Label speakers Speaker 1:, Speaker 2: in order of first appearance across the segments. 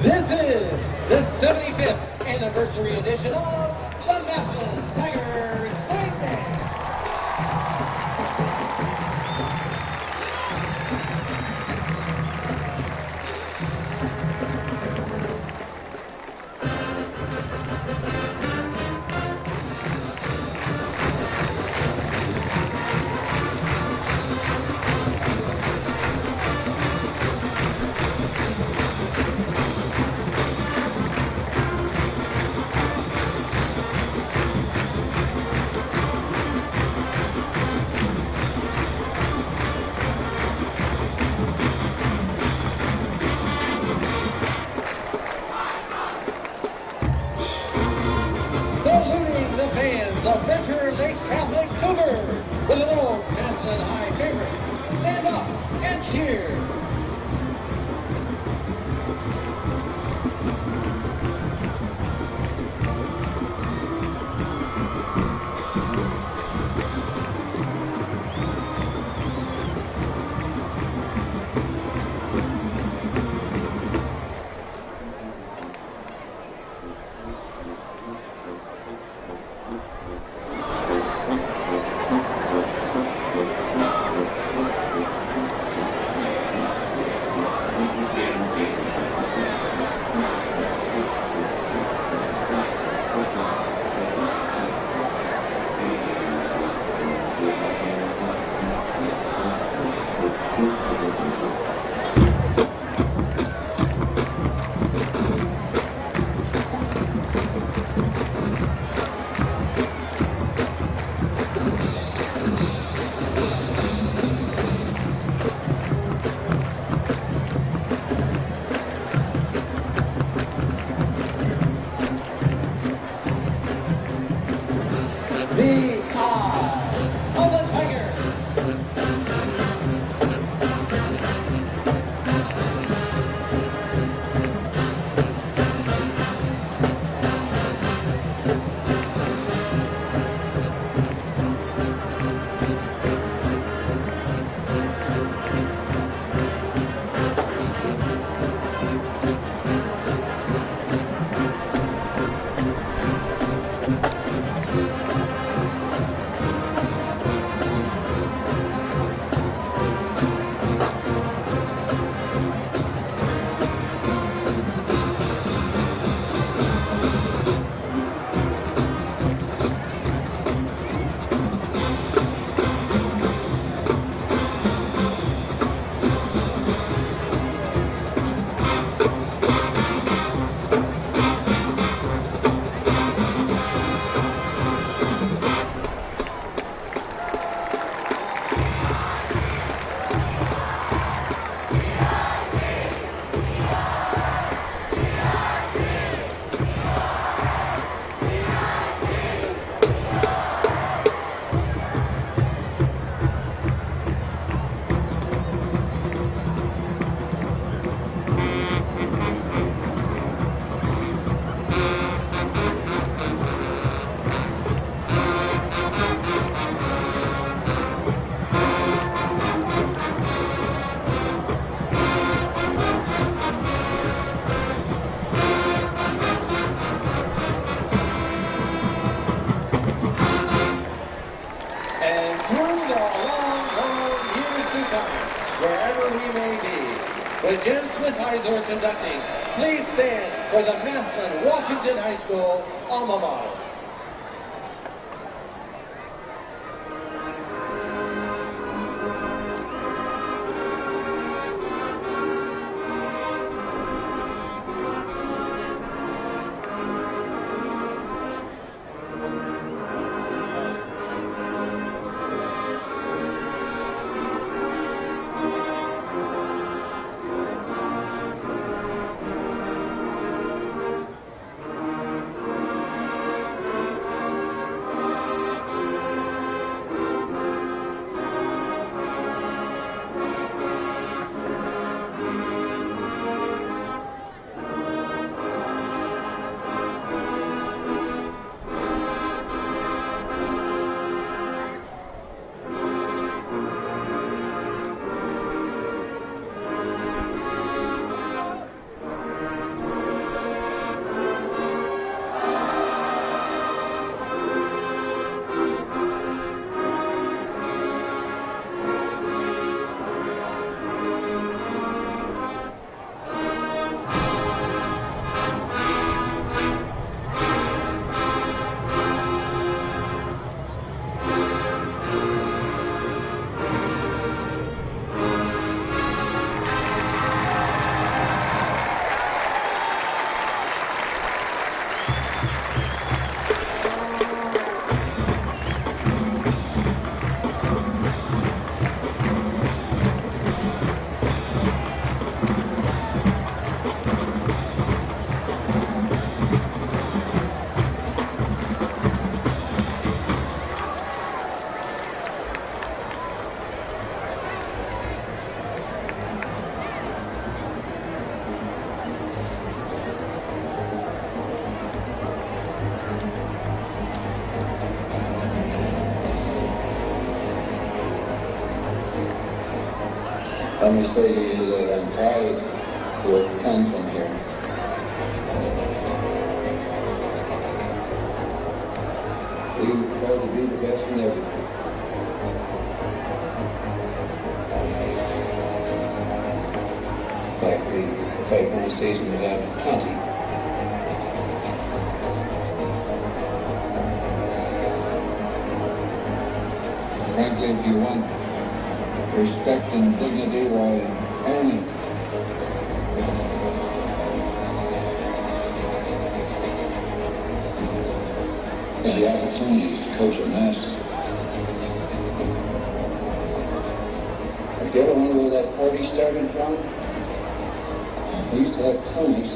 Speaker 1: This is the 75th anniversary edition of the Massillon Tiger Swing Band. with Jim Smithizer conducting. Please stand for the Massillon Washington High School alma mater.
Speaker 2: Let me say to you that I'm proud to have come from here. We try to be the best in everything. Like we played one season without plenty. Frankly, if you want respect and dignity while earning the opportunity to coach at Massillon. If you ever wonder where that 40 started from, we used to have clinics,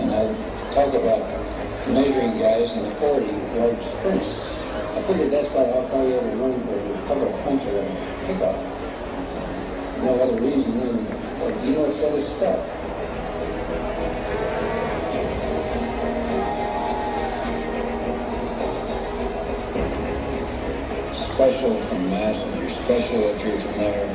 Speaker 2: and I'd talk about measuring guys in the 40-yard sprints. I figured that's about how far you had to run for a couple of punches or a kickoff. No other reason than, like, you know, it's other stuff. Special from Massillon, you're special if you're from there.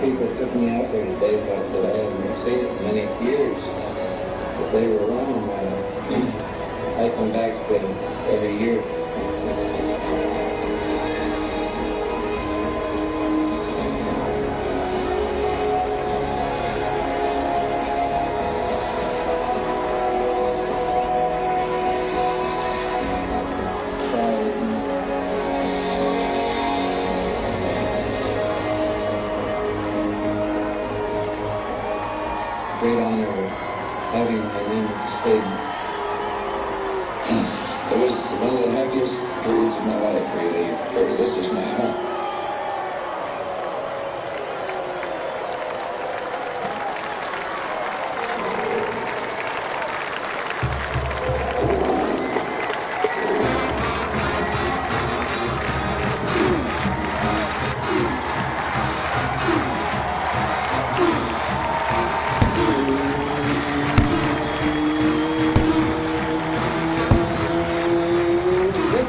Speaker 2: People took me out there today, but I haven't seen it in many years. But they were wrong. I come back every year. Great honor of having my name at the stadium. It was one of the happiest periods of my life, really. This is my home.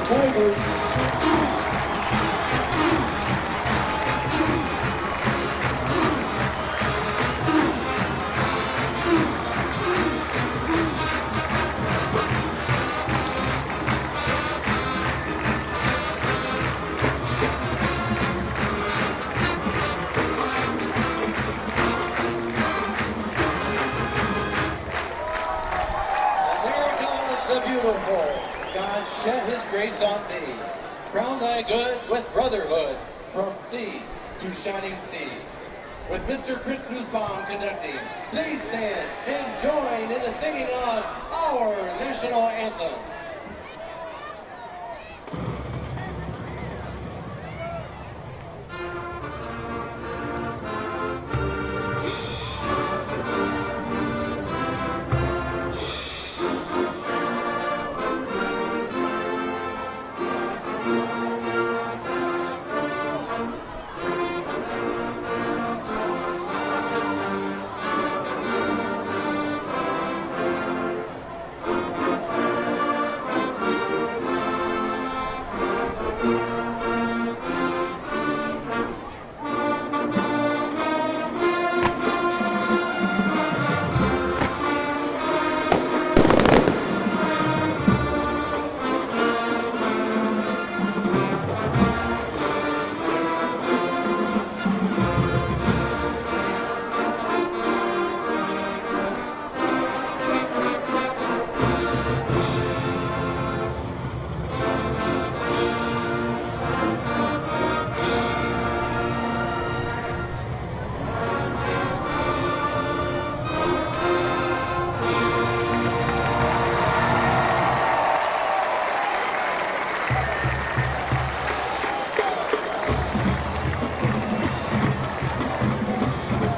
Speaker 2: Tigers.
Speaker 1: grace on thee. Crown thy good with brotherhood from sea to shining sea. With Mr. Chris Nussbaum conducting, please stand and join in the singing of our national anthem.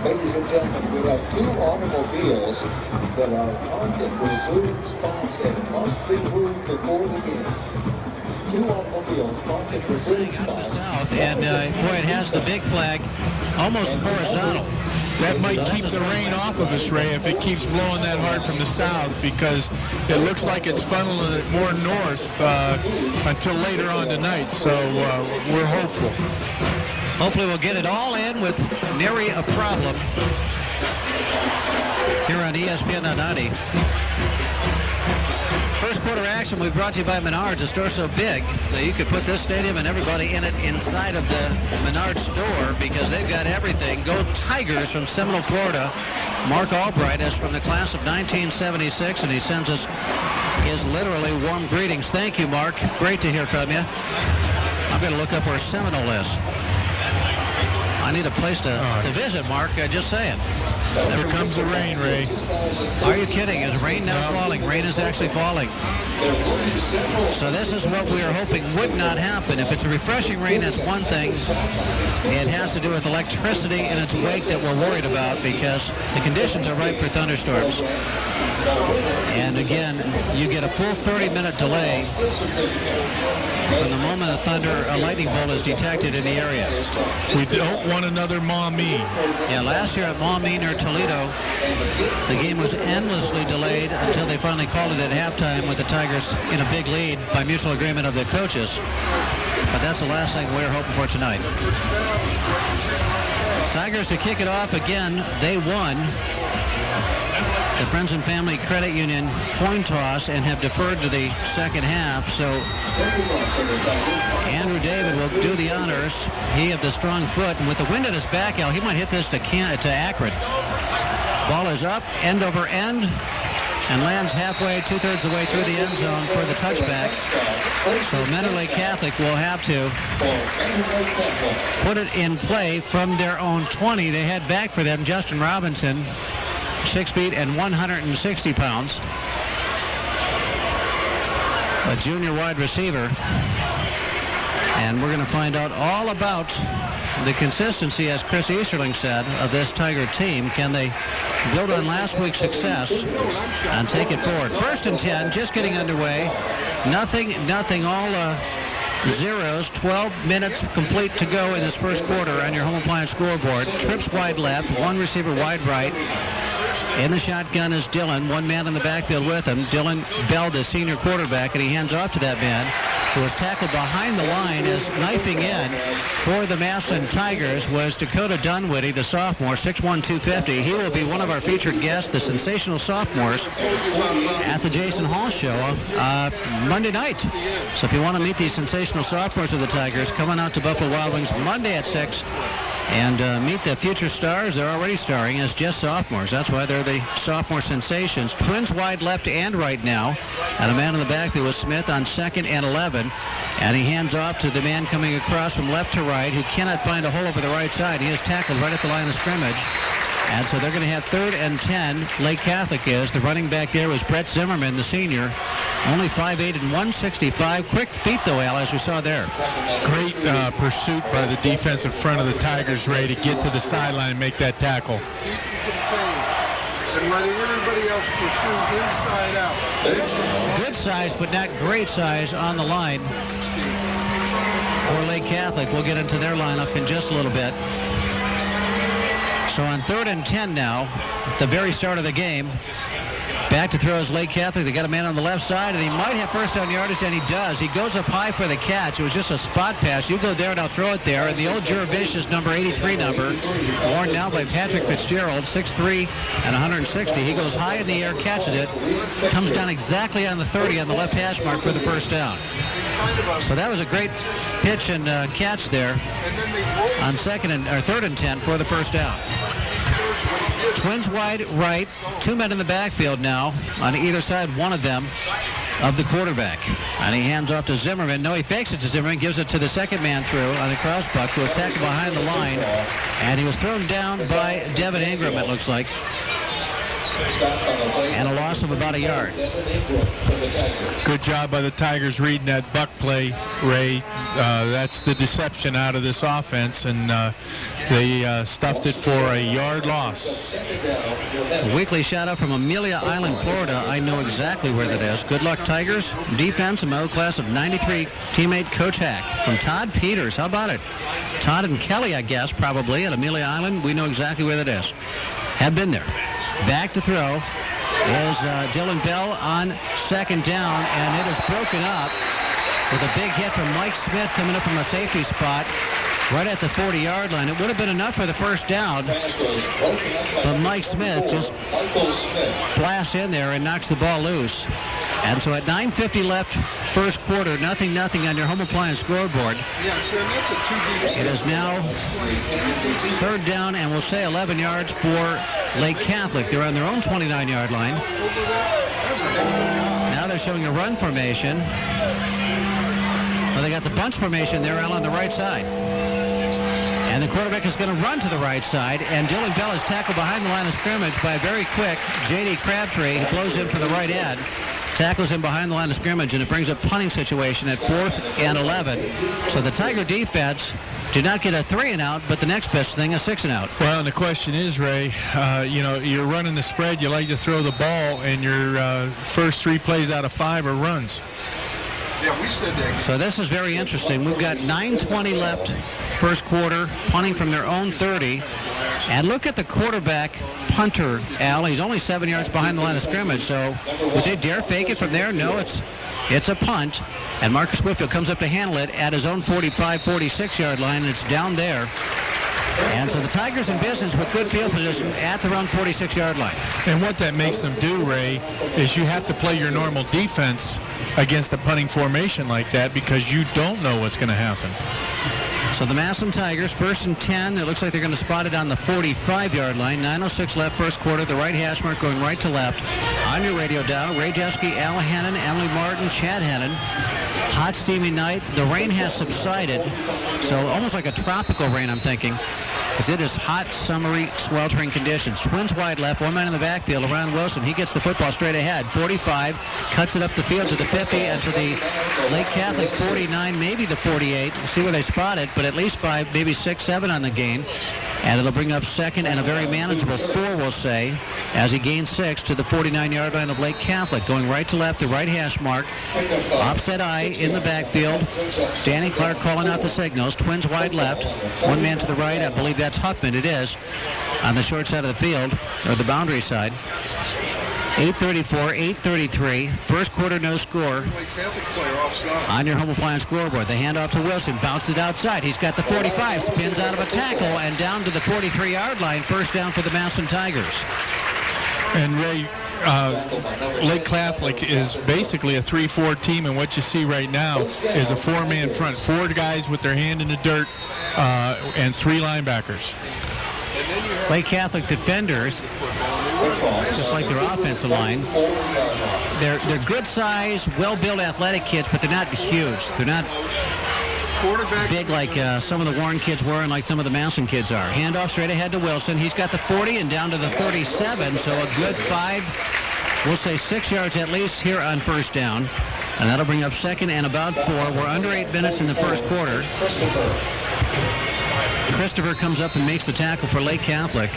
Speaker 2: Ladies and gentlemen, we have two automobiles that are parked at reserved spots and must be moved before the game. Two automobiles parked at reserved spots.
Speaker 3: South, and boy, it has the big flag almost horizontal.
Speaker 4: That might keep the rain off of us, Ray, if it keeps blowing that hard from the south, because it looks like it's funneling it more north until later on tonight. So we're hopeful.
Speaker 3: Hopefully we'll get it all in with nary a problem here on ESPN 90. First quarter action we brought to you by Menards. The store's so big that you could put this stadium and everybody in it inside of the Menards store because they've got everything. Go Tigers from Seminole, Florida. Mark Albright is from the class of 1976, and he sends us his literally warm greetings. Thank you, Mark. Great to hear from you. I'm going to look up where Seminole is. I need a place to visit, Mark. Just saying.
Speaker 4: Here comes the rain, Ray.
Speaker 3: Are you kidding? Is rain now falling? Rain is actually falling. So this is what we are hoping would not happen. If it's a refreshing rain, that's one thing. It has to do with electricity in its wake that we're worried about because the conditions are ripe for thunderstorms. And again, you get a full 30-minute delay from the moment a lightning bolt is detected in the area.
Speaker 4: We don't want another Maumee.
Speaker 3: Yeah, last year at Maumee near Toledo, the game was endlessly delayed until they finally called it at halftime with the Tigers in a big lead by mutual agreement of the coaches. But that's the last thing we're hoping for tonight. Tigers to kick it off again. They won the Friends and Family Credit Union coin toss and have deferred to the second half. So Andrew David will do the honors. He of the strong foot, and with the wind at his back, Al, he might hit this to Akron. Ball is up, end over end, and lands halfway, two-thirds of the way through the end zone for the touchback. So Mentor Lake Catholic will have to put it in play from their own 20. They had back for them Justin Robinson, 6 feet and 160 pounds. A junior wide receiver. And we're going to find out all about the consistency, as Chris Easterling said, of this Tiger team. Can they build on last week's success and take it forward? 1st and 10, just getting underway. Nothing, all zeros. 12 minutes complete to go in this first quarter on your home appliance scoreboard. Trips wide left, one receiver wide right. In the shotgun is Dylan, one man in the backfield with him. Dylan Bell, the senior quarterback, and he hands off to that man, who was tackled behind the line as knifing in for the Massillon Tigers was Dakota Dunwoody, the sophomore, 6'1", 250. He will be one of our featured guests, the sensational sophomores, at the Jason Hall Show Monday night. So if you want to meet these sensational sophomores of the Tigers, coming out to Buffalo Wild Wings Monday at 6. And meet the future stars. They're already starring as just sophomores. That's why they're the sophomore sensations. Twins wide left and right now. And a man in the backfield was Smith on 2nd and 11. And he hands off to the man coming across from left to right who cannot find a hole over the right side. He is tackled right at the line of scrimmage. And so they're going to have 3rd and 10. Lake Catholic is. The running back there was Brett Zimmerman, the senior. Only 5'8" and 165. Quick feet, though, Al, as we saw there.
Speaker 4: Great pursuit by the defensive front of the Tigers, Ray, to get to the sideline and make that tackle.
Speaker 5: And letting everybody else pursue inside out.
Speaker 3: Good size, but not great size on the line for Lake Catholic. We'll get into their lineup in just a little bit. So on 3rd and 10 now, at the very start of the game, back to throw is Lake Catholic. They got a man on the left side, and he might have first down yardage, and he does. He goes up high for the catch. It was just a spot pass. You go there, and I'll throw it there. And the old Jurevicius number 83 number, worn now by Patrick Fitzgerald, 6'3" and 160. He goes high in the air, catches it, comes down exactly on the 30 on the left hash mark for the first down. So that was a great pitch and catch there on 3rd and 10 for the first down. Twins wide right, 2 men in the backfield now on either side, one of them of the quarterback. And he hands off to Zimmerman. No, he fakes it to Zimmerman, gives it to the second man through on the crossbuck, who was tackled behind the line. And he was thrown down by Devin Ingram, it looks like. And a loss of about a yard.
Speaker 4: Good job by the Tigers reading that buck play, Ray. That's the deception out of this offense, and they stuffed it for a yard loss.
Speaker 3: A weekly shout out from Amelia Island, Florida. I know exactly where that is. Good luck, Tigers. Defense and my class of 93 teammate Coach Hack. From Todd Peters. How about it? Todd and Kelly, I guess, probably at Amelia Island. We know exactly where that is. Have been there. Back to throw is Dylan Bell on 2nd down, and it is broken up with a big hit from Mike Smith coming up from a safety spot right at the 40-yard line. It would have been enough for the first down, but Mike Smith just blasts in there and knocks the ball loose. And so at 9:50 left, first quarter, 0-0 on your home appliance scoreboard. It is now 3rd down, and we'll say 11 yards for Lake Catholic. They're on their own 29-yard line. Now they're showing a run formation. Well, they got the bunch formation there out on the right side. And the quarterback is going to run to the right side, and Dylan Bell is tackled behind the line of scrimmage by a very quick J.D. Crabtree. He blows in for the right end. Tackles him behind the line of scrimmage, and it brings a punting situation at 4th and 11. So the Tiger defense did not get a 3-and-out, but the next best thing, a 6-and-out.
Speaker 4: Well, and the question is, Ray, you're running the spread. You like to throw the ball, and your first 3 plays out of 5 are runs.
Speaker 5: Yeah, we said that.
Speaker 3: So this is very interesting. We've got 9:20 left, first quarter, punting from their own 30. And look at the quarterback punter, Al. He's only 7 yards behind the line of scrimmage. So would they dare fake it from there? No, it's a punt. And Marcus Whitfield comes up to handle it at his own 45, 46-yard line, and it's down there. And so the Tigers in business with good field position at their own 46-yard line.
Speaker 4: And what that makes them do, Ray, is you have to play your normal defense against a punting formation like that because you don't know what's going to happen.
Speaker 3: So the Massillon Tigers, 1st and 10. It looks like they're going to spot it on the 45-yard line. 9:06 left, first quarter. The right hash mark going right to left. On your radio dial, Ray Jeske, Al Hannon, Emily Martin, Chad Hannon. Hot, steamy night. The rain has subsided, so almost like a tropical rain, I'm thinking, because it is hot, summery, sweltering conditions. Twins wide left, 1 man in the backfield, around Wilson. He gets the football straight ahead. 45, cuts it up the field to the 50 and to the Lake Catholic 49, maybe the 48. We'll see where they spot it, but at least 5, maybe 6, 7 on the gain. And it'll bring up 2nd and a very manageable 4, we'll say, as he gains 6 to the 49-yard line of Lake Catholic. Going right to left, the right hash mark. Offset eye in the backfield. Danny Clark calling out the signals. Twins wide left. 1 man to the right. I believe that's Huffman. It is on the short side of the field, or the boundary side. 8:34, 8:33. First quarter, no score. On your home appliance scoreboard, the handoff to Wilson. Bounced it outside. He's got the 45. Spins out of a tackle and down to the 43-yard line. First down for the Massillon Tigers.
Speaker 4: And Ray, Lake Catholic is basically a 3-4 team, and what you see right now is a 4-man front. 4 guys with their hand in the dirt and 3 linebackers.
Speaker 3: Lake Catholic defenders, just like their offensive line, they're good size, well-built athletic kids, but they're not huge. They're not big like some of the Warren kids were and like some of the Massillon kids are. Handoff straight ahead to Wilson. He's got the 40 and down to the 37, so a good 5, we'll say 6 yards at least here on first down. And that'll bring up second and about 4. We're under 8 minutes in the first quarter. Christopher comes up and makes the tackle for Lake Catholic.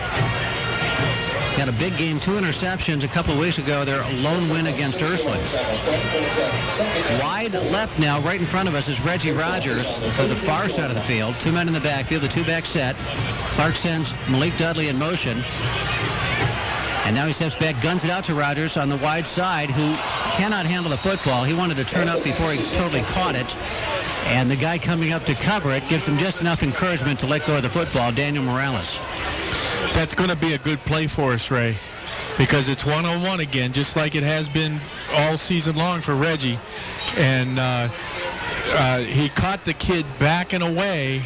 Speaker 3: Had a big game, 2 interceptions a couple of weeks ago. Their lone win against Ursuline. Wide left now, right in front of us, is Reggie Rogers to the far side of the field. 2 men in the backfield, the 2-back set. Clark sends Malik Dudley in motion. And now he steps back, guns it out to Rogers on the wide side, who cannot handle the football. He wanted to turn up before he totally caught it. And the guy coming up to cover it gives him just enough encouragement to let go of the football, Daniel Morales.
Speaker 4: That's going to be a good play for us, Ray, because it's 1-on-1 again, just like it has been all season long for Reggie. And he caught the kid backing away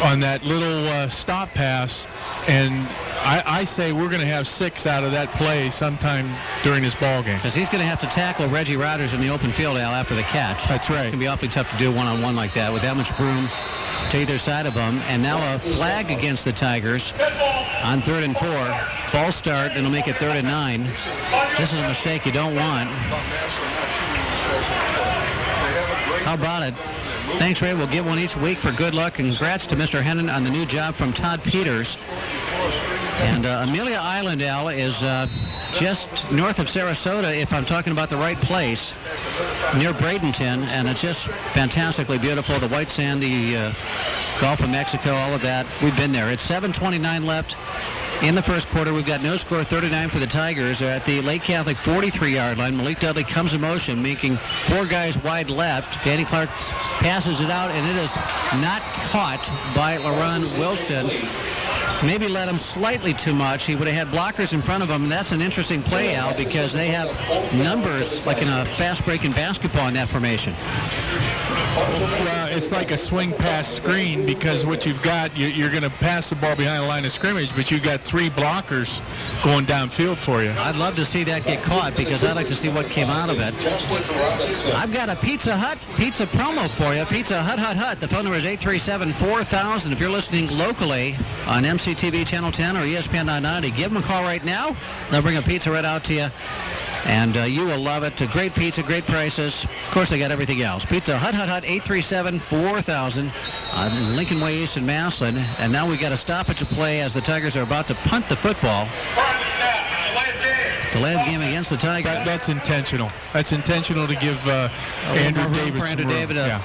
Speaker 4: on that little stop pass, and I say we're going to have 6 out of that play sometime during this ball game.
Speaker 3: Because he's going to have to tackle Reggie Rogers in the open field, Al, after the catch.
Speaker 4: That's right.
Speaker 3: It's going to be awfully tough to do one-on-one like that with that much room to either side of him. And now a flag against the Tigers on 3rd and 4. False start, and it'll make it 3rd and 9. This is a mistake you don't want. How about it? Thanks, Ray. We'll give one each week for good luck. Congrats to Mr. Hennon on the new job from Todd Peters. And Amelia Island, Al, is just north of Sarasota, if I'm talking about the right place, near Bradenton, and it's just fantastically beautiful. The white sandy Gulf of Mexico, all of that. We've been there. It's 7:29 left in the first quarter. We've got no score, 39 for the Tigers. They're at the Lake Catholic 43-yard line. Malik Dudley comes in motion, making 4 guys wide left. Danny Clark passes it out, and it is not caught by LaRon Wilson. Maybe led him slightly too much. He would have had blockers in front of him, and that's an interesting play, Al, because they have numbers like in a fast break in basketball in that formation.
Speaker 4: Well, it's like a swing pass screen, because what you've got, you're going to pass the ball behind the line of scrimmage, but you've got 3 blockers going downfield for you.
Speaker 3: I'd love to see that get caught, because I'd like to see what came out of it. I've got a Pizza Hut pizza promo for you. Pizza Hut Hut Hut. The phone number is 837-4000. If you're listening locally on MCTV Channel 10 or ESPN 990, give them a call right now. They'll bring a pizza right out to you. And you will love it. Great pizza, great prices. Of course, they got everything else. Pizza Hut Hut Hut, 837-4000 on Lincoln Way East in Massillon. And now we got a stoppage of play as the Tigers are about to punt the football. Delay of game against the Tigers.
Speaker 4: That's intentional. That's intentional to give Andrew David some room.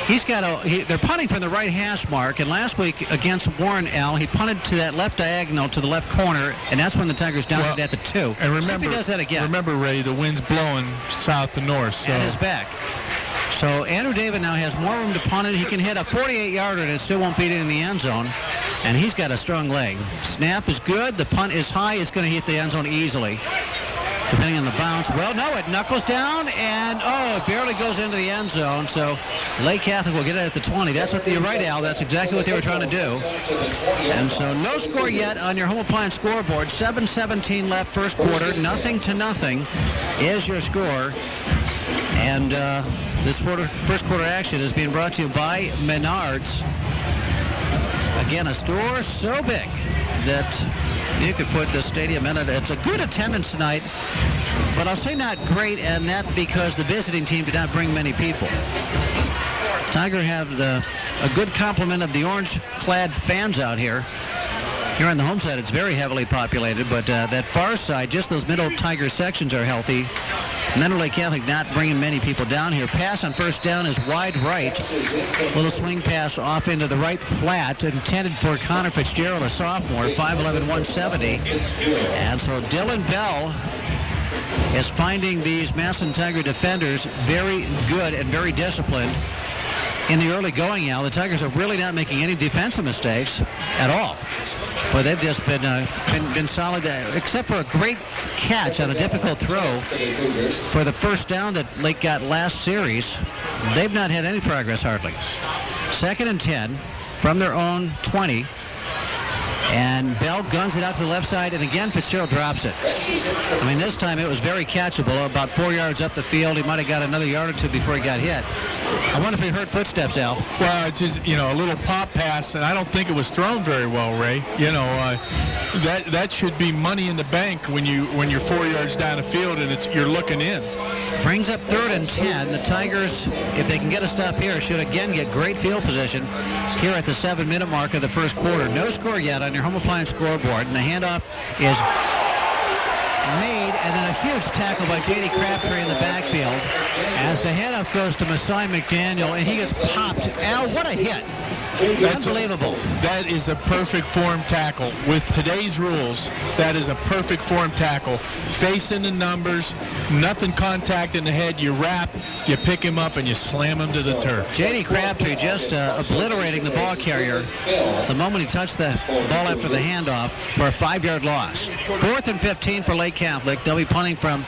Speaker 3: He's got they're punting from the right hash mark, and last week against Warren, Al, he punted to that left diagonal to the left corner, and that's when the Tigers downed at the 2.
Speaker 4: And remember,
Speaker 3: see if he does that again.
Speaker 4: Remember, Ray, the wind's blowing south to north. So.
Speaker 3: At his back. So Andrew David now has more room to punt it. He can hit a 48-yarder, and it still won't beat it in the end zone. And he's got a strong leg. Snap is good. The punt is high. It's going to hit the end zone easily, depending on the bounce. Well, no, it knuckles down, and, it barely goes into the end zone. So Lake Catholic will get it at the 20. That's what you're right, Al. That's exactly what they were trying to do. And so no score yet on your home appliance scoreboard. 7:17 left first quarter. 0-0 is your score. And this first quarter action is being brought to you by Menards. Again, a store so big that you could put the stadium in it. It's a good attendance tonight, but I'll say not great, and that because the visiting team did not bring many people. Tiger have a good complement of the orange-clad fans out here. Here on the home side, it's very heavily populated, but that far side, just those middle Tiger sections are healthy. Mentor Lake Catholic not bringing many people down here. Pass on first down is wide right. Little swing pass off into the right flat, intended for Connor Fitzgerald, a sophomore, 5'11", 170. And so Dylan Bell is finding these Massillon Tiger defenders very good and very disciplined. In the early going, Al, the Tigers are really not making any defensive mistakes at all. Well, they've just been solid, except for a great catch on a difficult throw for the first down that Lake got last series. They've not had any progress hardly. 2nd and 10 from their own 20. And Bell guns it out to the left side, and again Fitzgerald drops it. I mean, this time it was very catchable. About 4 yards up the field. He might have got another yard or two before he got hit. I wonder if he heard footsteps, Al.
Speaker 4: Well, it's just, a little pop pass, and I don't think it was thrown very well, Ray. That should be money in the bank when you're 4 yards down the field and you're looking in.
Speaker 3: Brings up 3rd and 10. The Tigers, if they can get a stop here, should again get great field position here at the 7-minute mark of the first quarter. No score yet on your home appliance scoreboard, and the handoff is made, and then a huge tackle by J.D. Crabtree in the backfield as the handoff goes to Masai McDaniel, and he gets popped. Al, what a hit. Unbelievable.
Speaker 4: That is a perfect form tackle. With today's rules, that is a perfect form tackle. Facing the numbers, nothing contact in the head. You wrap, you pick him up, and you slam him to the turf.
Speaker 3: J.D. Crabtree just obliterating the ball carrier the moment he touched the ball after the handoff for a 5-yard loss. 4th and 15 for Lake Catholic. They'll be punting from,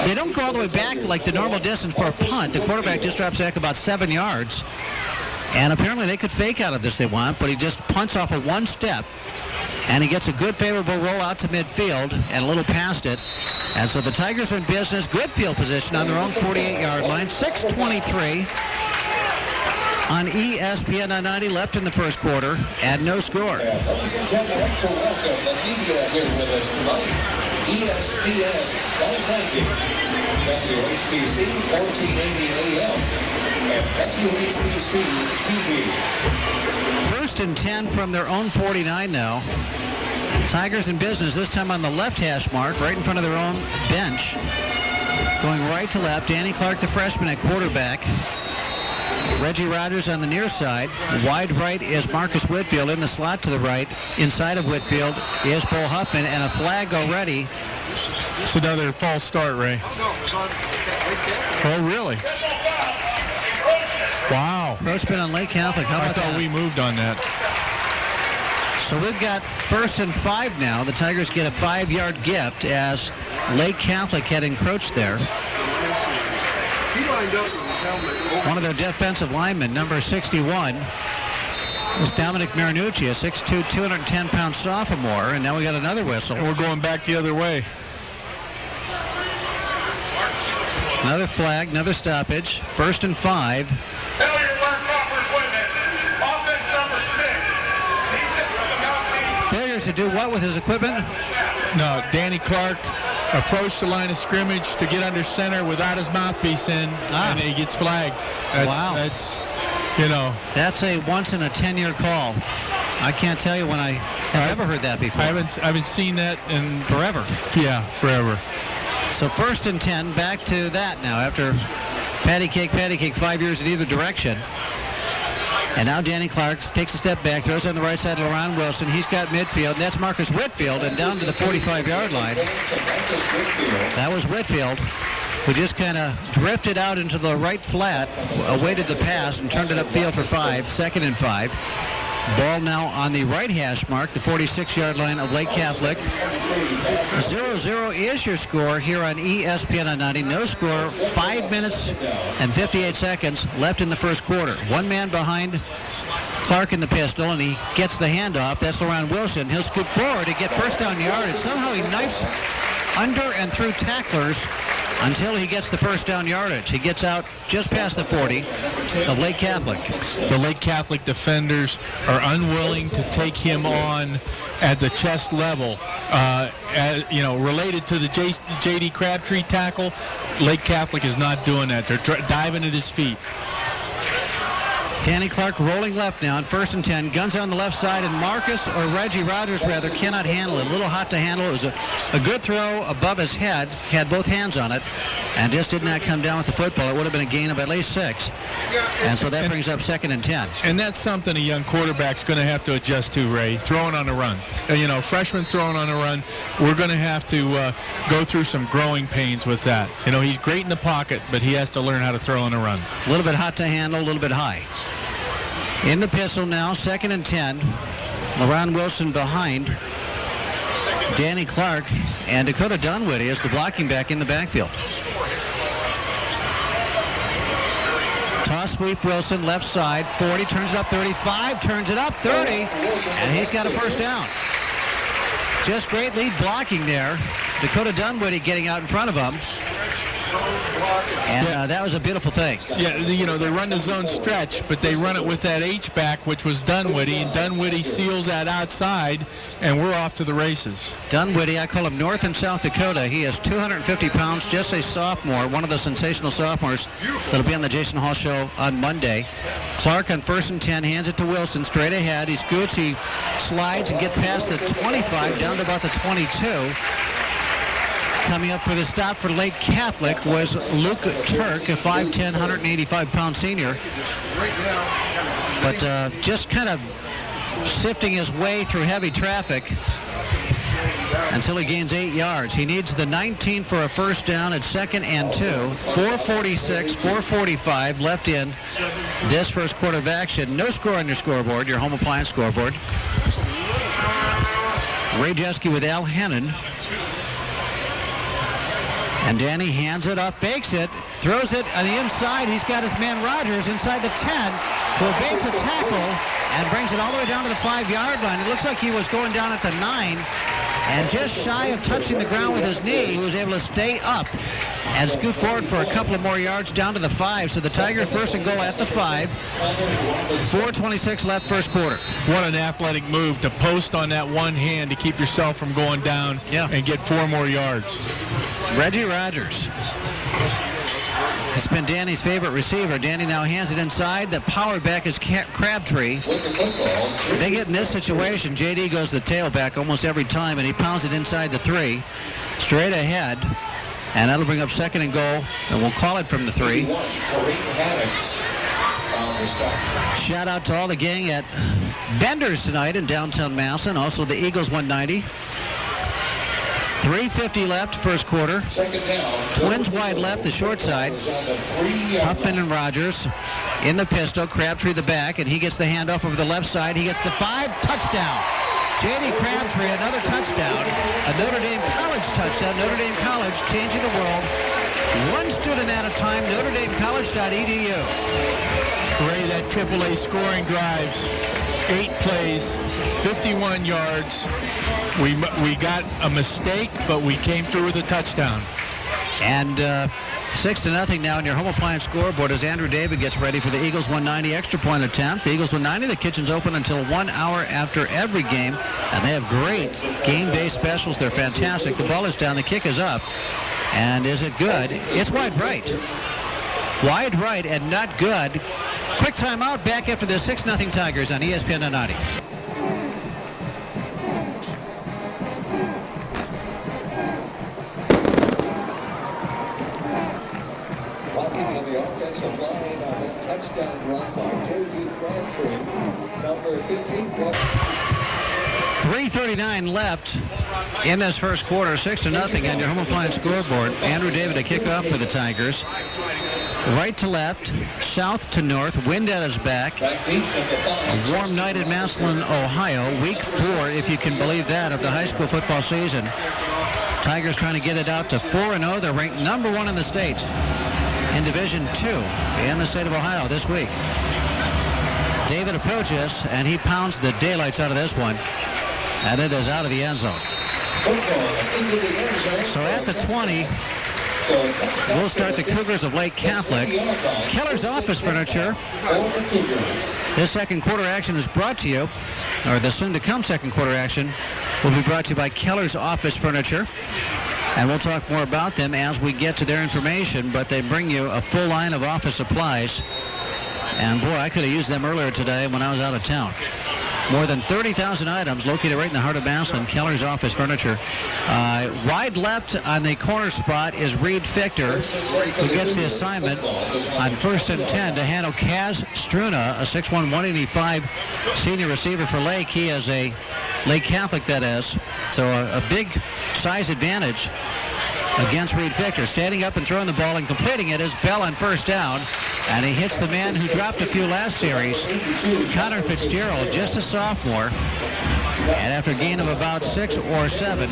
Speaker 3: they don't go all the way back like the normal distance for a punt. The quarterback just drops back about 7 yards. And apparently they could fake out of this they want, but he just punts off of one step. And he gets a good favorable roll out to midfield and a little past it. And so the Tigers are in business. Good field position on their own 48-yard line. 6:23 on ESPN 90 left in the first quarter and no score.
Speaker 6: Ladies and gentlemen, I'd like to welcome the media here with us tonight. ESPN Live Ranking, WHBC 1480 AM, and WHBC TV.
Speaker 3: 1st and 10 from their own 49 now. Tigers in business, this time on the left hash mark, right in front of their own bench. Going right to left, Danny Clark, the freshman at quarterback. Reggie Rogers on the near side. Wide right is Marcus Whitfield. In the slot to the right, inside of Whitfield, is Bull Huffman, and a flag already.
Speaker 4: It's another false start, Ray. Oh, really? Wow.
Speaker 3: Grossman on Lake Catholic. How about
Speaker 4: I thought
Speaker 3: that?
Speaker 4: we moved on that.
Speaker 3: So we've got 1st and 5 now. The Tigers get a 5-yard gift as Lake Catholic had encroached there. One of their defensive linemen, number 61, is Dominic Marinucci, a 6'2", 210-pound sophomore, and now we got another whistle.
Speaker 4: And we're going back the other way.
Speaker 3: Another flag, another stoppage. 1st and 5. Failures to do what with his equipment?
Speaker 4: No, Danny Clark approached the line of scrimmage to get under center without his mouthpiece in, and he gets flagged.
Speaker 3: That's a once in a 10-year call. I can't tell you when I have ever heard that before.
Speaker 4: I haven't seen that in
Speaker 3: forever.
Speaker 4: Yeah, forever.
Speaker 3: So 1st and 10, back to that now after patty cake, 5 years in either direction. And now Danny Clark takes a step back, throws on the right side to LaRon Wilson. He's got midfield, and that's Marcus Whitfield, and down to the 45-yard line. That was Whitfield, who just kind of drifted out into the right flat, awaited the pass, and turned it upfield for 5, 2nd and 5. Ball now on the right hash mark, the 46-yard line of Lake Catholic. 0-0 is your score here on ESPN 90. No score, 5 minutes and 58 seconds left in the first quarter. One man behind Clark in the pistol, and he gets the handoff. That's LaRon Wilson. He'll scoot forward to get first down yardage. Somehow he knifes under and through tacklers until he gets the first down yardage. He gets out just past the 40 of Lake Catholic.
Speaker 4: The Lake Catholic defenders are unwilling to take him on at the chest level. Related to the J.D. Crabtree tackle, Lake Catholic is not doing that. They're diving at his feet.
Speaker 3: Danny Clark rolling left now on 1st and 10. Guns on the left side, and Marcus, or Reggie Rogers rather, cannot handle it. A little hot to handle. It was a good throw above his head. Had both hands on it and just did not come down with the football. It would have been a gain of at least 6. And so that brings up 2nd and 10.
Speaker 4: And that's something a young quarterback's going to have to adjust to, Ray. Throwing on the run. Freshman throwing on the run, we're going to have to go through some growing pains with that. He's great in the pocket, but he has to learn how to throw on the run.
Speaker 3: A little bit hot to handle, a little bit high. In the pistol now, 2nd and 10. LaRon Wilson behind Danny Clark, and Dakota Dunwoody is the blocking back in the backfield. Toss sweep Wilson, left side, 40, turns it up 35, turns it up 30, and he's got a first down. Just great lead blocking there. Dakota Dunwoody getting out in front of him. And that was a beautiful thing.
Speaker 4: Yeah, they run the zone stretch, but they run it with that H-back, which was Dunwoody, and Dunwoody seals that outside, and we're off to the races.
Speaker 3: Dunwoody, I call him North and South Dakota. He is 250 pounds, just a sophomore, one of the sensational sophomores that'll be on the Jason Hall Show on Monday. Clark on 1st and 10, hands it to Wilson, straight ahead. He scoots, he slides and gets past the 25, down to about the 22. Coming up for the stop for Lake Catholic was Luke Turk, a 5'10", 185-pound senior. But just kind of sifting his way through heavy traffic until he gains 8 yards. He needs the 19 for a first down at 2nd and 2. 4:46, 4:45 left in this first quarter of action. No score on your scoreboard, your home appliance scoreboard. Ray Jeske with Al Hannon. And Danny hands it up, fakes it, throws it on the inside. He's got his man Rogers inside the 10, who evades a tackle and brings it all the way down to the 5-yard line. It looks like he was going down at the 9, and just shy of touching the ground with his knee, he was able to stay up and scoot forward for a couple of more yards down to the 5. So the Tigers first and goal at the 5. 4:26 left first quarter.
Speaker 4: What an athletic move to post on that one hand to keep yourself from going down and get 4 more yards.
Speaker 3: Reggie Rogers. It's been Danny's favorite receiver. Danny now hands it inside. The power back is Crabtree. They get in this situation. JD goes the tailback almost every time, and he pounds it inside the 3. Straight ahead. And that'll bring up 2nd and goal, and we'll call it from the 3. Shout out to all the gang at Bender's tonight in downtown Massillon. Also the Eagles 190. 3:50 left, first quarter. Twins wide left, the short side. Huffman and Rogers in the pistol. Crabtree the back, and he gets the handoff over the left side. He gets the 5, touchdown. J.D. Crabtree, another touchdown. A Notre Dame College touchdown. Notre Dame College changing the world. One student at a time, NotreDameCollege.edu.
Speaker 4: Ray, that AAA scoring drive, 8 plays, 51 yards. We got a mistake, but we came through with a touchdown.
Speaker 3: And 6-0 now in your home appliance scoreboard as Andrew David gets ready for the Eagles 190 extra point attempt. The Eagles 190, the kitchen's open until 1 hour after every game, and they have great game day specials. They're fantastic. The ball is down, the kick is up, and is it good? It's wide right. Wide right and not good. Quick timeout, back after the 6-0 Tigers on ESPN 990.
Speaker 6: On the offensive line on a touchdown run by J.D. Crabtree, number 15.
Speaker 3: 3:39 left in this first quarter, 6-0 on your home appliance scoreboard. Andrew David, a kickoff for the Tigers. Right to left, south to north, wind at his back. A warm night in Massillon, Ohio. Week 4, if you can believe that, of the high school football season. Tigers trying to get it out to 4-0. They're ranked number 1 in the state in Division 2 in the state of Ohio this week. David approaches, and he pounds the daylights out of this one, and it is out of the end zone. So at the 20, we'll start the Cougars of Lake Catholic. Keller's Office Furniture. This second quarter action is brought to you, or the soon-to-come second quarter action will be brought to you by Keller's Office Furniture. And we'll talk more about them as we get to their information, but they bring you a full line of office supplies. And boy, I could have used them earlier today when I was out of town. More than 30,000 items located right in the heart of Massillon. Keller's Office Furniture. Wide left on the corner spot is Reed Fichter, who gets the assignment on 1st and 10 to handle Kaz Struna, a 6'1", 185 senior receiver for Lake. He is a Lake Catholic, that is. So a big size advantage against Reed Fichter. Standing up and throwing the ball and completing it is Bell on first down. And he hits the man who dropped a few last series, Connor Fitzgerald, just a sophomore. And after a gain of about 6 or 7.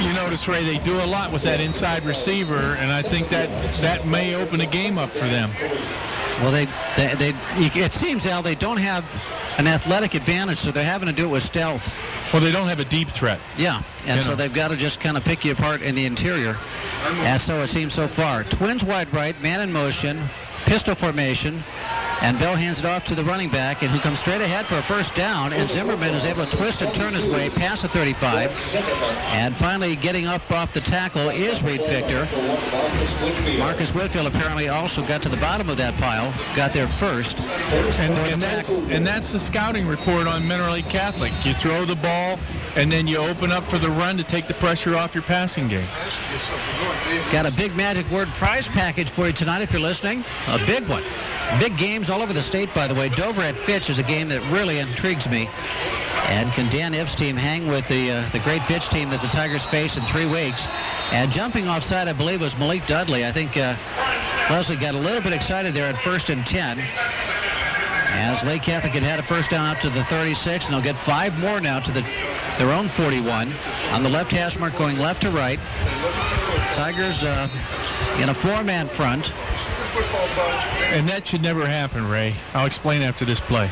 Speaker 4: You notice, Ray, they do a lot with that inside receiver, and I think that may open a game up for them.
Speaker 3: Well, it seems, Al, they don't have an athletic advantage, so they're having to do it with stealth.
Speaker 4: Well, they don't have a deep threat.
Speaker 3: Yeah, and so they've got to just kind of pick you apart in the interior. And so it seems so far. Twins wide right, man in motion, pistol formation, and Bell hands it off to the running back, and who comes straight ahead for a first down, and Zimmerman is able to twist and turn his way past the 35. And finally getting up off the tackle is Reed Victor. Marcus Whitfield apparently also got to the bottom of that pile, got there first.
Speaker 4: And that's the scouting report on Mineral Lake Catholic. You throw the ball, and then you open up for the run to take the pressure off your passing game.
Speaker 3: Got a big magic word prize package for you tonight if you're listening. A big one. Big games all over the state, by the way. Dover at Fitch is a game that really intrigues me. And can Dan Ibb's team hang with the great Fitch team that the Tigers face in 3 weeks? And jumping offside, I believe, was Malik Dudley. I think Leslie got a little bit excited there at 1st and 10. As Lake Catholic had a first down up to the 36, and they'll get 5 more now to their own 41. On the left hash mark going left to right. Tigers in a 4-man front.
Speaker 4: And that should never happen, Ray. I'll explain after this play.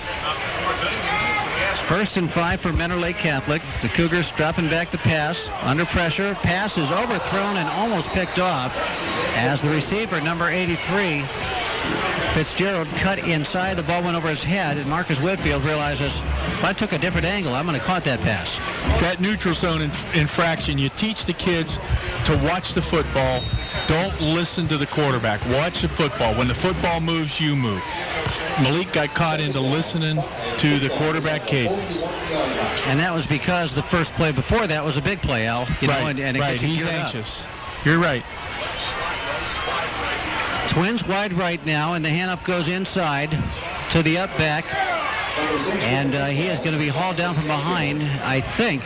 Speaker 3: 1st and 5 for Mineral Lake Catholic. The Cougars dropping back to pass. Under pressure. Pass is overthrown and almost picked off as the receiver, number 83, Fitzgerald, cut inside. The ball went over his head, and Marcus Whitfield realizes, if I took a different angle, I'm going to caught that pass.
Speaker 4: That neutral zone infraction, you teach the kids to watch the football. Don't listen to the quarterback. Watch the football. When the football moves, you move. Malik got caught into listening to the quarterback cadence.
Speaker 3: And that was because the first play before that was a big play, Al. You know, and it gets you
Speaker 4: He's
Speaker 3: geared
Speaker 4: anxious.
Speaker 3: up.
Speaker 4: You're right.
Speaker 3: Twins wide right now, and the handoff goes inside to the up back. And he is going to be hauled down from behind, I think,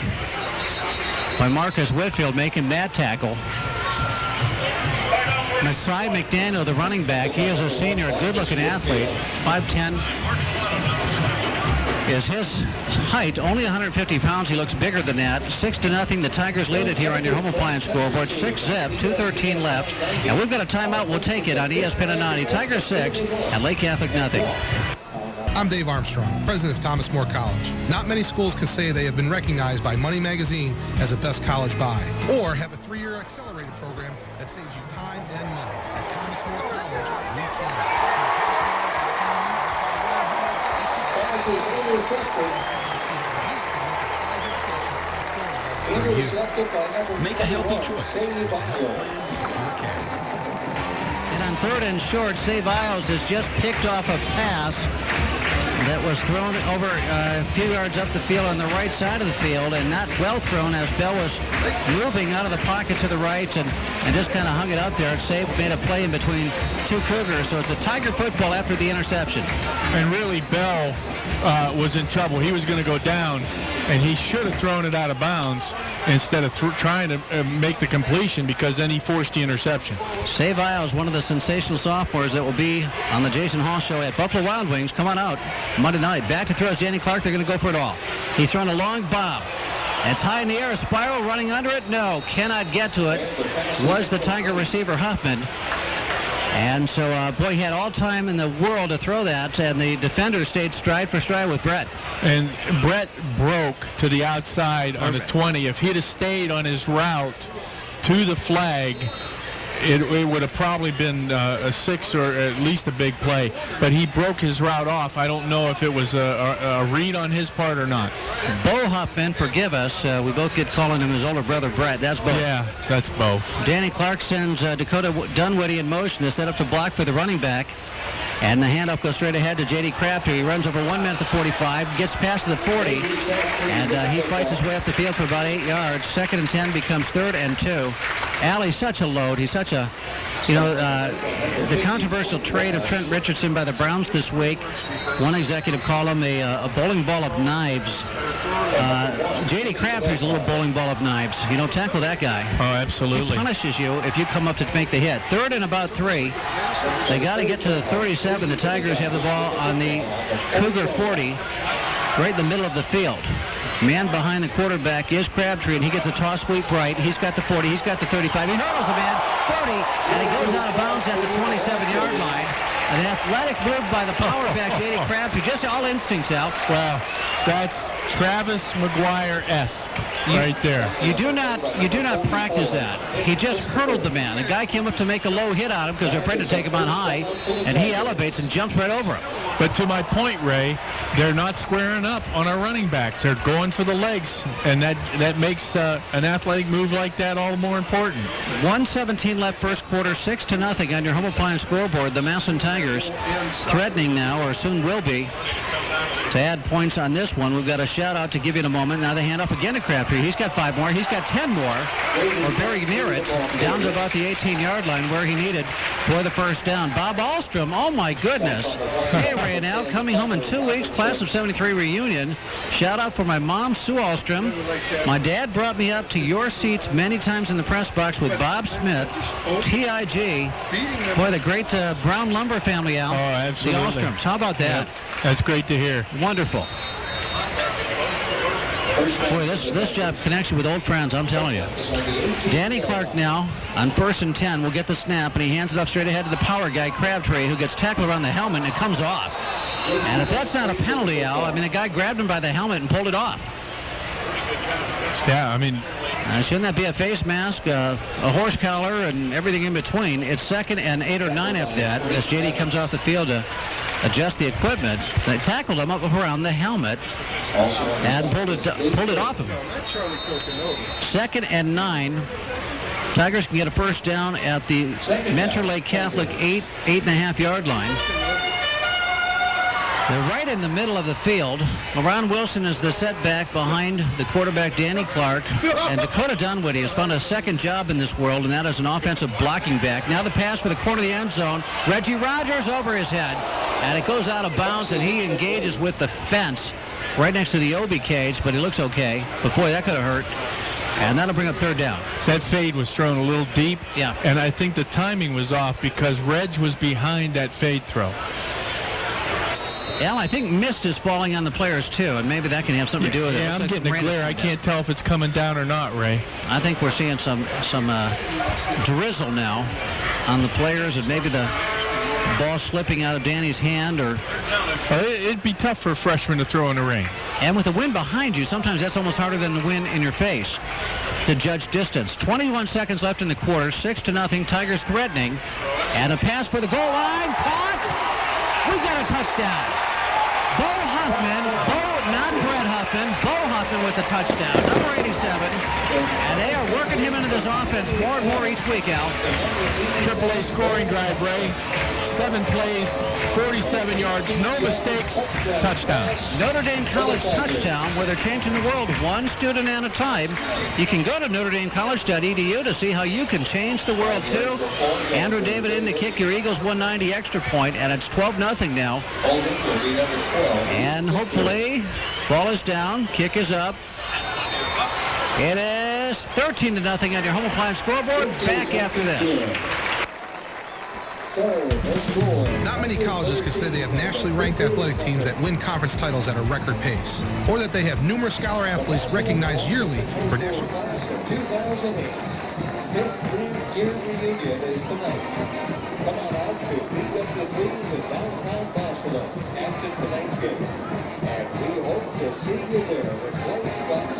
Speaker 3: by Marcus Whitfield making that tackle. Masai McDaniel, the running back, he is a senior, a good-looking athlete. 5'10" is his height, only 150 pounds. He looks bigger than that. 6-0, the Tigers lead it here on your home appliance scoreboard. 6-zip, 2:13 left. And we've got a timeout. We'll take it on ESPN at 90. Tigers 6 and Lake Catholic nothing.
Speaker 7: I'm Dave Armstrong, president of Thomas More College. Not many schools can say they have been recognized by Money Magazine as the best college buy, or have a 3-year accelerated program that saves you time and money. At Thomas More College, we
Speaker 6: Make a healthy choice.
Speaker 3: And on 3rd and short, Save Isles has just picked off a pass that was thrown over a few yards up the field on the right side of the field, and not well thrown as Bell was moving out of the pocket to the right and just kind of hung it out there. And Save made a play in between 2 Cougars, so it's a Tiger football after the interception.
Speaker 4: And really, Bell was in trouble. He was going to go down, and he should have thrown it out of bounds instead of trying to make the completion, because then he forced the interception.
Speaker 3: Save Isles, one of the sensational sophomores that will be on the Jason Hall show at Buffalo Wild Wings. Come on out Monday night. Back to throw is Danny Clark. They're going to go for it all. He's throwing a long bomb. It's high in the air. A spiral running under it. No, cannot get to it. Was the Tiger receiver Huffman. And so, boy, he had all time in the world to throw that, and the defender stayed stride for stride with Brett.
Speaker 4: And Brett broke to the outside on the 20. If he'd have stayed on his route to the flag, it would have probably been a 6 or at least a big play. But he broke his route off. I don't know if it was a read on his part or not.
Speaker 3: Bo Huffman, forgive us. We both get calling him his older brother, Brett. That's Bo.
Speaker 4: Yeah, that's Bo.
Speaker 3: Danny Clark sends Dakota Dunwoody in motion to set up to block for the running back. And the handoff goes straight ahead to J.D. Crafter. He runs over 1 minute to 45, gets past the 40, and he fights his way up the field for about 8 yards. 2nd and 10 becomes 3rd and 2. Alley's such a load. He's such a, the controversial trade of Trent Richardson by the Browns this week. One executive called him a bowling ball of knives. J.D. Crafter's a little bowling ball of knives. You don't tackle that guy.
Speaker 4: Oh, absolutely.
Speaker 3: He punishes you if you come up to make the hit. 3rd and about 3. They got to get to the 37. The Tigers have the ball on the Cougar 40. right in the middle of the field. Man behind the quarterback is Crabtree, and he gets a toss sweep right. He's got the 40. He's got the 35. He hurdles a man, 30, and he goes out of bounds at the 27-yard line. An athletic move by the power back, J.D. Crabtree. Just all instincts out.
Speaker 4: Well, that's Travis McGuire-esque right there.
Speaker 3: You do not practice that. He just hurdled the man. The guy came up to make a low hit on him because they're afraid to take him on high, and he elevates and jumps right over him.
Speaker 4: But to my point, Ray, they're not squaring up on our running backs. They're going for the legs, and that makes an athletic move like that all the more important.
Speaker 3: 1:17 left first quarter, 6-0 on your home appliance scoreboard. The Massillon Tigers threatening now, or soon will be, to add points on this one. We've got a shout out to give you in a moment. Now they hand off again to Crabtree. He's got 5 more. He's got 10 more, or very near it, down to about the 18-yard line where he needed for the first down. Bob Ahlstrom, oh my goodness. Hey, Ray, now coming home in 2 weeks, class of 73 reunion. Shout out for my mom, Sue Ahlstrom. My dad brought me up to your seats many times in the press box with Bob Smith, TIG. Boy, the great Brown Lumber family, Al.
Speaker 4: Oh, absolutely.
Speaker 3: The Ahlstroms. How about that?
Speaker 4: Yeah, that's great to hear.
Speaker 3: Wonderful. Boy, this job connection with old friends, I'm telling you. Danny Clark now on 1st and 10 will get the snap, and he hands it off straight ahead to the power guy, Crabtree, who gets tackled around the helmet, and it comes off. And if that's not a penalty, Al, I mean, the guy grabbed him by the helmet and pulled it off.
Speaker 4: Yeah, I mean...
Speaker 3: shouldn't that be a face mask, a horse collar, and everything in between? It's 2nd and 8 or 9 after that, as J.D. comes off the field to adjust the equipment. They tackled him up around the helmet and pulled it off him. 2nd and 9. Tigers can get a first down at the Mentor Lake Catholic 8.5-yard line. They're right in the middle of the field. LaRon Wilson is the setback behind the quarterback, Danny Clark. And Dakota Dunwoody has found a second job in this world, and that is an offensive blocking back. Now the pass for the corner of the end zone. Reggie Rogers over his head. And it goes out of bounds, and he engages with the fence right next to the Obi cage, but he looks okay. But boy, that could have hurt. And that'll bring up 3rd down.
Speaker 4: That fade was thrown a little deep.
Speaker 3: Yeah.
Speaker 4: And I think the timing was off because Reg was behind that fade throw.
Speaker 3: Al, I think mist is falling on the players, too, and maybe that can have something to do with it.
Speaker 4: Yeah, I'm getting a glare. I can't tell if it's coming down or not, Ray.
Speaker 3: I think we're seeing some drizzle now on the players, and maybe the ball slipping out of Danny's hand. Or
Speaker 4: it'd be tough for a freshman to throw in the rain.
Speaker 3: And with the wind behind you, sometimes that's almost harder than the wind in your face to judge distance. 21 seconds left in the quarter, 6-0, Tigers threatening. And a pass for the goal line, caught! We've got a touchdown. Bo Huffman, not Brett Huffman, Bo Huffman with the touchdown, number 87. And they are working him into this offense more and more each week, Al.
Speaker 4: AAA scoring drive, Ray. 7 plays, 47 yards, no mistakes, touchdowns.
Speaker 3: Notre Dame College touchdown, where they're changing the world one student at a time. You can go to NotreDameCollege.edu to see how you can change the world, too. Andrew David in to kick your Eagles 190 extra point, and it's 12-0 now. And hopefully, ball is down, kick is up. It is 13-0 on your home appliance scoreboard. Back after this.
Speaker 7: Not many colleges can say they have nationally ranked athletic teams that win conference titles at a record pace, or that they have numerous scholar athletes recognized yearly for national.
Speaker 6: 2008 fifth year reunion is tonight. Come on out to BWB's in downtown Massillon after tonight's game. And we hope to see you there with great class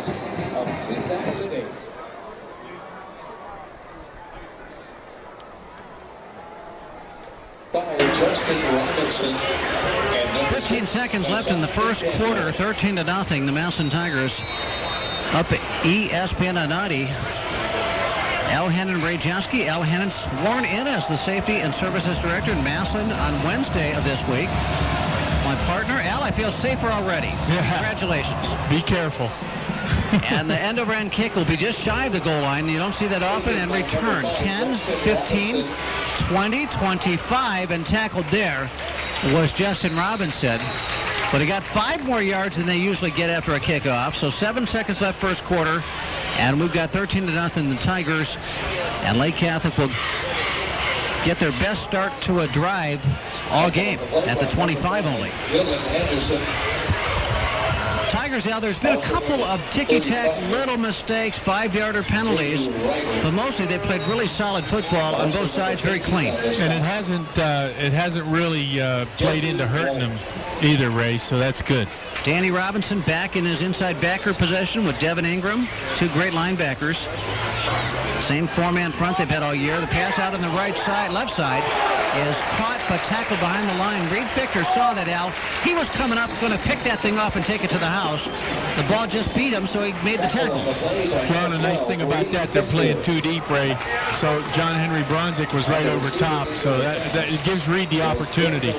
Speaker 6: of 2008.
Speaker 3: 15 seconds left in the first quarter, 13-0. The Massillon Tigers up at ESPN 90. Al Hannon Brajewski. Al Hannon sworn in as the Safety and Services Director in Massillon on Wednesday of this week. My partner, Al, I feel safer already.
Speaker 4: Yeah.
Speaker 3: Congratulations.
Speaker 4: Be careful.
Speaker 3: And the end-over-end kick will be just shy of the goal line. You don't see that often. And return 10, 15, 20, 25, and tackled there was Justin Robinson. But he got 5 more yards than they usually get after a kickoff. So 7 seconds left first quarter. And we've got 13-0 the Tigers. And Lake Catholic will get their best start to a drive all game at the 25 only. Tigers, now there's been a couple of ticky-tack little mistakes, 5-yarder penalties, but mostly they played really solid football on both sides, very clean.
Speaker 4: And it hasn't really played into hurting them either, Ray, so that's good.
Speaker 3: Danny Robinson back in his inside backer position with Devin Ingram, two great linebackers. Same four-man front they've had all year. The pass out on the left side, is caught but tackled behind the line. Reed Fichter saw that, Al. He was coming up, going to pick that thing off and take it to the house. The ball just beat him, so he made the tackle.
Speaker 4: Well, the nice thing about that, they're playing too deep, Ray. So John Henry Bronzik was right over top, so that it gives Reed the opportunity.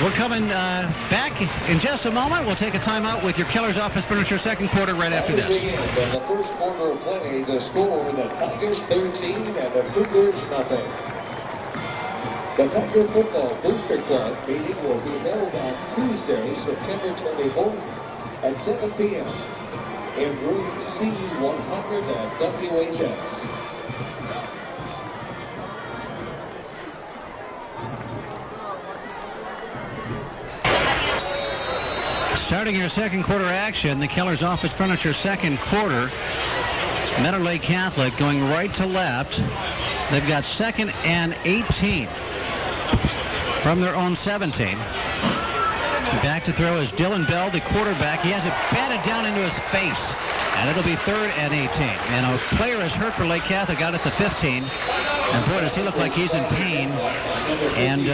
Speaker 3: We're coming back in just a moment. We'll take a timeout with your Keller's Office Furniture second quarter right after this.
Speaker 6: In the first quarter of play, the score, the Tigers 13 and the Cougars nothing. The Tiger Football Booster Club meeting will be held on Tuesday, September 24th at 7 p.m. in room C100 at WHS.
Speaker 3: Starting your second quarter action, the Keller's Office Furniture second quarter. Meadow Lake Catholic going right to left. They've got 2nd and 18 from their own 17. Back to throw is Dylan Bell, the quarterback. He has it batted down into his face, and it'll be 3rd and 18. And a player is hurt for Lake Catholic out at the 15. And boy, does he look like he's in pain. And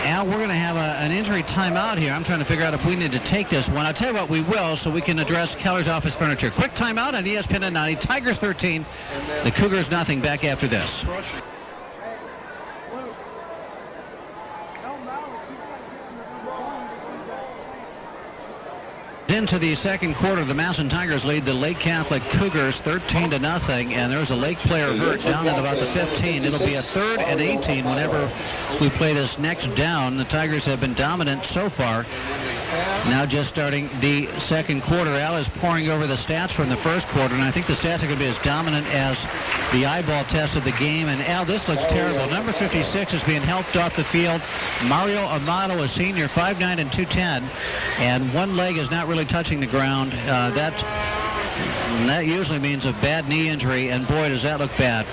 Speaker 3: Al, we're going to have an injury timeout here. I'm trying to figure out if we need to take this one. I'll tell you what, we will, so we can address Keller's Office Furniture. Quick timeout on ESPN 90. Tigers 13, the Cougars nothing. Back after this. Into the second quarter, the Massillon Tigers lead the Lake Catholic Cougars 13-0, and there's a Lake player hurt down at about the 15. It'll be a 3rd and 18 whenever we play this next down. The Tigers have been dominant so far. Now just starting the second quarter. Al is pouring over the stats from the first quarter, and I think the stats are going to be as dominant as the eyeball test of the game. And Al, this looks terrible. Number 56 is being helped off the field. Mario Amato, a senior, 5'9" and 210, and one leg is not really touching the ground. That usually means a bad knee injury, and boy, does that look bad.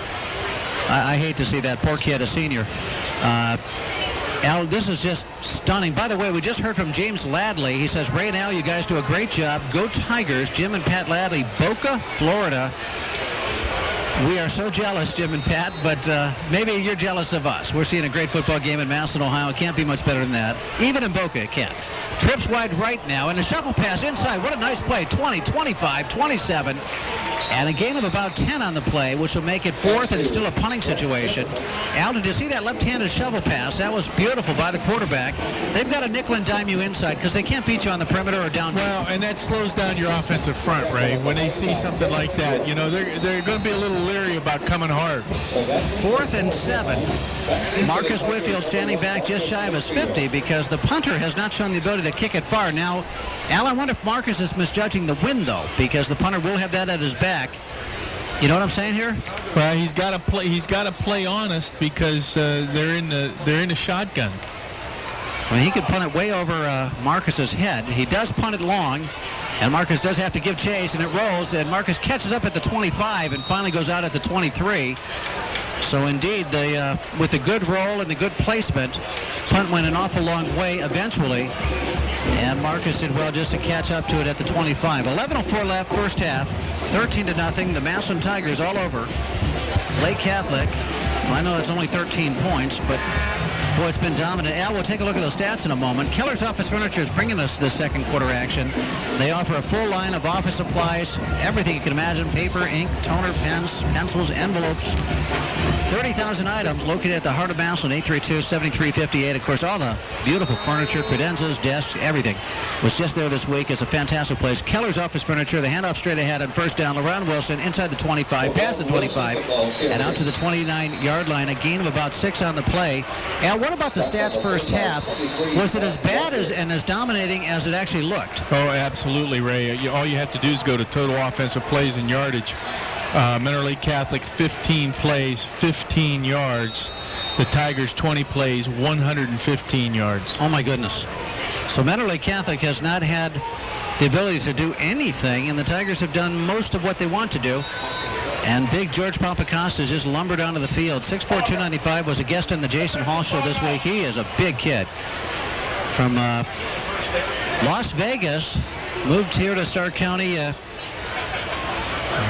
Speaker 3: I hate to see that. Poor kid, a senior. Al, this is just stunning. By the way, we just heard from James Ladley. He says, Ray and Al, you guys do a great job. Go Tigers. Jim and Pat Ladley, Boca, Florida. We are so jealous, Jim and Pat, but maybe you're jealous of us. We're seeing a great football game in Massillon, Ohio. It can't be much better than that. Even in Boca, it can't. Trips wide right now, and a shuffle pass inside. What a nice play. 20, 25, 27. And a gain of about 10 on the play, which will make it 4th and still a punting situation. Al, did you see that left-handed shovel pass? That was beautiful by the quarterback. They've got a nickel and dime you inside because they can't beat you on the perimeter or down.
Speaker 4: Well, and that slows down your offensive front, Ray. When they see something like that, you know, they're going to be a little leery about coming hard.
Speaker 3: 4th and 7. Marcus Whitfield standing back just shy of his 50 because the punter has not shown the ability to kick it far. Now, Al, I wonder if Marcus is misjudging the wind, though, because the punter will have that at his back. You know what I'm saying here?
Speaker 4: Well, he's got to play. He's got to play honest because they're in the shotgun.
Speaker 3: Well, he could punt it way over Marcus's head. He does punt it long, and Marcus does have to give chase, and it rolls, and Marcus catches up at the 25 and finally goes out at the 23. So indeed, with the good roll and the good placement, punt went an awful long way eventually, and Marcus did well just to catch up to it at the 25. 11:04 left, first half, 13-0. The Massillon Tigers all over Lake Catholic. Well, I know it's only 13 points, but boy, it's been dominant. Al, we'll take a look at those stats in a moment. Keller's Office Furniture is bringing us this second quarter action. They offer a full line of office supplies, everything you can imagine, paper, ink, toner, pens, pencils, envelopes. 30,000 items located at the heart of Massillon, 832-7358. Of course, all the beautiful furniture, credenzas, desks, everything was just there this week. It's a fantastic place. Keller's Office Furniture, the handoff straight ahead on first down. LaRon Wilson inside the 25, past the 25, and out to the 29-yard line. A gain of about 6 on the play. Al, what about the stats first half? Was it as bad and as dominating as it actually looked?
Speaker 4: Oh, absolutely, Ray. All you have to do is go to total offensive plays and yardage. Mineral Lake Catholic, 15 plays, 15 yards. The Tigers, 20 plays, 115 yards.
Speaker 3: Oh, my goodness. So Mentor Lake Catholic has not had the ability to do anything, and the Tigers have done most of what they want to do. And big George Papacosta just lumbered onto the field. 6'4", 295, was a guest on the Jason Hall show this week. He is a big kid. From Las Vegas, moved here to Stark County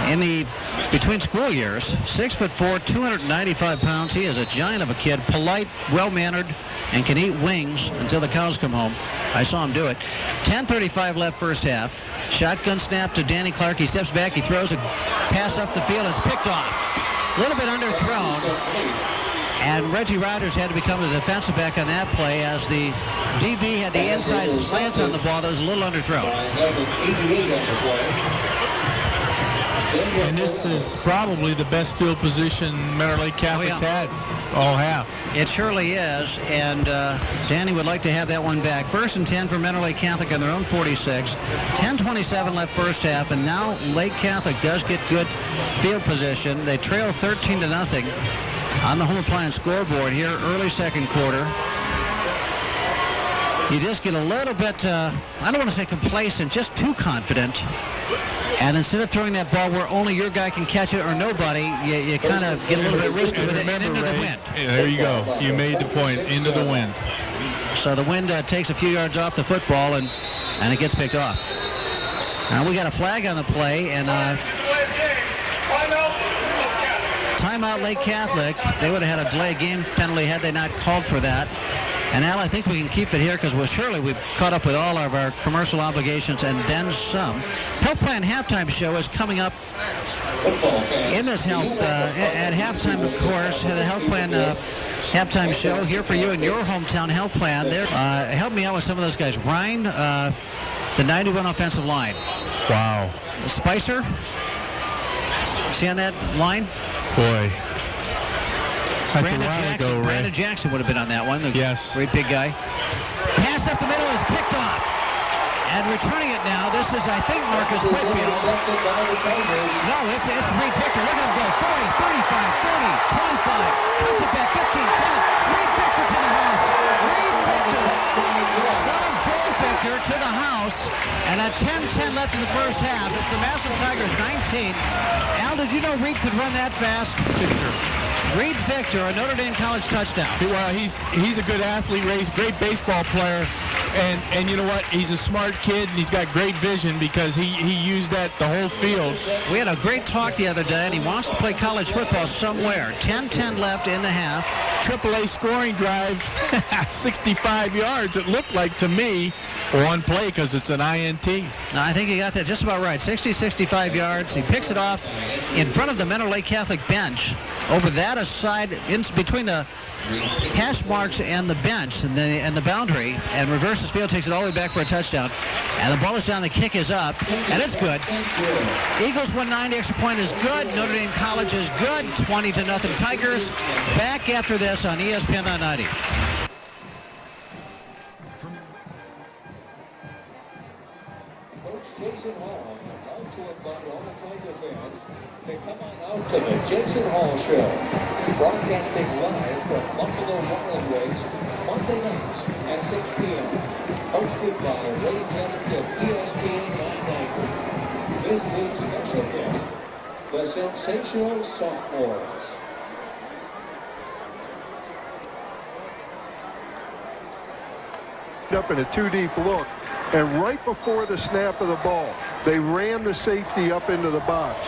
Speaker 3: in the between school years. 6'4", 295 pounds. He is a giant of a kid, polite, well-mannered, and can eat wings until the cows come home. I saw him do it. 10:35 left first half. Shotgun snap to Danny Clark. He steps back. He throws a pass up the field. It's picked off. A little bit underthrown. And Reggie Rogers had to become the defensive back on that play as the DB had the inside slant on the ball that was a little underthrown.
Speaker 4: And this is probably the best field position Mentor Lake Catholic's had all half.
Speaker 3: It surely is, and Danny would like to have that one back. 1st and 10 for Mentor Lake Catholic on their own 46. 10:27 left first half, and now Lake Catholic does get good field position. They trail 13-0 on the home appliance scoreboard here early second quarter. You just get a little bit, I don't want to say complacent, just too confident. And instead of throwing that ball where only your guy can catch it or nobody, you kind of get a little bit risky with it and into the wind.
Speaker 4: Yeah, there you go. You made the point. Into the wind.
Speaker 3: So the wind takes a few yards off the football, and it gets picked off. Now we got a flag on the play, and timeout Lake Catholic. They would have had a delay game penalty had they not called for that. And Al, I think we can keep it here because surely we've caught up with all of our commercial obligations and then some. Health Plan Halftime Show is coming up in this health at halftime, of course. The Health Plan Halftime Show here for you in your hometown health plan. There, help me out with some of those guys. Ryan, the 91 offensive line.
Speaker 4: Wow.
Speaker 3: Spicer, see on that line?
Speaker 4: Boy. That's a while ago, Ray.
Speaker 3: Brandon Jackson would have been on that one.
Speaker 4: Yes.
Speaker 3: Great big guy. Pass up the middle is picked off. And returning it now, this is, I think, Marcus Whitfield. No, it's Reed Victor. Look at him go. 40, 35, 30, 25. Cuts it back, 15, 10. Reed Victor to the house. Reed Victor. Son of Joel Victor to the house. And at 10-10 left in the first half. It's the Massillon Tigers 19. Al, did you know Reed could run that fast? Reed Victor, a Notre Dame college touchdown.
Speaker 4: Well, he's a good athlete, Ray. He's a great baseball player. And you know what? He's a smart kid, and he's got great vision because he used that the whole field.
Speaker 3: We had a great talk the other day, and he wants to play college football somewhere. 10-10 left in the half.
Speaker 4: AAA scoring drive, 65 yards, it looked like to me. One play because it's an INT.
Speaker 3: No, I think he got that just about right. 65 yards. He picks it off in front of the Mentor Lake Catholic bench. Over that aside, in between the hash marks and the bench and the boundary, and reverses field, takes it all the way back for a touchdown. And the ball is down, the kick is up, and it's good. Eagles 190, extra point is good. Notre Dame College is good. 20-0 Tigers. Back after this on ESPN 990.
Speaker 6: Jason Hall, out to invite all the Tiger fans to come on out to the Jason Hall Show. Broadcasting live from Buffalo Wild Wings, Monday nights at 6 p.m. Hosted by Ray Tesky of ESPN 990. This week's special guest, the sensational sophomores.
Speaker 5: Up in a two-deep look, and right before the snap of the ball, they ran the safety up into the box,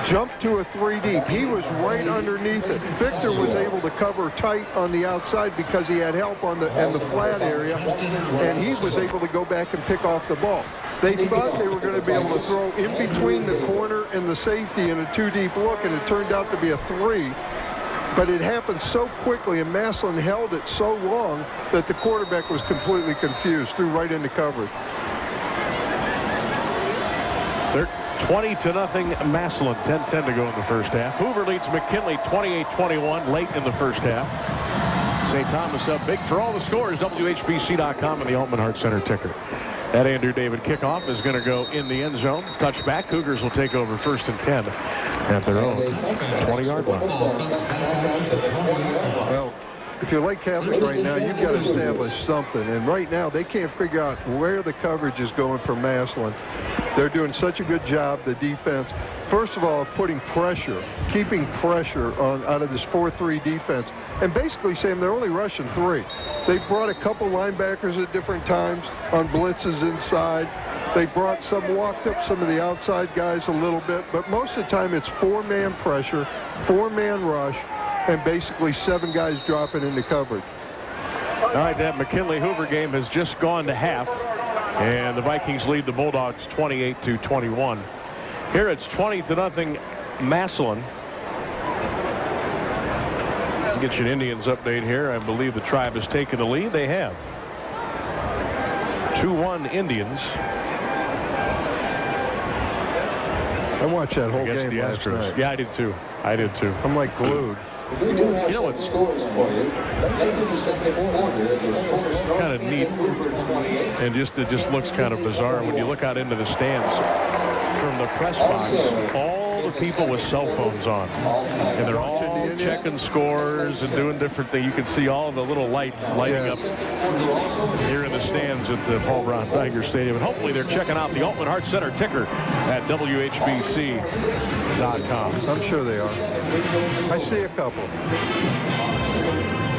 Speaker 5: jumped to a three-deep. He was right underneath it. Victor was able to cover tight on the outside because he had help on the flat area, and he was able to go back and pick off the ball. They thought they were going to be able to throw in between the corner and the safety in a two-deep look, and it turned out to be a three. But it happened so quickly, and Massillon held it so long that the quarterback was completely confused, threw right into coverage.
Speaker 8: They're 20-0 Massillon, 10-10 to go in the first half. Hoover leads McKinley 28-21 late in the first half. St. Thomas up big for all the scores. WHBC.com and the Altman Heart Center ticker. That Andrew David kickoff is going to go in the end zone. Touchback. Cougars will take over 1st and 10 at their own 20-yard line.
Speaker 5: Well, if you're Lake Catholic right now, you've got to establish something. And right now, they can't figure out where the coverage is going for Massillon. They're doing such a good job, the defense. First of all, putting pressure, keeping pressure on out of this 4-3 defense. And basically, Sam, they're only rushing 3. They brought a couple linebackers at different times on blitzes inside. They walked up some of the outside guys a little bit, but most of the time it's 4-man pressure, 4-man rush, and basically 7 guys dropping into coverage.
Speaker 8: All right, that McKinley-Hoover game has just gone to half, and the Vikings lead the Bulldogs 28-21. Here it's 20-0 Massillon. Get you an Indians update here. I believe the Tribe has taken the lead. They have. 2-1 Indians.
Speaker 5: I watched that whole game
Speaker 8: the
Speaker 5: last
Speaker 8: Astros.
Speaker 5: night.
Speaker 8: Yeah, I did too.
Speaker 5: I'm like glued.
Speaker 2: We do have
Speaker 8: You know
Speaker 2: some
Speaker 8: what's
Speaker 2: scores for you. Late in the second quarter, the scores
Speaker 8: kind of neat, and it just looks kind of bizarre when you look out into the stands from the press box. All the people with cell phones on, and they're all checking scores and doing different things. You can see all of the little lights lighting up here in the stands at the Paul Brown Tiger Stadium. And hopefully they're checking out the Altman Heart Center ticker at WHBC.com.
Speaker 5: I'm sure they are. I see a couple.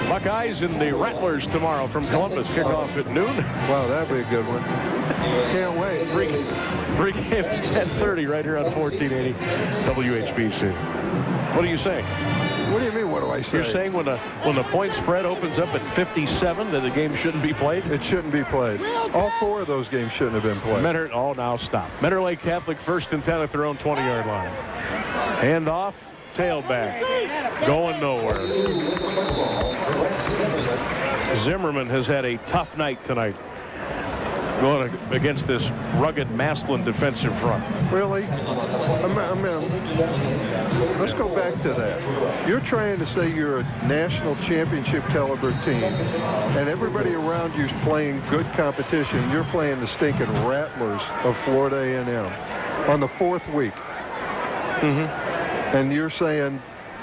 Speaker 8: Buckeyes and the Rattlers tomorrow from Columbus. Kickoff at noon.
Speaker 5: Wow, that'd be a good one. Can't wait.
Speaker 8: Pre-game at 10:30 right here on 1480 WHBC. What are you saying?
Speaker 5: What do you mean, what do I say?
Speaker 8: You're saying when the point spread opens up at 57 that the game shouldn't be played?
Speaker 5: It shouldn't be played. All 4 of those games shouldn't have been played.
Speaker 8: Now stop. Mentor Lake Catholic 1st and 10 at their own 20-yard line. Hand off, tailback. Going nowhere. Zimmerman has had a tough night tonight, going against this rugged Massillon defensive front.
Speaker 5: Really? Let's go back to that. You're trying to say you're a national championship caliber team, and everybody around you is playing good competition. You're playing the stinking Rattlers of Florida A&M on the 4th week.
Speaker 8: Mm-hmm.
Speaker 5: And you're saying,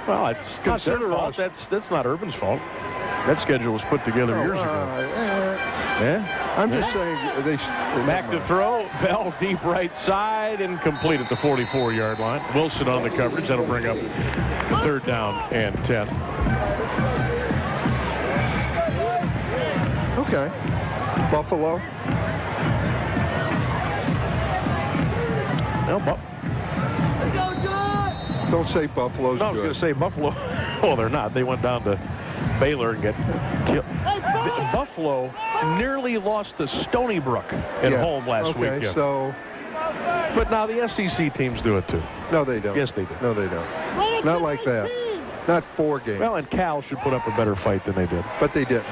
Speaker 8: well, it's not their fault. That's not Urban's fault. That schedule was put together years ago. Yeah?
Speaker 5: I'm just saying they
Speaker 8: back to throw. Bell deep right side, incomplete at the 44-yard line. Wilson on the coverage. That'll bring up the 3rd down and 10.
Speaker 5: Okay. Buffalo.
Speaker 8: No,
Speaker 5: don't say Buffalo's
Speaker 8: No, I was going to say Buffalo. Well, they're not. They went down to Baylor and get killed. Buffalo nearly lost to Stony Brook at home last weekend.
Speaker 5: So,
Speaker 8: but now the SEC teams do it too.
Speaker 5: No, they don't.
Speaker 8: Yes, they do.
Speaker 5: No, they don't. Not like that. Not 4 games.
Speaker 8: Well, and Cal should put up a better fight than they did.
Speaker 5: But they didn't.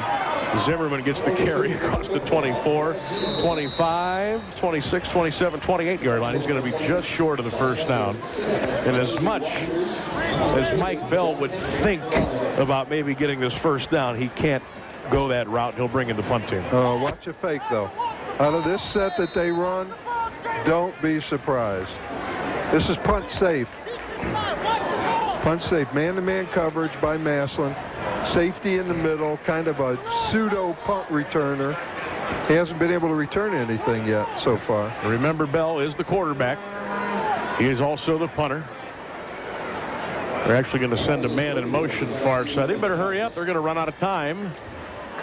Speaker 8: Zimmerman gets the carry across the 24, 25, 26, 27, 28-yard line. He's going to be just short of the 1st down. And as much as Mike Bell would think about maybe getting this 1st down, he can't go that route. He'll bring in the punt team.
Speaker 5: Watch a fake, though. Out of this set that they run, don't be surprised. This is punt safe. Punt safe. Man-to-man coverage by Massillon. Safety in the middle, kind of a pseudo punt returner. He hasn't been able to return anything yet so far.
Speaker 8: Remember, Bell is the quarterback. He is also the punter. They're actually going to send a man in motion far side. They better hurry up. They're going to run out of time.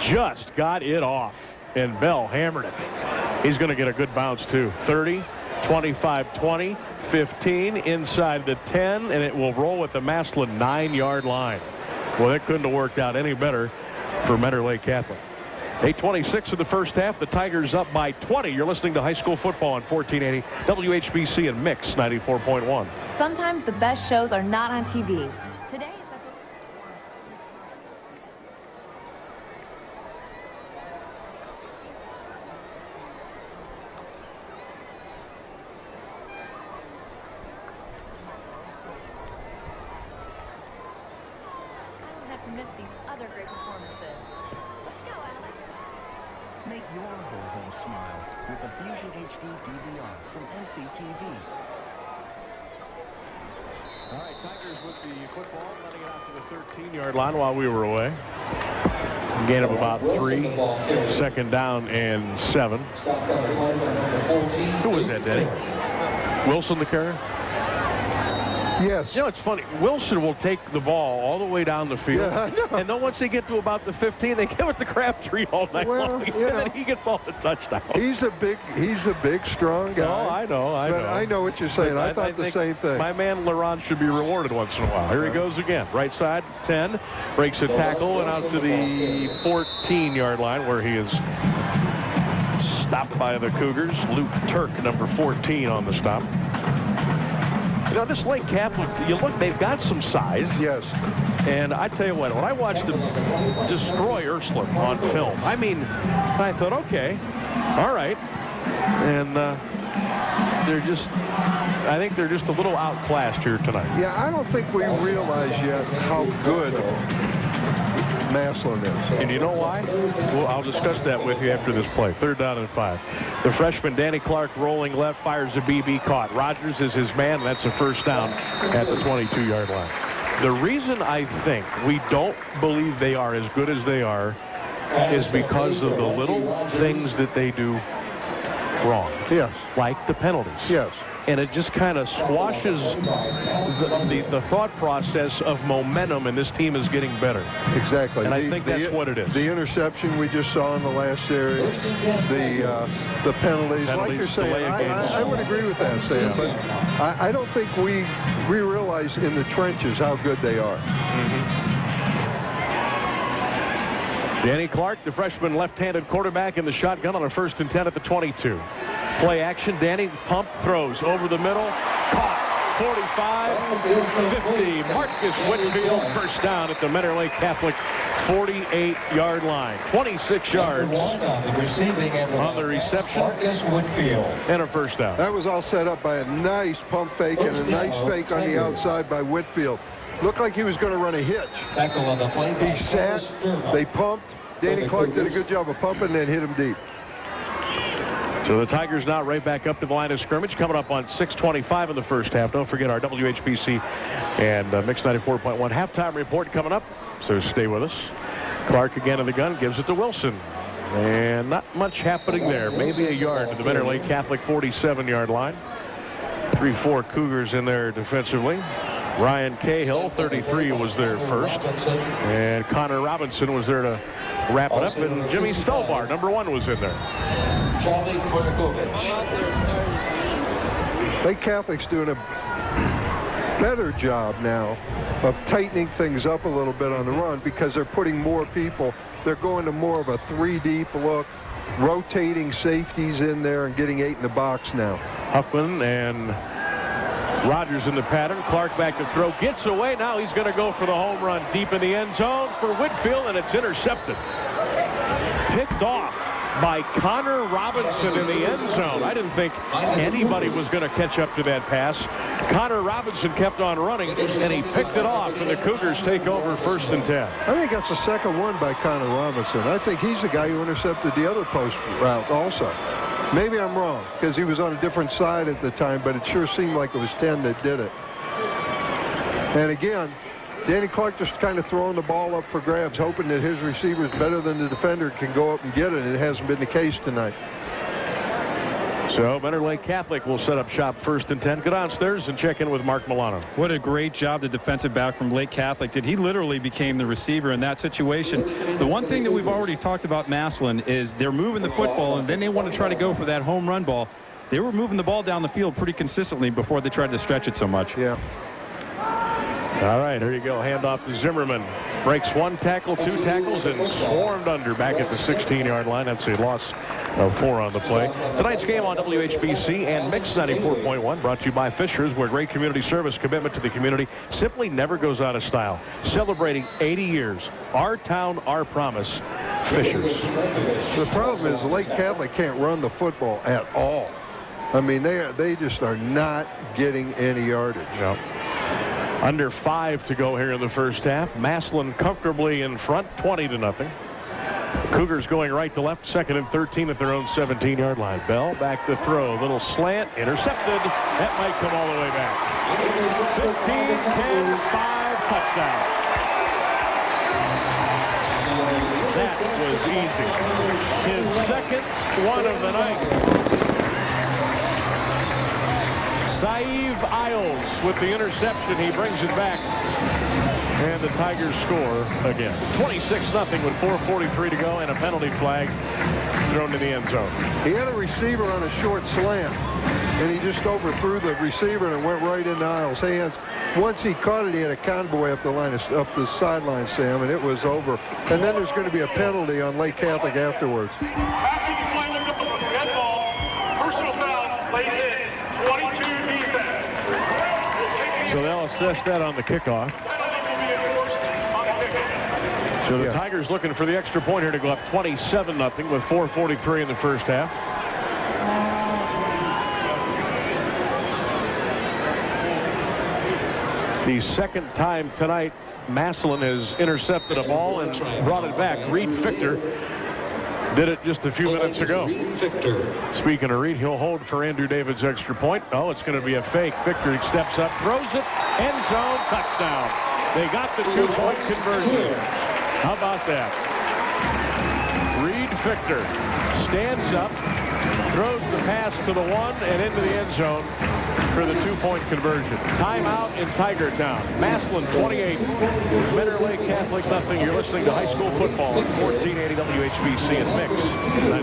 Speaker 8: Just got it off, and Bell hammered it. He's going to get a good bounce, too. 30, 25, 20, 15, inside the 10, and it will roll at the Massillon 9-yard line. Well, that couldn't have worked out any better for Mentor Lake Catholic. 8:26 in the 1st half. The Tigers up by 20. You're listening to high school football on 1480 WHBC and Mix 94.1.
Speaker 9: Sometimes the best shows are not on TV. Today to miss these other great performances. Let's go, Alex.
Speaker 10: Make your whole home smile with the Fusion HD DVR from NCTV.
Speaker 8: All right, Tigers with the football, running it out to the 13-yard line while we were away. Gain of about 3. Second down and 7. Who was that, Danny? Wilson, the carrier?
Speaker 5: Yes.
Speaker 8: You know, it's funny. Wilson will take the ball all the way down the field.
Speaker 5: Yeah, I know.
Speaker 8: And then once they get to about the 15, they give it to Crabtree all night long. And then he gets all the touchdowns.
Speaker 5: He's a big, strong guy.
Speaker 8: Oh, I know.
Speaker 5: But I know what you're saying. I thought the same thing.
Speaker 8: My man Laurent should be rewarded once in a while. Here he goes again. Right side, 10. Breaks a tackle and out to the 14-yard line where he is stopped by the Cougars. Luke Turk, number 14 on the stop. You know, this Lake Catholic, you look, they've got some size.
Speaker 5: Yes.
Speaker 8: And I tell you what, when I watched them destroy Ursuline on film, I mean, I thought, okay, all right. And I think they're just a little outclassed here tonight.
Speaker 5: Yeah, I don't think we realize yet how good Massillon is.
Speaker 8: And you know why? Well, I'll discuss that with you after this play. 3rd down and 5. The freshman, Danny Clark, rolling left, fires a BB, caught. Rogers is his man, and that's a first down at the 22-yard line. The reason I think we don't believe they are as good as they are is because of the little things that they do wrong.
Speaker 5: Yes.
Speaker 8: Like the penalties.
Speaker 5: Yes.
Speaker 8: And it just kind of squashes the thought process of momentum, and this team is getting better.
Speaker 5: Exactly.
Speaker 8: And I think that's what it is.
Speaker 5: The interception we just saw in the last series, the penalties, like you're saying, I would agree with that, Sam, but I don't think we realize in the trenches how good they are.
Speaker 8: Danny Clark, the freshman left-handed quarterback in the shotgun on a 1st and 10 at the 22. Play action, Danny pump throws over the middle, caught, 45, 50. Marcus Whitfield, first down at the Mentor Lake Catholic 48-yard line. 26 yards on the reception, and a first down.
Speaker 5: That was all set up by a nice pump fake and a nice fake on the outside by Whitfield. Looked like he was going to run a hitch.
Speaker 6: Tackle on the play.
Speaker 5: He sat, they pumped. Danny Clark did a good job of pumping and then hit him deep.
Speaker 8: So the Tigers now right back up to the line of scrimmage, coming up on 6:25 in the first half. Don't forget our WHBC and Mix 94.1 halftime report coming up, so stay with us. Clark again in the gun, gives it to Wilson. And not much happening there. Maybe a yard to the Mentor Lake Catholic 47-yard line. 3-4 Cougars in there defensively. Ryan Cahill, 33, was there first. And Connor Robinson was there to wrap it up. And Jimmy Spellbar, number 1, was in there.
Speaker 6: Charlie Kordakovich.
Speaker 5: Lake Catholic's doing a better job now of tightening things up a little bit on the run because they're putting more people. They're going to more of a 3-deep look, rotating safeties in there and getting 8 in the box now.
Speaker 8: Huffman and Rogers in the pattern. Clark back to throw. Gets away. Now he's going to go for the home run deep in the end zone for Whitfield, and it's intercepted. Picked off by Connor Robinson in the end zone. I didn't think anybody was going to catch up to that pass. Connor Robinson kept on running, and he picked it off, and the Cougars take over 1st and 10.
Speaker 5: I think that's the second one by Connor Robinson. I think he's the guy who intercepted the other post route also. Maybe I'm wrong, because he was on a different side at the time, but it sure seemed like it was 10 that did it. And again, Danny Clark just kind of throwing the ball up for grabs, hoping that his receiver's better than the defender can go up and get it, and it hasn't been the case tonight.
Speaker 8: So Mentor Lake Catholic will set up shop 1st and 10. Go downstairs and check in with Mark Milano.
Speaker 11: What a great job the defensive back from Lake Catholic did. He literally became the receiver in that situation. The one thing that we've already talked about Massillon is they're moving the football, and then they want to try to go for that home run ball. They were moving the ball down the field pretty consistently before they tried to stretch it so much.
Speaker 5: Yeah.
Speaker 8: All right, here you go. Handoff to Zimmerman. Breaks 1 tackle, 2 tackles, and swarmed under back at the 16-yard line. That's a loss of 4 on the play. Tonight's game on WHBC and Mix 94.1 brought to you by Fishers, where great community service commitment to the community simply never goes out of style. Celebrating 80 years. Our town, our promise. Fishers.
Speaker 5: The problem is Lake Catholic can't run the football at all. I mean, they just are not getting any yardage.
Speaker 8: No. Under 5 to go here in the first half. Massillon comfortably in front, 20-0. Cougars going right to left, 2nd and 13 at their own 17-yard line. Bell back to throw. Little slant, intercepted. That might come all the way back. 15, 10, 5, touchdown. That was easy. His second one of the night. Saeed Isles with the interception. He brings it back. And the Tigers score again. 26-0 with 4:43 to go and a penalty flag thrown in the end zone.
Speaker 5: He had a receiver on a short slant, and he just overthrew the receiver and it went right into Isles' hands. Once he caught it, he had a convoy up the sideline, Sam, and it was over. And then there's going to be a penalty on Lake Catholic afterwards.
Speaker 12: Passing the play looked up a red ball. Personal foul, late hit. 22 defense.
Speaker 8: So they'll assess that on the kickoff. So the Tigers looking for the extra point here to go up 27-0 with 4:43 in the first half. The second time tonight, Massillon has intercepted a ball and brought it back. Reed Fichter did it just a few minutes ago. Speaking of Reed, he'll hold for Andrew David's extra point. Oh, it's going to be a fake. Fichter steps up, throws it, end zone, touchdown. They got the 2-point conversion. How about that? Reed Fichter stands up, throws the pass to the 1 and into the end zone for the 2-point conversion. Timeout in Tigertown. Massillon 28, Mentor Lake Catholic nothing. You're listening to high school football at 1480 WHBC and Mix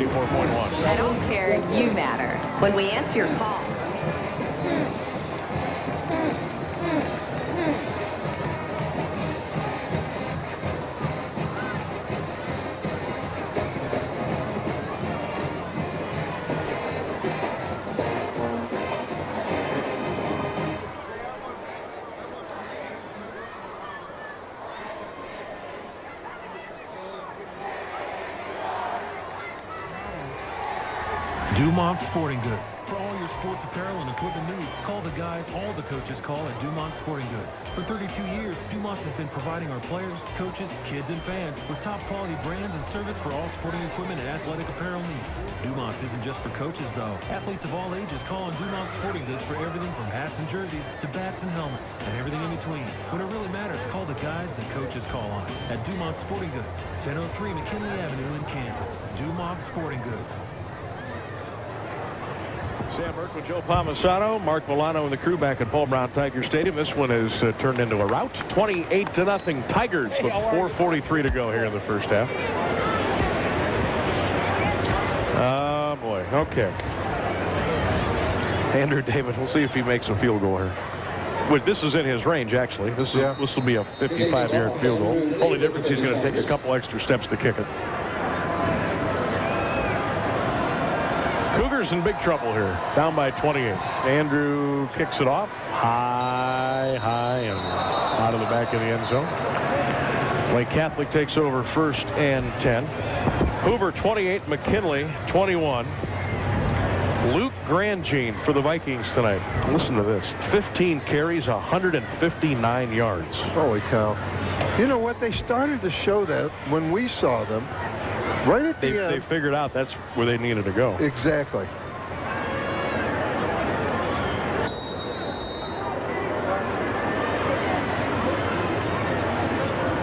Speaker 8: 94.1.
Speaker 13: I don't care, you matter. When we answer your call.
Speaker 14: Dumont Sporting Goods. For all your sports apparel and equipment needs, call the guys all the coaches call at Dumont Sporting Goods. For 32 years, Dumont has been providing our players, coaches, kids, and fans with top quality brands and service for all sporting equipment and athletic apparel needs. Dumont isn't just for coaches, though. Athletes of all ages call on Dumont Sporting Goods for everything from hats and jerseys to bats and helmets and everything in between. When it really matters, call the guys that coaches call on at Dumont Sporting Goods, 1003 McKinley Avenue in Kansas. Dumont Sporting Goods.
Speaker 8: Sam Burke with Joe Palmisano, Mark Milano and the crew back at Paul Brown Tiger Stadium. This one has turned into a rout. 28-0 Tigers with 4:43 to go here in the first half. Oh, boy. Okay. Andrew David, we'll see if he makes a field goal here. Well, this is in his range, actually. This will be a 55-yard field goal. Only difference, he's going to take a couple extra steps to kick it. Cougars in big trouble here, down by 28. Andrew kicks it off, high, and out of the back of the end zone. Lake Catholic takes over 1st and 10. Hoover 28, McKinley 21. Luke Grandjean for the Vikings tonight. Listen to this, 15 carries, 159 yards.
Speaker 5: Holy cow. You know what, they started to show that when we saw them. Right at the end.
Speaker 8: They figured out that's where they needed to go.
Speaker 5: Exactly.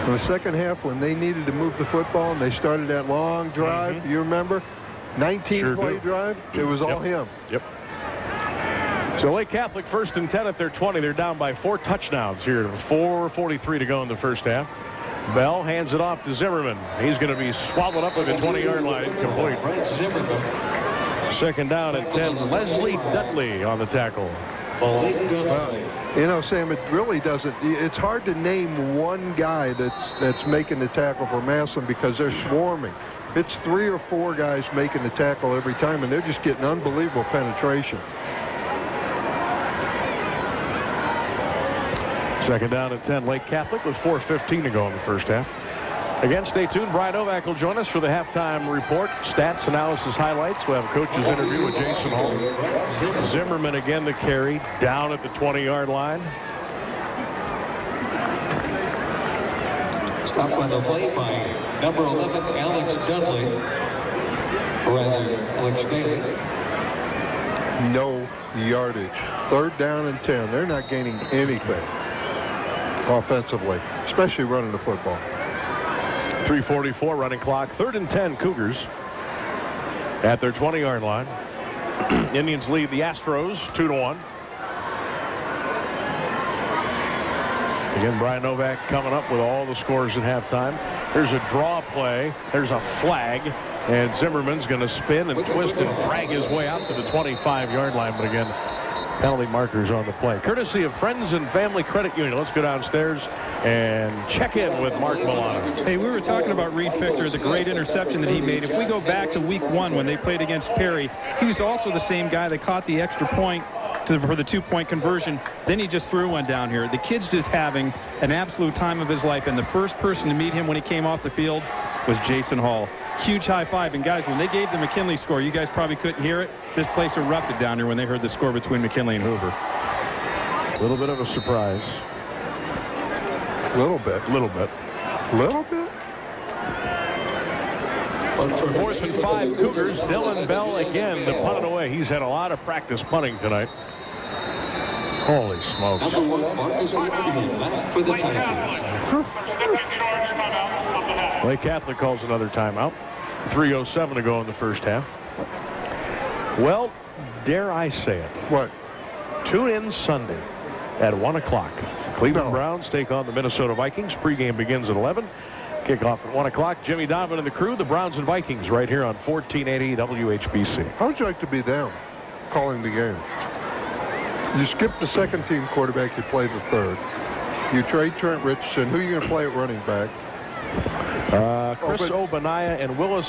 Speaker 5: In the second half, when they needed to move the football and they started that long drive, you remember? 19-play drive, it was all him.
Speaker 8: Yep. So Lake Catholic 1st and 10 at their 20. They're down by 4 touchdowns here. 4:43 to go in the first half. Bell hands it off to Zimmerman. He's going to be swallowed up at the 20-yard line. Complete. Second down and 10. Leslie Dudley on the tackle.
Speaker 5: You know, Sam, it really doesn't. It's hard to name one guy that's making the tackle for Massillon because they're swarming. It's 3 or 4 guys making the tackle every time, and they're just getting unbelievable penetration.
Speaker 8: Second down and 10. Lake Catholic with 4:15 to go in the first half. Again, stay tuned. Brian Novak will join us for the halftime report. Stats, analysis, highlights. We'll have a coach's interview with Jason Hall. Zimmerman again the carry down at the 20-yard line.
Speaker 6: Up on the play by number 11, Alex Dudley. Or rather, Alex Bailey.
Speaker 5: No yardage. 3rd down and 10. They're not gaining anything offensively, especially running the football.
Speaker 8: 3:44 running clock. 3rd and 10 Cougars at their 20-yard line. Indians lead the Astros 2-1. Again, Brian Novak coming up with all the scores at halftime. There's a draw play. There's a flag. And Zimmerman's going to spin and twist and drag his way out to the 25-yard line. But again, penalty markers on the play. Courtesy of Friends and Family Credit Union. Let's go downstairs and check in with Mark Milano.
Speaker 11: Hey, we were talking about Reed Fichter, the great interception that he made. If we go back to week 1 when they played against Perry, he was also the same guy that caught the extra point for the 2-point conversion. Then he just threw one down here. The kid's just having an absolute time of his life, and the first person to meet him when he came off the field was Jason Hall. Huge high five. And guys, when they gave the McKinley score, you guys probably couldn't hear it. This place erupted down here when they heard the score between McKinley and Hoover.
Speaker 8: A little bit of a surprise.
Speaker 5: Little bit.
Speaker 8: Little bit. 4th and 5 Cougars. Dylan Bell again to punt it away. He's had a lot of practice punting tonight. Holy smokes. Lake Catholic calls another timeout. 3:07 to go in the first half. Well, dare I say it?
Speaker 5: What?
Speaker 8: Tune in Sunday at 1 o'clock. Cleveland Browns take on the Minnesota Vikings. Pregame begins at 11. Kickoff at 1 o'clock. Jimmy Donovan and the crew, the Browns and Vikings, right here on 1480 WHBC.
Speaker 5: How would you like to be them calling the game? You skip the second-team quarterback, you play the third. You trade Trent Richardson. Who are you going to play at running back?
Speaker 8: Chris Obanaya and Willis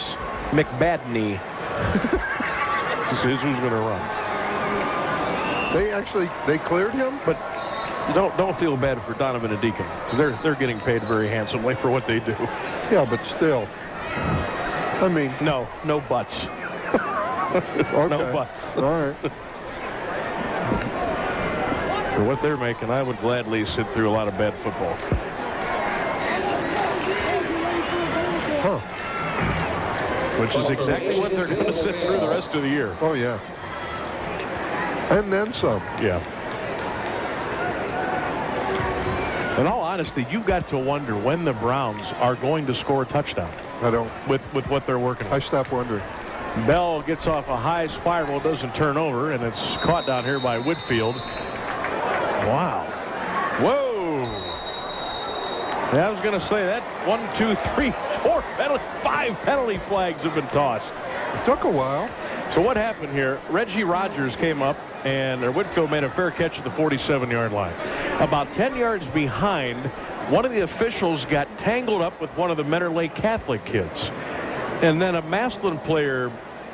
Speaker 8: McBadney. This is who's going to run.
Speaker 5: They cleared him?
Speaker 8: But don't feel bad for Donovan and Deacon, because they're getting paid very handsomely for what they do.
Speaker 5: Yeah, but still. I mean,
Speaker 8: no buts.
Speaker 5: Okay.
Speaker 8: No buts.
Speaker 5: All right.
Speaker 8: For what they're making, I would gladly sit through a lot of bad football.
Speaker 5: Huh.
Speaker 8: Which is exactly what they're going to sit through the rest of the year.
Speaker 5: Oh, yeah. And then some.
Speaker 8: Yeah. In all honesty, you've got to wonder when the Browns are going to score a touchdown.
Speaker 5: I don't.
Speaker 8: With what they're working on.
Speaker 5: I stopped wondering.
Speaker 8: Bell gets off a high spiral, doesn't turn over, and it's caught down here by Whitfield. Wow. Whoa. Yeah, I was going to say that 1, 2, 3, 4, 5 penalty flags have been tossed.
Speaker 5: It took a while.
Speaker 8: So what happened here? Reggie Rogers came up, and Whitfield made a fair catch at the 47-yard line. About 10 yards behind, one of the officials got tangled up with one of the Mentor Lake Catholic kids. And then a Massillon player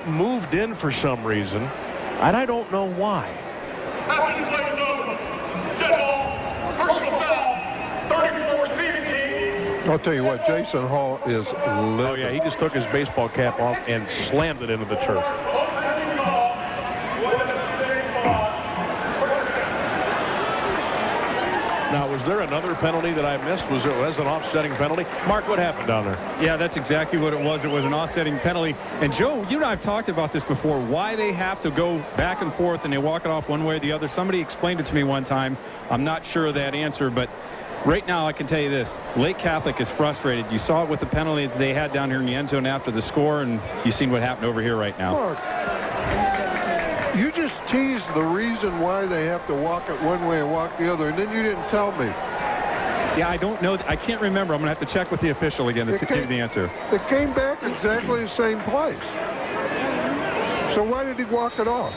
Speaker 8: moved in for some reason, and I don't know why.
Speaker 5: I'll tell you what, Jason Hall is living.
Speaker 8: Oh, yeah, he just took his baseball cap off and slammed it into the turf. Now, was there another penalty that I missed? Was an offsetting penalty? Mark, what happened down there?
Speaker 11: Yeah, that's exactly what it was. It was an offsetting penalty. And, Joe, you and I have talked about this before, why they have to go back and forth and they walk it off one way or the other. Somebody explained it to me one time. I'm not sure of that answer, but right now I can tell you this. Lake Catholic is frustrated. You saw it with the penalty that they had down here in the end zone after the score, and you've seen what happened over here right now.
Speaker 5: Mark, you just teased the reason why they have to walk it one way and walk the other, and then you didn't tell me.
Speaker 11: Yeah, I don't know. I can't remember. I'm going to have to check with the official again to give you the answer.
Speaker 5: They came back exactly the same place. So why did he walk it off?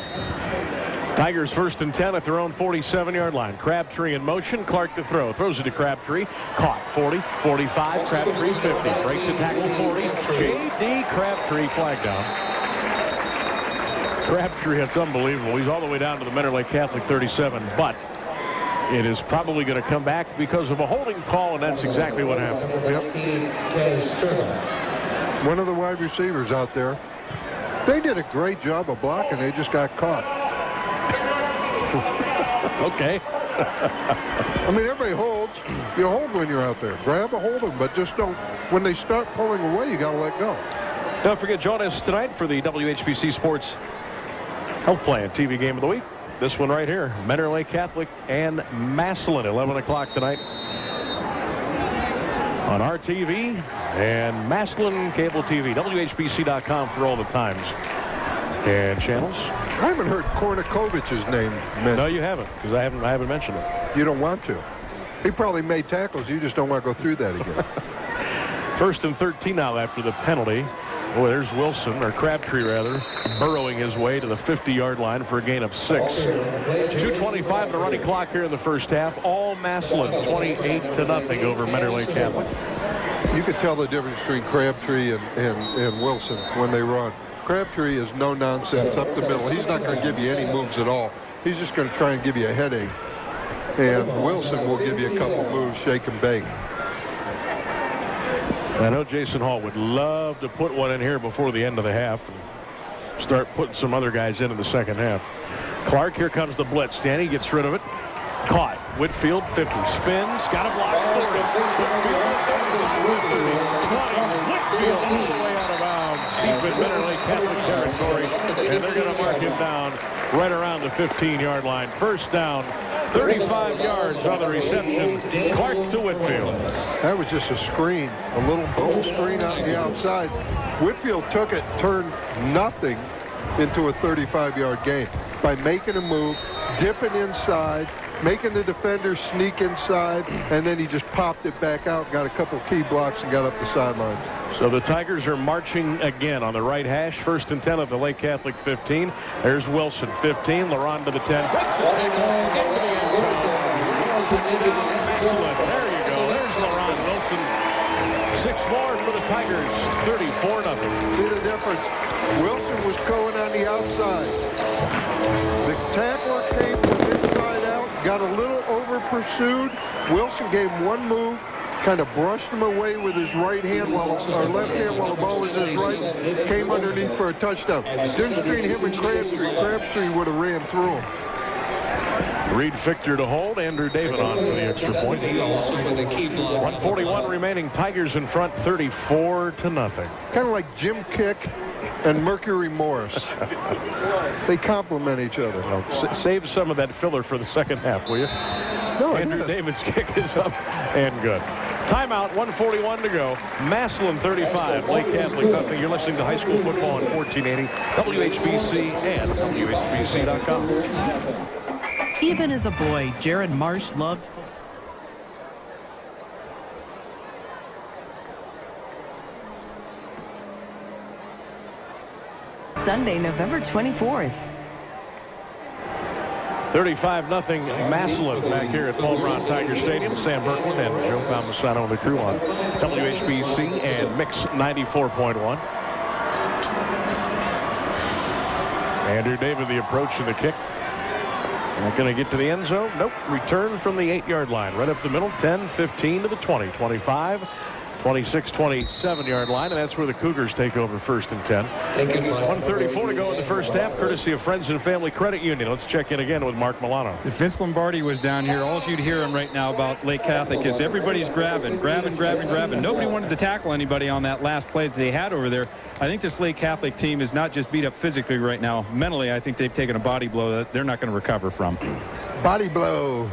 Speaker 8: Tigers 1st and 10 at their own 47-yard line. Crabtree in motion. Clark to throw. Throws it to Crabtree. Caught. 40, 45. Crabtree 50. Breaks the tackle 40. J.D. Crabtree flag down. Crabtree, it's unbelievable. He's all the way down to the Mentor Lake Catholic 37, but it is probably going to come back because of a holding call, and that's exactly what happened.
Speaker 5: Yep. One of the wide receivers out there, they did a great job of blocking. They just got caught.
Speaker 8: Okay.
Speaker 5: I mean, everybody holds. You hold when you're out there. Grab a hold of them, but just don't. When they start pulling away, you got to let go.
Speaker 8: Don't forget, join us tonight for the WHBC Sports Health Plan TV Game of the Week. This one right here, Mentor Lake Catholic and Massillon, 11 o'clock tonight on our TV and Massillon Cable TV, WHBC.com for all the times and channels.
Speaker 5: I haven't heard Kornikovich's name mentioned.
Speaker 8: No, you haven't, because I haven't mentioned it.
Speaker 5: You don't want to. He probably made tackles. You just don't want to go through that again.
Speaker 8: 1st and 13 now after the penalty. Oh, there's Wilson, or Crabtree rather, burrowing his way to the 50-yard line for a gain of 6. 2:25 in the running clock here in the first half. All Massillon 28-0 over Mentor Lake Catholic.
Speaker 5: You could tell the difference between Crabtree and Wilson when they run. Crabtree is no nonsense up the middle. He's not going to give you any moves at all. He's just going to try and give you a headache. And Wilson will give you a couple moves, shake and bake.
Speaker 8: I know Jason Hall would love to put one in here before the end of the half and start putting some other guys in the second half. Clark, here comes the blitz. Danny gets rid of it. Caught. Whitfield, 50. Spins. Got a block. 40. Whitfield all the way out of bounds. Deep in Mentor Lake Catholic territory. And they're going to mark him down right around the 15-yard line. First down. 35 yards on the reception. Clark to Whitfield.
Speaker 5: That was just a screen, a little bubble screen on the outside. Whitfield took it, turned nothing into a 35-yard gain by making a move, dipping inside, making the defender sneak inside, and then he just popped it back out, got a couple key blocks, and got up the sideline.
Speaker 8: So the Tigers are marching again on the right hash. 1st and 10 of the Lake Catholic 15. There's Wilson, 15. LaRon to the 10. There you go. There's LaRon Wilson. 6 more for the Tigers. 34-0.
Speaker 5: See the difference? Wilson was going on the outside. The tackler came from inside out, got a little over-pursued. Wilson gave one move, kind of brushed him away with his right hand or left hand while the ball was in his right, came underneath for a touchdown. Didn't screen him and Crabtree. Crabtree would have ran through him.
Speaker 8: Reed Fichter to hold. Andrew David on for the extra point. 1:41 remaining. Tigers in front, 34-0.
Speaker 5: Kind of like Jim Kick and Mercury Morris. They complement each other.
Speaker 8: Well, save some of that filler for the second half, will you?
Speaker 5: No,
Speaker 8: Andrew David's kick is up and good. Timeout, 1:41 to go. Massillon 35, Lake Catholic 0. You're listening to High School Football on 1480, WHBC and WHBC.com.
Speaker 15: Even as a boy, Jared Marsh loved Sunday, November 24th.
Speaker 8: 35-0 Massillon back here at Paul Brown Tiger Stadium. Sam Berkman and Joe Palmisano and the crew on WHBC and Mix 94.1. Andrew David, the approach and the kick. Not going to get to the end zone. Nope. Return from the 8-yard line. Right up the middle. 10, 15 to the 20, 25, 26, 27-yard line. And that's where the Cougars take over 1st and 10. 1:34 to go in the first half, courtesy of Friends and Family Credit Union. Let's check in again with Mark Milano.
Speaker 11: If Vince Lombardi was down here, all you'd hear him right now about Lake Catholic is everybody's grabbing. Nobody wanted to tackle anybody on that last play that they had over there. I think this Lake Catholic team is not just beat up physically right now. Mentally, I think they've taken a body blow that they're not going to recover from.
Speaker 5: Body blow.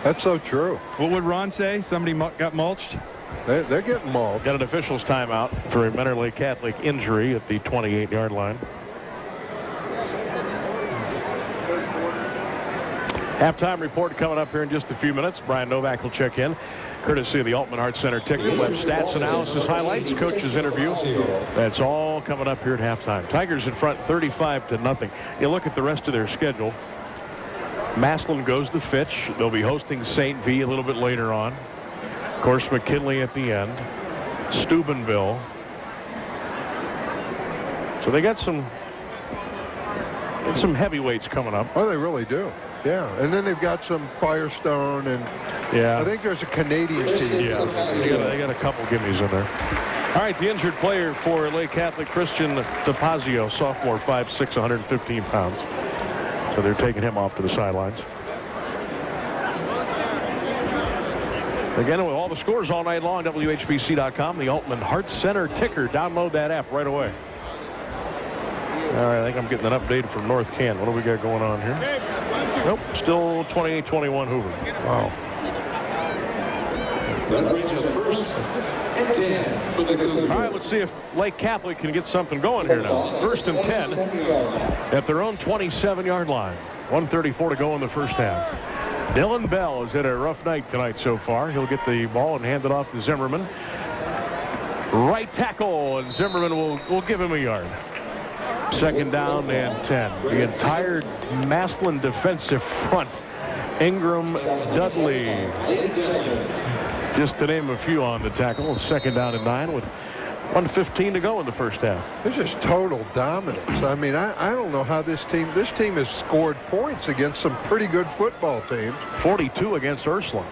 Speaker 5: That's so true.
Speaker 11: What would Ron say? Somebody got mulched?
Speaker 5: They're getting mauled.
Speaker 8: Got an official's timeout for a Mentor Lake Catholic injury at the 28-yard line. Halftime report coming up here in just a few minutes. Brian Novak will check in, courtesy of the Altman Heart Center ticket. We'll have stats, analysis, highlights, coach's interview. That's all coming up here at halftime. Tigers in front 35-0. You look at the rest of their schedule. Massillon goes to Fitch. They'll be hosting St. V a little bit later on. Of course, McKinley at the end. Steubenville. So they got some heavyweights coming up.
Speaker 5: Oh, they really do. Yeah, and then they've got some Firestone, and
Speaker 8: yeah, I
Speaker 5: think there's a Canadian team.
Speaker 8: Yeah, they got a couple gimmies in there. All right, the injured player for Lake Catholic, Christian DePazio, sophomore, 5'6", 115 pounds. So they're taking him off to the sidelines. Again, with all the scores all night long, WHBC.com, the Altman Heart Center ticker. Download that app right away. All right, I think I'm getting an update from North Canton. What do we got going on here? Nope, still 28-21 Hoover. Wow.
Speaker 6: That brings us first and 10 for the Cougars.
Speaker 8: All right, let's see if Lake Catholic can get something going here now. First and 10 at their own 27-yard line. 1:34 to go in the first half. Dylan Bell has had a rough night tonight so far. He'll get the ball and hand it off to Zimmerman. Right tackle, and Zimmerman will give him a yard. Second down and 10. The entire Massillon defensive front. Ingram, Dudley, just to name a few on the tackle. Second down and 9 with 1:15 to go in the first half.
Speaker 5: It's just total dominance. I mean, I don't know how this team has scored points against some pretty good football teams.
Speaker 8: 42 against Ursuline.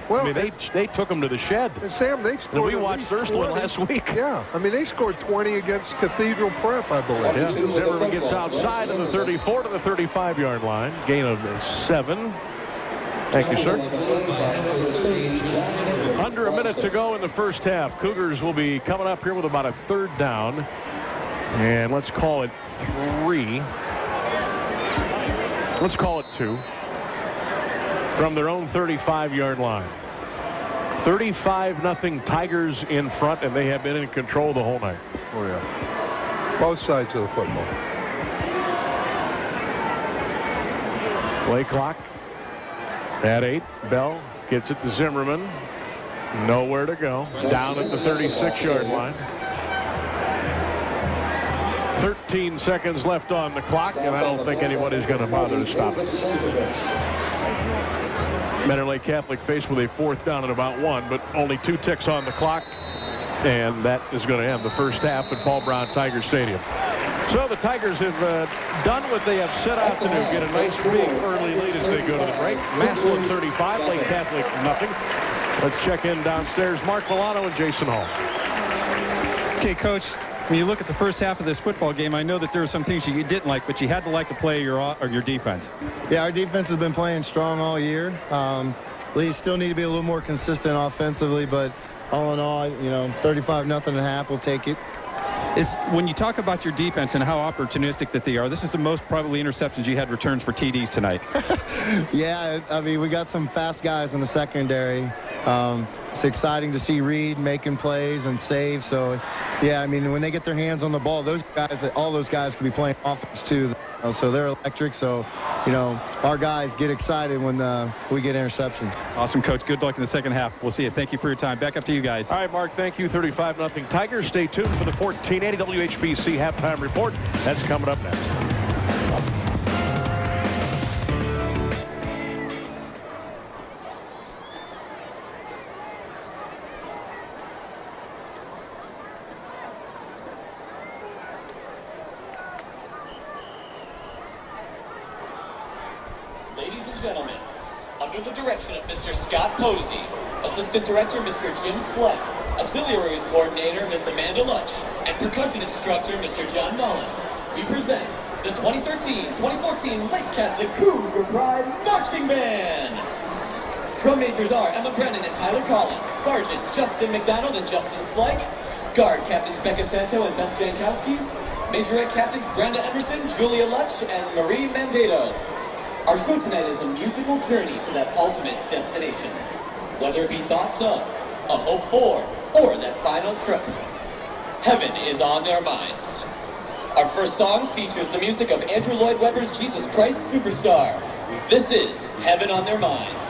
Speaker 8: Well, I mean, they took them to the shed.
Speaker 5: And Sam, they scored.
Speaker 8: And we watched Ursuline last week.
Speaker 5: Yeah, I mean, they scored 20 against Cathedral Prep, I believe.
Speaker 8: Yeah. Zimmerman gets outside of the 34 to the 35-yard line. Gain of 7. Thank you, sir. Under a minute to go in the first half. Cougars will be coming up here with about a third down. And let's call it 3. Let's call it 2. From their own 35-yard line. 35-0 Tigers in front, and they have been in control the whole night.
Speaker 5: Oh, yeah. Both sides of the football.
Speaker 8: Play clock at 8. Bell gets it to Zimmerman. Nowhere to go. Down at the 36-yard line. 13 seconds left on the clock, and I don't think anybody's going to bother to stop it. Mentor Lake Catholic faced with a fourth down and about 1, but only 2 ticks on the clock, and that is going to end the first half at Paul Brown Tiger Stadium. So the Tigers have done what they have set out to do, get a nice big early lead as they go to the break. Massillon 35, Lake Catholic nothing. Let's check in downstairs. Mark Milano and Jason Hall.
Speaker 11: Okay, Coach, when you look at the first half of this football game, I know that there were some things you didn't like, but you had to like the play of your defense.
Speaker 16: Yeah, our defense has been playing strong all year. We still need to be a little more consistent offensively, but all in all, 35-0 at half, we'll take it.
Speaker 11: When you talk about your defense and how opportunistic that they are, this is the most probably interceptions you had returns for TDs tonight.
Speaker 16: Yeah, I mean, we got some fast guys in the secondary. It's exciting to see Reed making plays and saves. So, yeah, I mean, when they get their hands on the ball, all those guys can be playing offense too. So they're electric. So, our guys get excited when we get interceptions.
Speaker 11: Awesome, Coach. Good luck in the second half. We'll see you. Thank you for your time. Back up to you guys.
Speaker 8: All right, Mark, thank you. 35-0 Tigers. Stay tuned for the 1480 WHBC halftime report. That's coming up next.
Speaker 17: Ladies and gentlemen, under the direction of Mr. Scott Posey, Assistant Director Mr. Jim Fleck, Auxiliaries Coordinator Miss Amanda Lutch, and Percussion Instructor Mr. John Mullen, we present the 2013-2014 Lake Catholic Cougar Pride Marching Band. Drum majors are Emma Brennan and Tyler Collins, Sergeants Justin McDonald and Justin Slike, Guard Captains Becca Santo and Beth Jankowski, Majorette Captains Brenda Emerson, Julia Lutch, and Marie Mandato. Our show tonight is a musical journey to that ultimate destination. Whether it be thoughts of, a hope for, or that final trip, heaven is on their minds. Our first song features the music of Andrew Lloyd Webber's Jesus Christ Superstar. This is Heaven on Their Minds.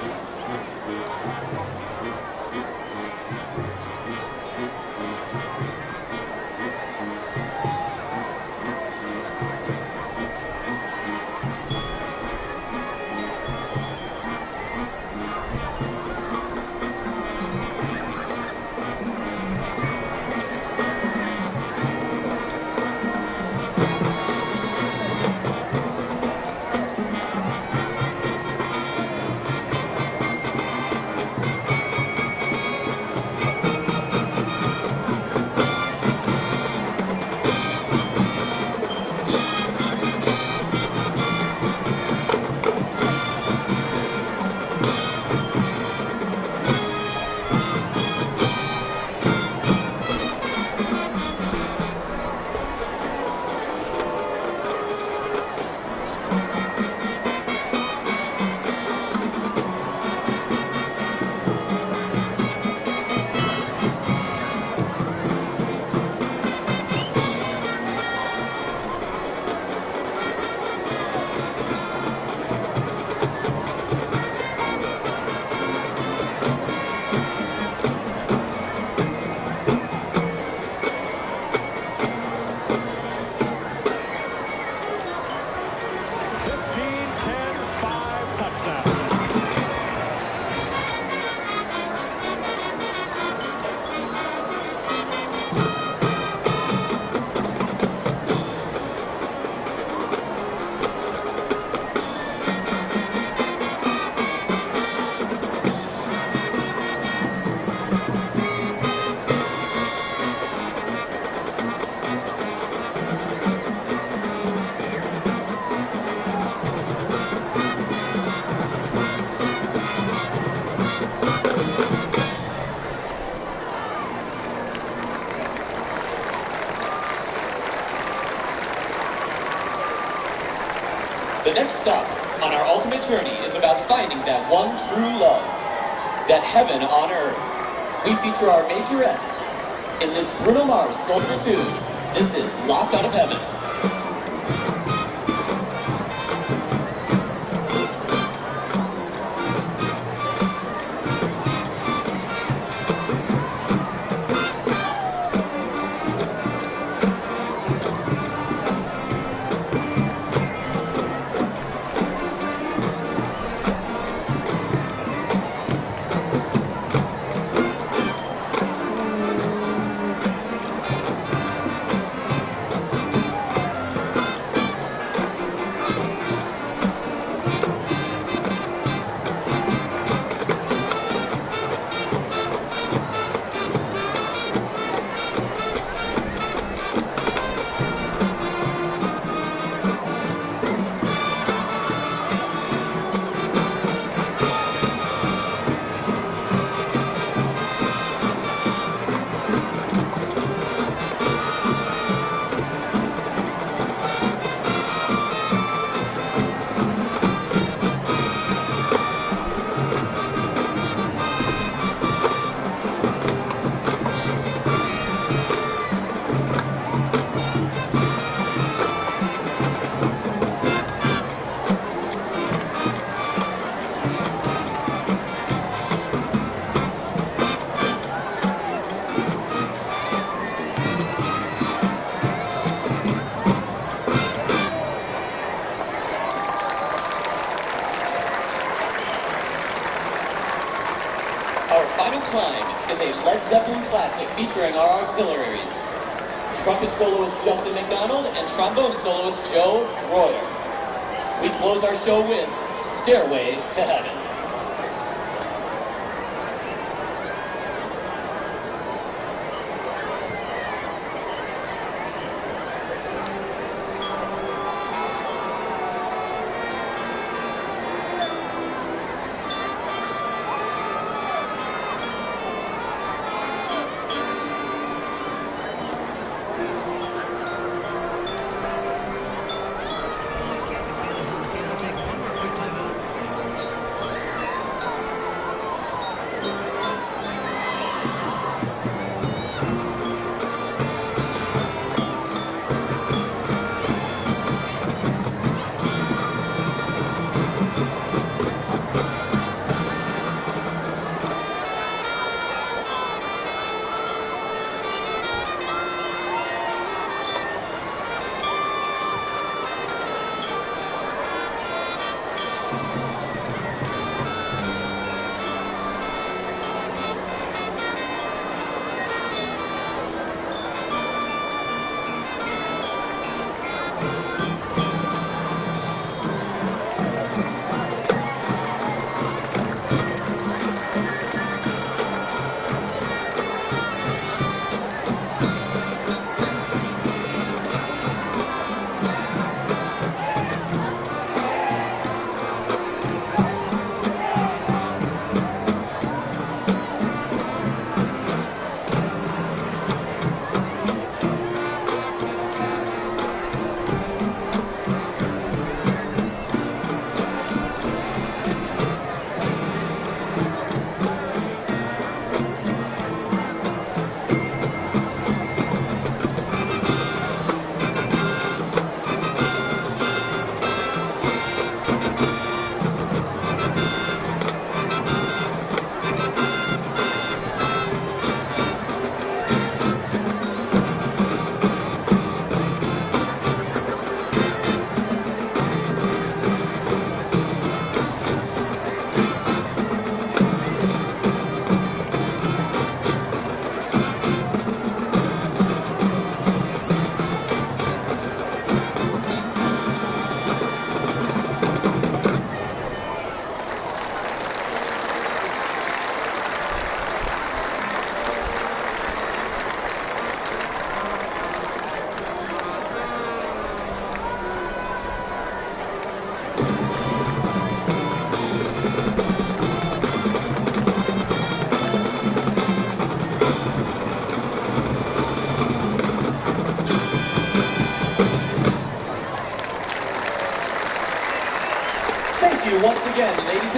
Speaker 17: about finding that one true love, that heaven on earth. We feature our majorettes in this Bruno Mars soulful tune. This is Locked Out of Heaven. Is a Led Zeppelin classic featuring our auxiliaries, trumpet soloist Justin McDonald and trombone soloist Joe Royer. We close our show with Stairway to Heaven.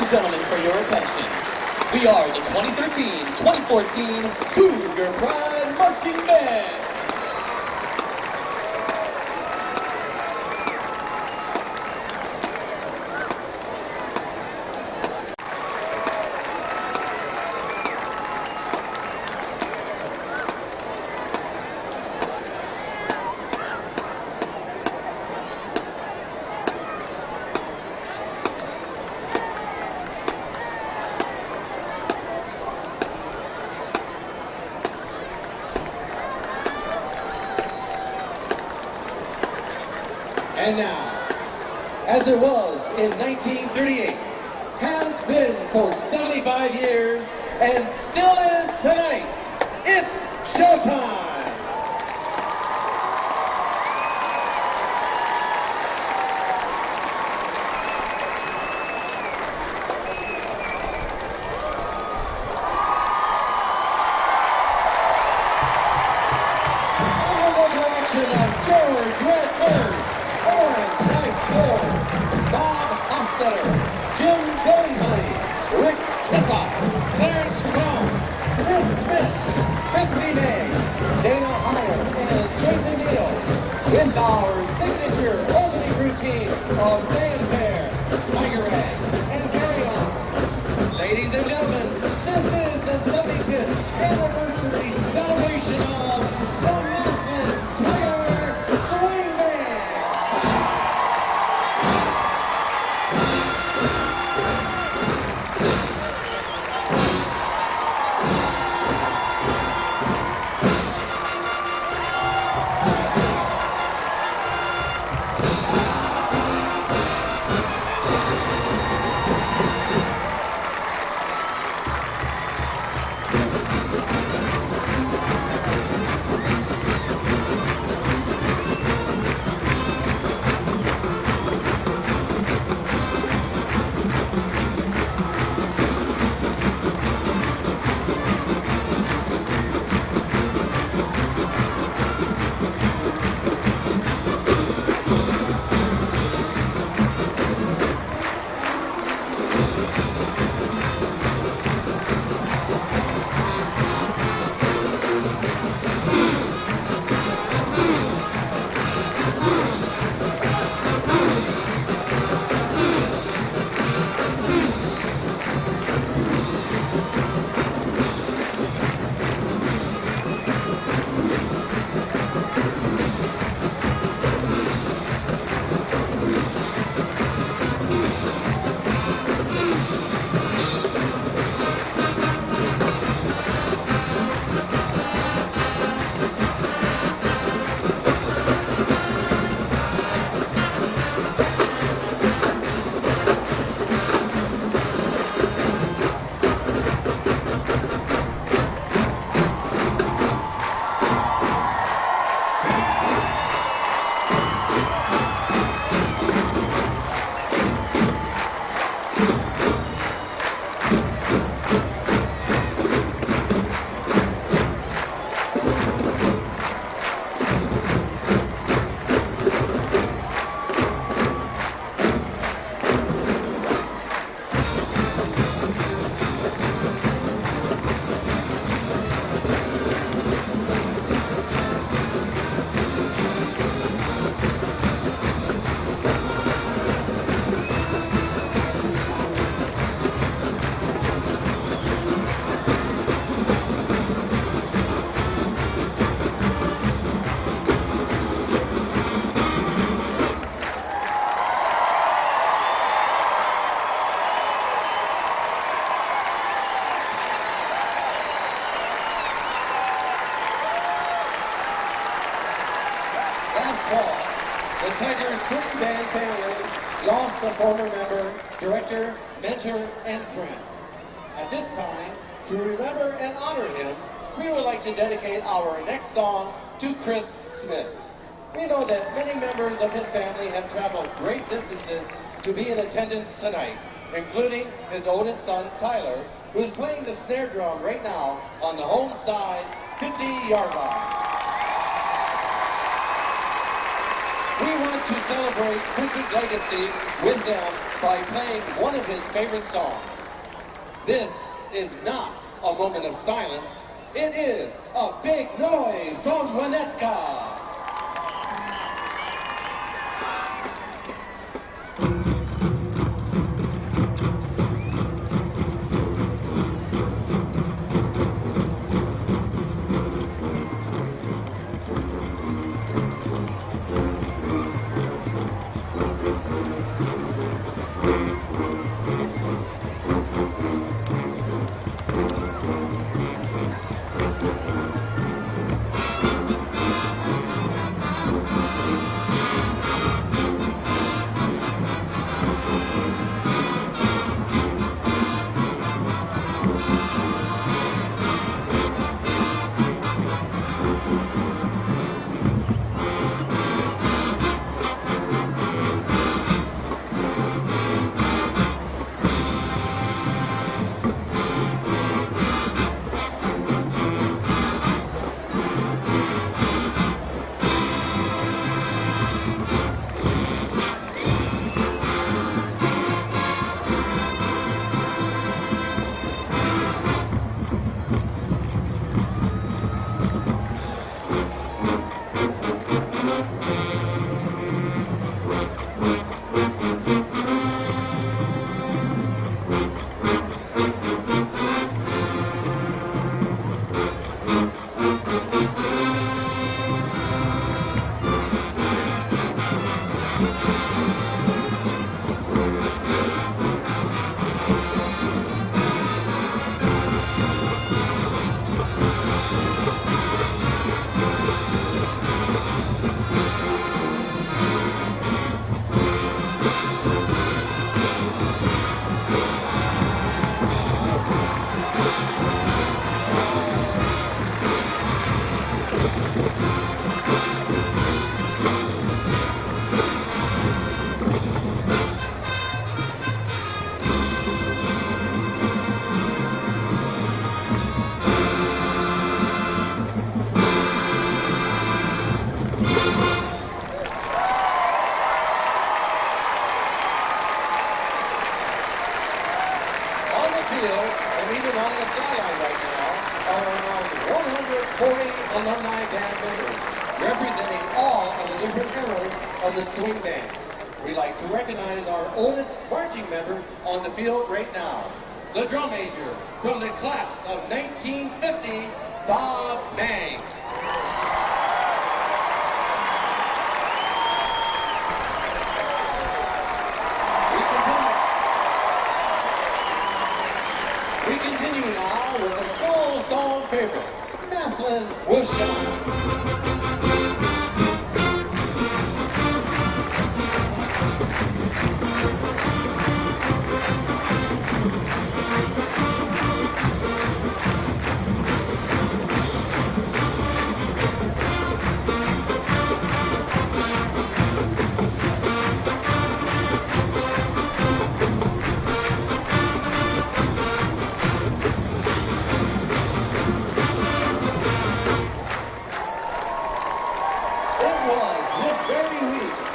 Speaker 17: and gentlemen, for your attention. We are the 2013-2014 Cougar Pride Marching Band.
Speaker 1: And now, as it was in 1938, has been for 75 years, and still is tonight, it's showtime! Under the direction of George Redford, Oren Knight Ford, Bob Hostetter, Jim Billingsley, Rick Tessa, Clarence Brown, Chris Smith, Christy May, Dana Heyer, and Jason Neal, with our signature opening routine of fanfare, Tiger Rag, and Carry On. Ladies and gentlemen, this is the 75th anniversary celebration of the Massillon Tiger Swing Band. The Tigers Swing Band family lost a former member, director, mentor, and friend. At this time, to remember and honor him, we would like to dedicate our next song to Chris Smith. We know that many members of his family have traveled great distances to be in attendance tonight, including his oldest son, Tyler, who is playing the snare drum right now on the home side 50-yard line. We want to celebrate Chris's legacy with them by playing one of his favorite songs. This is not a moment of silence. It is a big noise from Winnetka. alumni band members, representing all of the different eras of the swing band. We'd like to recognize our oldest marching member on the field right now, the drum major from the class of 1950, Bob Mang. We continue now with a school song favorite, Massillon Will Shine.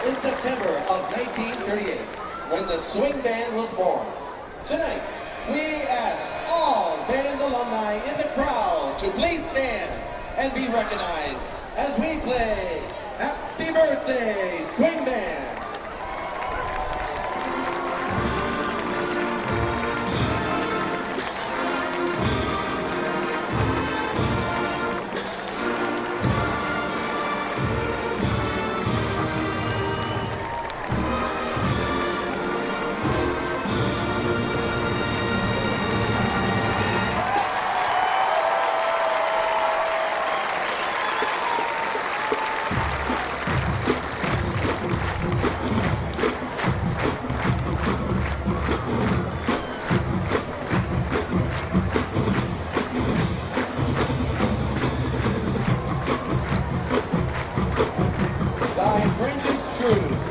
Speaker 1: In September of 1938, when the swing band was born. Tonight, we ask all band alumni in the crowd to please stand and be recognized as we play Happy Birthday, Swing Band.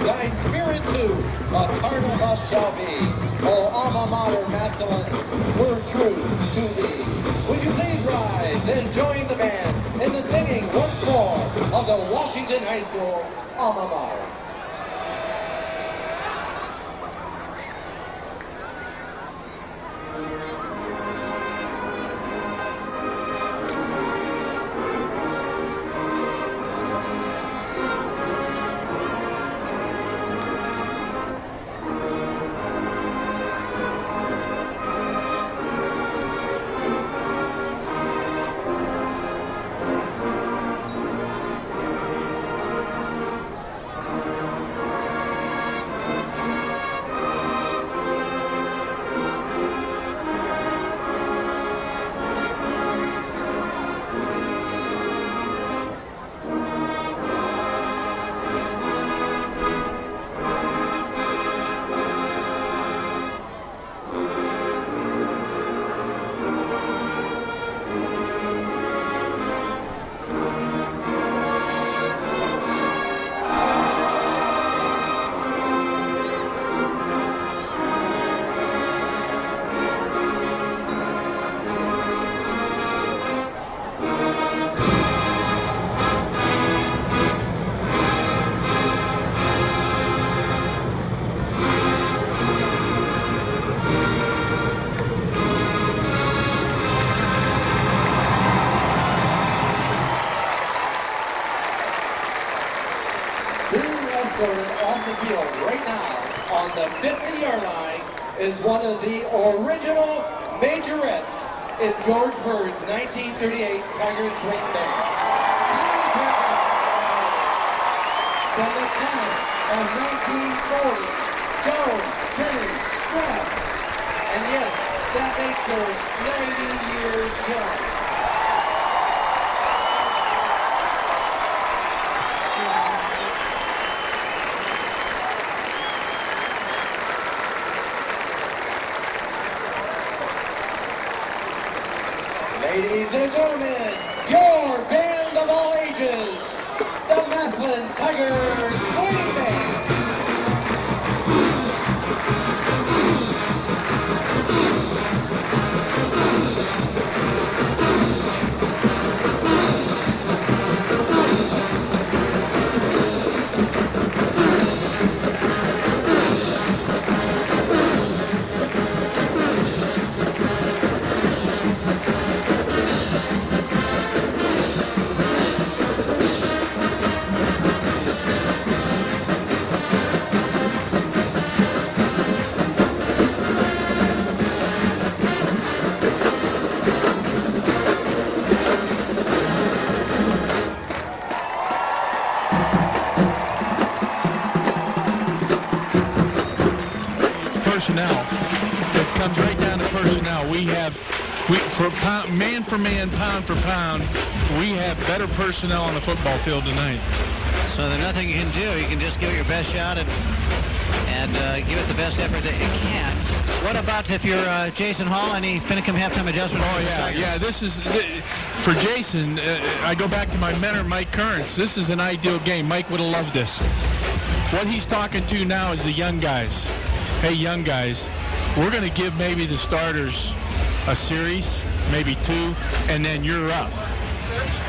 Speaker 1: Thy spirit too, a carnival shall be. O alma mater Massillon, we're true to thee. Would you please rise and join the band in the singing once more of the Washington High School alma mater. is one of the original majorettes in George Bird's 1938 Tigers swing band. From the class of 1940, Joe Kenny Strapp. And yes, that makes her 90 years young. Ladies and gentlemen, your band of all ages, the Massillon Tigers Swing Band.
Speaker 4: Personnel. It comes right down to personnel. Man for man, pound for pound, we have better personnel on the football field tonight.
Speaker 3: So there's nothing you can do. You can just give it your best shot and give it the best effort that you can. What about if you're Jason Hall? Any Finicum halftime adjustment?
Speaker 4: Oh, yeah. This is, for Jason, I go back to my mentor, Mike Kearns. This is an ideal game. Mike would have loved this. What he's talking to now is the young guys. Hey, young guys, we're going to give maybe the starters a series, maybe two, and then you're up.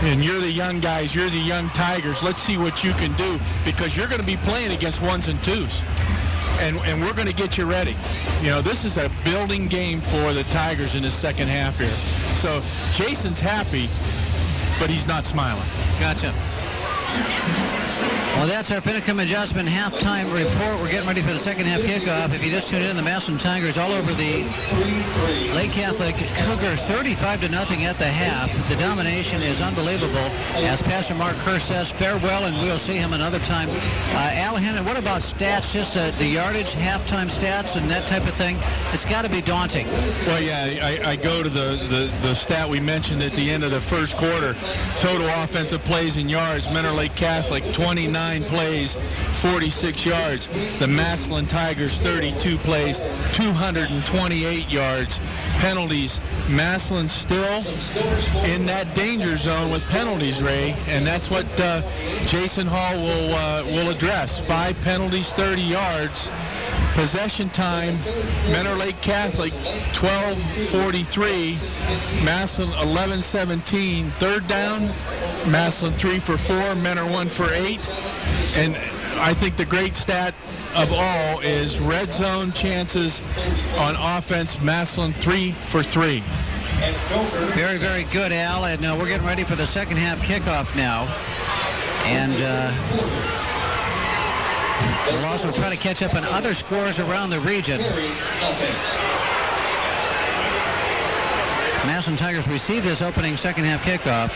Speaker 4: And you're the young guys, you're the young Tigers. Let's see what you can do, because you're going to be playing against ones and twos. And we're going to get you ready. You know, this is a building game for the Tigers in the second half here. So Jason's happy, but he's not smiling.
Speaker 3: Gotcha. Well, that's our Finicum adjustment halftime report. We're getting ready for the second half kickoff. If you just tuned in, the Massillon Tigers all over the Lake Catholic Cougars, 35-0 at the half. The domination is unbelievable. As Pastor Mark Hurst says, farewell, and we'll see him another time. Al Hennon, what about stats, just the yardage, halftime stats, and that type of thing? It's got to be daunting.
Speaker 4: Well, yeah, I go to the stat we mentioned at the end of the first quarter. Total offensive plays and yards, Mentor Lake Catholic, 29 plays, 46 yards. The Massillon Tigers, 32 plays, 228 yards. Penalties, Massillon still in that danger zone with penalties, Ray, and that's what Jason Hall will address. 5 penalties, 30 yards. Possession time, Mentor Lake Catholic 12:43, Massillon 11:17. Third down, Massillon 3 for 4, Mentor 1 for 8. And I think the great stat of all is red zone chances on offense, Massillon 3 for 3.
Speaker 3: Very, very good, Al. And we're getting ready for the second half kickoff now. And we'll also try to catch up on other scores around the region. Massillon Tigers receive this opening second half kickoff.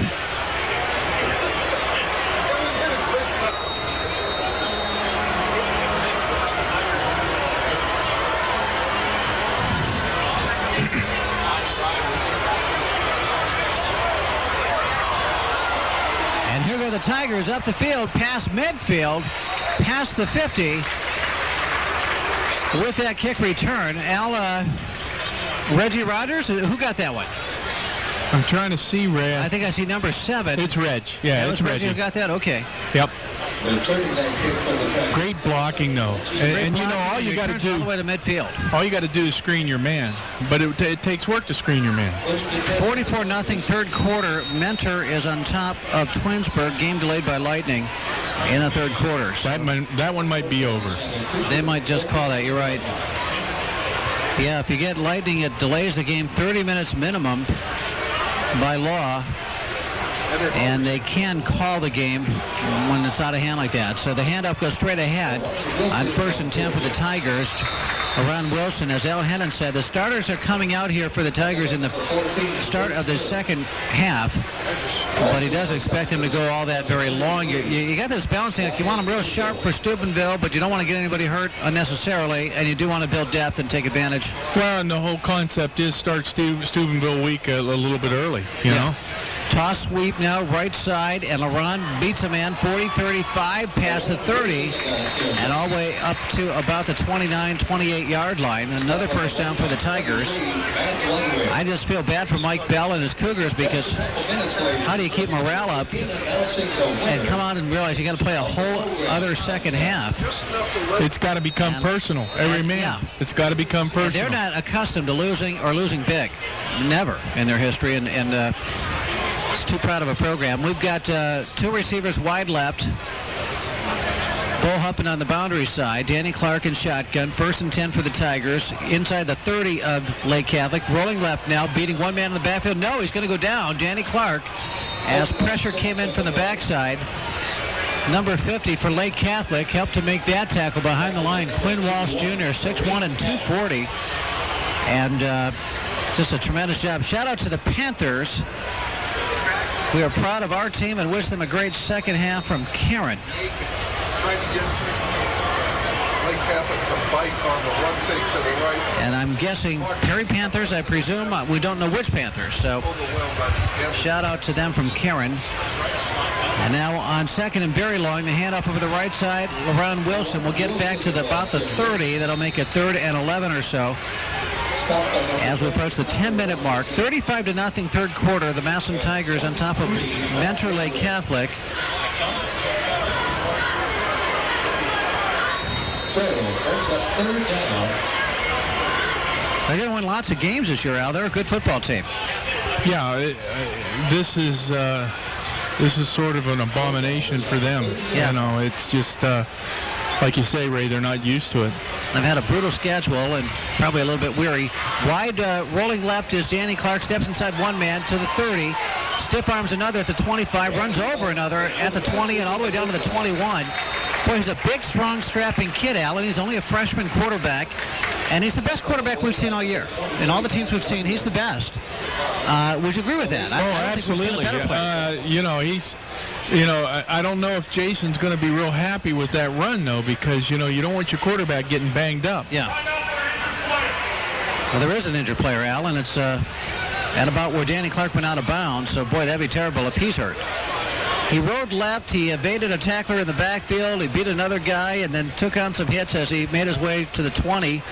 Speaker 3: And here go the Tigers up the field, past midfield, past the 50, with that kick return. Al, Reggie Rogers, who got that one?
Speaker 4: I'm trying to see, Ray.
Speaker 3: I think I see number 7.
Speaker 4: It's Reg. Yeah, it's
Speaker 3: Reggie who got that? Okay.
Speaker 4: Yep. Great blocking, though. And you know, all you got to do,
Speaker 3: all the way to midfield.
Speaker 4: All you got to do is screen your man. But it takes work to screen your man.
Speaker 3: 44-0 third quarter. Mentor is on top of Twinsburg. Game delayed by lightning in the third quarter. So
Speaker 4: that one might be over.
Speaker 3: They might just call that. You're right. Yeah, if you get lightning, it delays the game 30 minutes minimum by law. And they can call the game when it's out of hand like that. So the handoff goes straight ahead on 1st and 10 for the Tigers. Ron Wilson. As Al Hennon said, the starters are coming out here for the Tigers in the start of the second half, but he does expect them to go all that very long. You got this balancing act. You want them real sharp for Steubenville, but you don't want to get anybody hurt unnecessarily, and you do want to build depth and take advantage.
Speaker 4: Well, and the whole concept is start Steubenville week a little bit early, you know.
Speaker 3: Toss sweep now, right side, and LaRon beats a man 40-35 past the 30 and all the way up to about the 29-28-yard line. Another first down for the Tigers. I just feel bad for Mike Bell and his Cougars, because how do you keep morale up and come out and realize you got to play a whole other second half?
Speaker 4: It's got to become personal. Every man.
Speaker 3: Yeah.
Speaker 4: It's got to become personal.
Speaker 3: They're not accustomed to losing or losing big. Never in their history, and it's too proud of a program. We've got two receivers wide left. Bull Huppin on the boundary side. Danny Clark in shotgun. 1st and 10 for the Tigers. Inside the 30 of Lake Catholic. Rolling left now, beating one man in the backfield. No, he's going to go down. Danny Clark, as pressure came in from the backside. Number 50 for Lake Catholic helped to make that tackle behind the line. Quinn Walsh Jr., 6'1" and 240. And just a tremendous job. Shout out to the Panthers. We are proud of our team and wish them a great second half from Karen.
Speaker 5: Trying to get Lake Catholic to bite on the one thing to the right.
Speaker 3: And I'm guessing Perry Panthers, I presume. We don't know which Panthers. So shout out to them from Karen. And now on second and very long, the handoff over the right side. LaRon Wilson will get back to about the 30. That'll make it 3rd and 11 or so. As we approach the 10-minute mark, 35-0 third quarter, the Massillon Tigers on top of Mentor Lake Catholic.
Speaker 6: So, there's a 3rd down.
Speaker 3: They're going to win lots of games this year, Al. They're a good football team.
Speaker 4: Yeah, this is sort of an abomination for them.
Speaker 3: Yeah.
Speaker 4: You know, it's just like you say, Ray, they're not used to it.
Speaker 3: They've had a brutal schedule and probably a little bit weary. Wide rolling left is Danny Clark, steps inside one man to the 30. Stiff arms another at the 25, runs over another at the 20 and all the way down to the 21. Boy, he's a big, strong, strapping kid, Alan. He's only a freshman quarterback, and he's the best quarterback we've seen all year. In all the teams we've seen, he's the best. Would you agree with that? I don't think we've seen a better player.
Speaker 4: You know, I don't know if Jason's going to be real happy with that run, though, because, you know, you don't want your quarterback getting banged up.
Speaker 3: Yeah. Well, there is an injured player, Al, and it's at about where Danny Clark went out of bounds. So, boy, that'd be terrible if he's hurt. He rode left. He evaded a tackler in the backfield. He beat another guy and then took on some hits as he made his way to the 20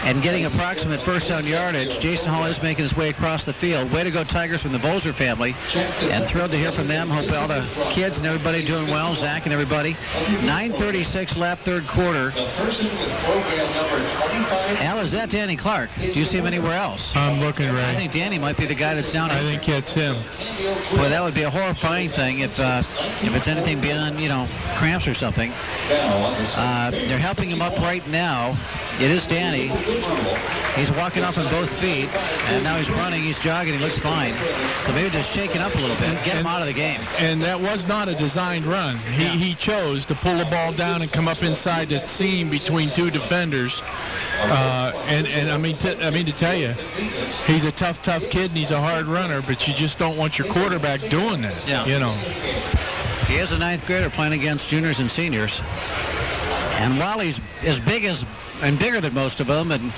Speaker 3: and getting approximate first down yardage. Jason Hall is making his way across the field. Way to go, Tigers, from the Bolzer family. And thrilled to hear from them. Hope all the kids and everybody doing well, Zach and everybody. 9:36 left, third quarter.
Speaker 6: The person with program number 25.
Speaker 3: Al, is that Danny Clark? Do you see him anywhere else?
Speaker 4: I'm looking, Ray.
Speaker 3: I think Danny might be the guy that's down.
Speaker 4: I think it's him.
Speaker 3: Boy, that would be a horrifying thing if it's anything beyond, you know, cramps or something. They're helping him up right now. It is Danny. He's walking off on both feet, and now he's running, he's jogging, he looks fine. So maybe just shaking up a little bit, get him out of the game.
Speaker 4: And that was not a designed run. He chose to pull the ball down and come up inside the seam between two defenders. And I mean to tell you, he's a tough kid and he's a hard runner, but you just don't want your quarterback doing that.
Speaker 3: Yeah.
Speaker 4: You know.
Speaker 3: He is a 9th grader playing against juniors and seniors. And while he's as big as and bigger than most of them and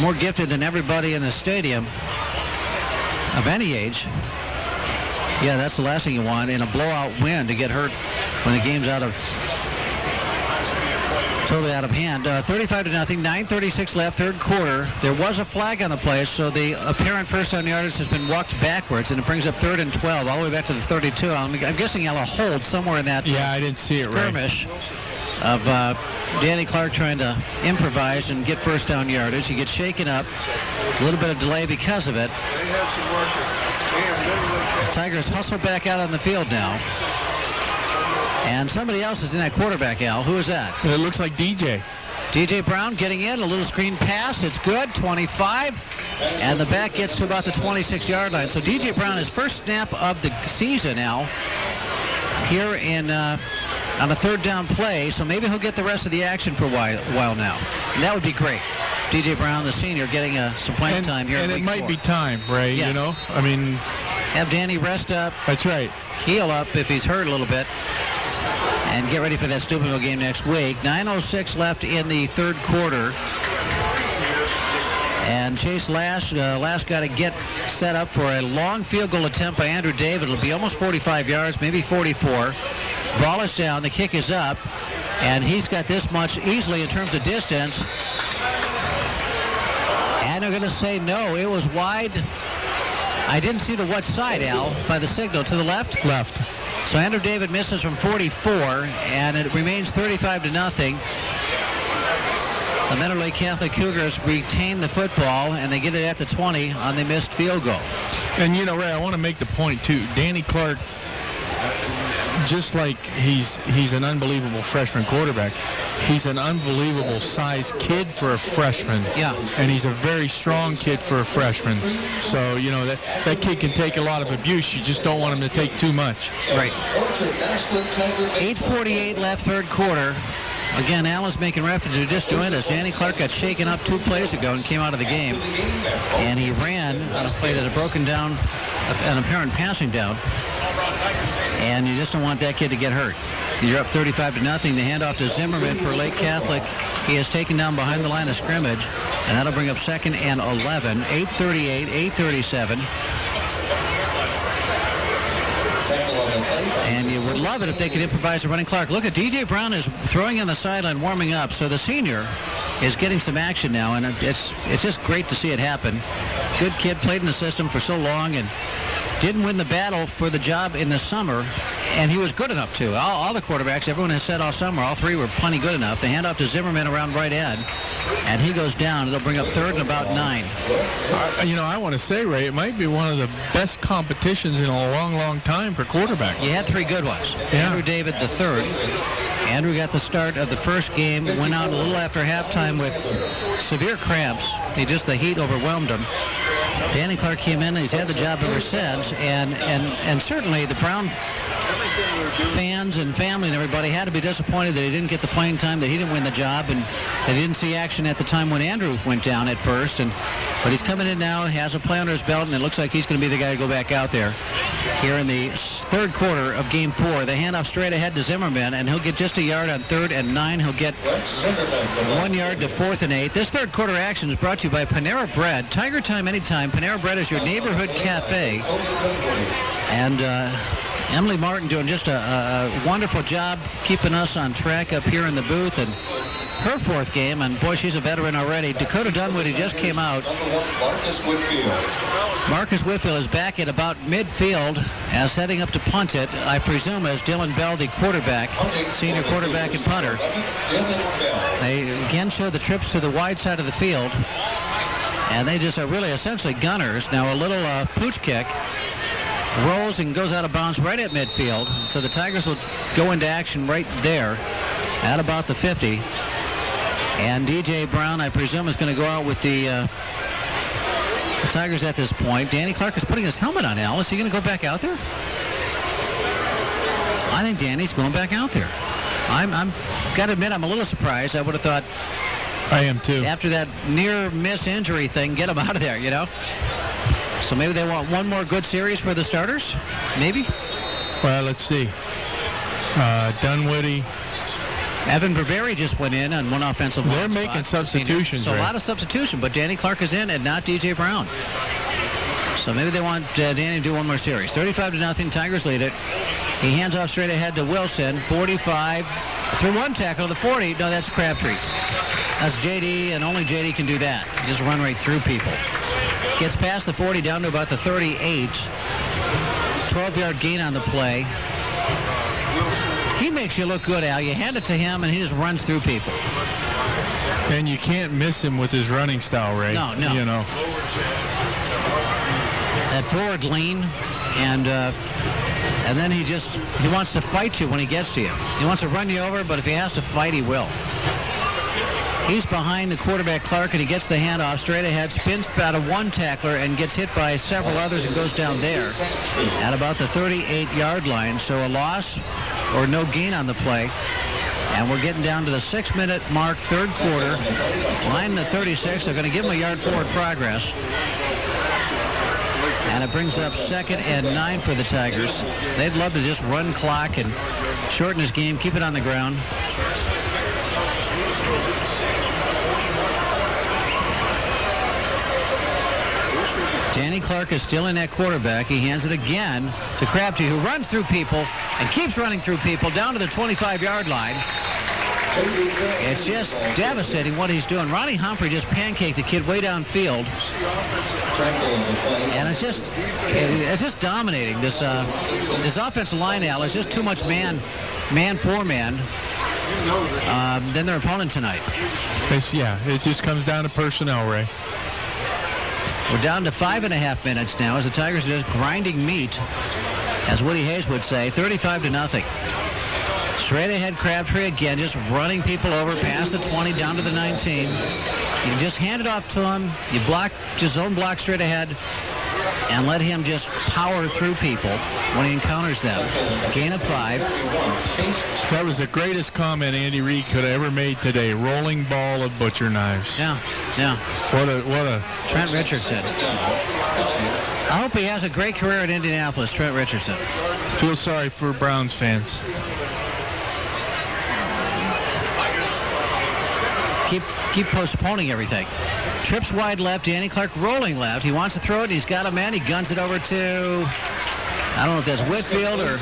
Speaker 3: more gifted than everybody in the stadium of any age, yeah, that's the last thing you want in a blowout win, to get hurt when the game's totally out of hand. 35-0, 9:36 left, third quarter. There was a flag on the play, so the apparent first down yardage has been walked backwards, and it brings up 3rd and 12, all the way back to the 32. I'm guessing I'll hold somewhere in that
Speaker 4: I didn't see it,
Speaker 3: skirmish of Danny Clark trying to improvise and get first down yardage. He gets shaken up. A little bit of delay because of it.
Speaker 5: They had some rushing.
Speaker 3: The Tigers hustle back out on the field now. And somebody else is in that quarterback, Al. Who is that?
Speaker 4: It looks like DJ.
Speaker 3: DJ Brown getting in, a little screen pass. It's good, 25. And the back gets to about the 26-yard line. So DJ Brown, his first snap of the season now, here in on a third down play, so maybe he'll get the rest of the action for a while now. And that would be great. D.J. Brown, the senior, getting some playing time here.
Speaker 4: And it might be time, Ray,
Speaker 3: yeah.
Speaker 4: you know? I mean...
Speaker 3: Have Danny rest up.
Speaker 4: That's right.
Speaker 3: Heal up if he's hurt a little bit. And get ready for that Steubenville game next week. 9:06 left in the third quarter. And Chase Lash got to get set up for a long field goal attempt by Andrew David. It'll be almost 45 yards, maybe 44. Ball is down, the kick is up, and he's got this much easily in terms of distance. And they're going to say no, it was wide. I didn't see to what side, Al, by the signal. To the left?
Speaker 4: Left.
Speaker 3: So Andrew David misses from 44, and it remains 35-0. The Mentor Lake Catholic Cougars retain the football, and they get it at the 20 on the missed field goal.
Speaker 4: And, you know, Ray, I want to make the point, too. Danny Clark, just like he's an unbelievable freshman quarterback, he's an unbelievable size kid for a freshman.
Speaker 3: Yeah.
Speaker 4: And he's a very strong kid for a freshman. So, you know, that kid can take a lot of abuse. You just don't want him to take too much.
Speaker 3: Right. 8:48 left, third quarter. Again, Alan's making reference to just joined us. Danny Clark got shaken up 2 plays ago and came out of the game. And he ran on a play that had broken down, an apparent passing down. And you just don't want that kid to get hurt. You're up 35-0. The handoff to Zimmerman for Lake Catholic. He is taken down behind the line of scrimmage. And that'll bring up 2nd and 11. 8:38, 8:37. And you would love it if they could improvise a running clock. Look at D.J. Brown is throwing on the sideline, warming up. So the senior is getting some action now, and it's just great to see it happen. Good kid, played in the system for so long, and didn't win the battle for the job in the summer, and he was good enough to. All the quarterbacks, everyone has said all summer, all 3 were plenty good enough. The handoff to Zimmerman around right end, and he goes down. It'll bring up 3rd and about 9.
Speaker 4: You know, I want to say, Ray, it might be one of the best competitions in a long, long time for quarterback.
Speaker 3: You had 3 good ones.
Speaker 4: Yeah.
Speaker 3: Andrew David the third. Andrew got the start of the first game, went out a little after halftime with severe cramps. The heat overwhelmed him. Danny Clark came in, and he's had the job ever since, and certainly the Brown fans and family and everybody had to be disappointed that he didn't get the playing time, that he didn't win the job, and they didn't see action at the time when Andrew went down at first. But he's coming in now, has a play under his belt, and it looks like he's going to be the guy to go back out there here in the third quarter of Game 4. The handoff straight ahead to Zimmerman, and he'll get just a yard on 3rd and 9. He'll get 1 yard to 4th and 8. This third quarter action is brought to you by Panera Bread. Tiger time anytime. Panera Bread is your neighborhood cafe. And Emily Martin doing just a wonderful job keeping us on track up here in the booth. And her 4th game, and boy, she's a veteran already. Dakota Dunwoody just came out. Marcus Whitfield is back at about midfield as setting up to punt it, I presume, as Dylan Bell, the quarterback, senior quarterback and punter. They again show the trips to the wide side of the field, and they just are really essentially gunners. Now a little pooch kick rolls and goes out of bounds right at midfield. So the Tigers will go into action right there at about the 50. And D.J. Brown, I presume, is going to go out with the Tigers at this point. Danny Clark is putting his helmet on, Al. Is he going to go back out there? I think Danny's going back out there. I'm got to admit, I'm a little surprised. I would have thought,
Speaker 4: I am too,
Speaker 3: after that near miss injury thing, get him out of there, you know? So maybe they want one more good series for the starters? Maybe?
Speaker 4: Well, let's see. Dunwoody.
Speaker 3: Evan Barberi just went in on one offensive line.
Speaker 4: They're making substitutions,
Speaker 3: So
Speaker 4: right?
Speaker 3: a lot of substitution, but Danny Clark is in and not D.J. Brown. So maybe they want Danny to do one more series. 35-0, Tigers lead it. He hands off straight ahead to Wilson. 45, through one tackle to the 40. No, that's Crabtree. That's J.D., and only J.D. can do that. Just run right through people. Gets past the 40 down to about the 38. 12-yard gain on the play. He makes you look good, Al. You hand it to him, and he just runs through people.
Speaker 4: And you can't miss him with his running style, Ray.
Speaker 3: No.
Speaker 4: You know.
Speaker 3: That forward lean, and then he wants to fight you when he gets to you. He wants to run you over, but if he has to fight, he will. He's behind the quarterback, Clark, and he gets the handoff straight ahead, spins out of one tackler and gets hit by several others and goes down there at about the 38-yard line. So a loss or no gain on the play. And we're getting down to the 6-minute mark, third quarter. Line the 36. They're going to give them a yard forward progress. And it brings up 2nd and 9 for the Tigers. They'd love to just run clock and shorten this game, keep it on the ground. Danny Clark is still in at quarterback. He hands it again to Crabtree, who runs through people and keeps running through people down to the 25-yard line. It's just devastating what he's doing. Ronnie Humphrey just pancaked the kid way downfield. And it's just dominating. This offensive line, Al, is just too much man for man than their opponent tonight.
Speaker 4: It just comes down to personnel, Ray.
Speaker 3: We're down to 5.5 minutes now as the Tigers are just grinding meat, as Woody Hayes would say, 35-0. Straight ahead, Crabtree again, just running people over past the 20 down to the 19. You just hand it off to him. You zone block straight ahead and let him just power through people when he encounters them. Gain of 5.
Speaker 4: That was the greatest comment Andy Reid could have ever made today. Rolling ball of butcher knives.
Speaker 3: Yeah.
Speaker 4: What a
Speaker 3: Trent Richardson. I hope he has a great career at Indianapolis, Trent Richardson.
Speaker 4: Feel sorry for Browns fans.
Speaker 3: Keep postponing everything. Trips wide left, Danny Clark rolling left. He wants to throw it. He's got a man. He guns it over to, I don't know if that's Whitfield or...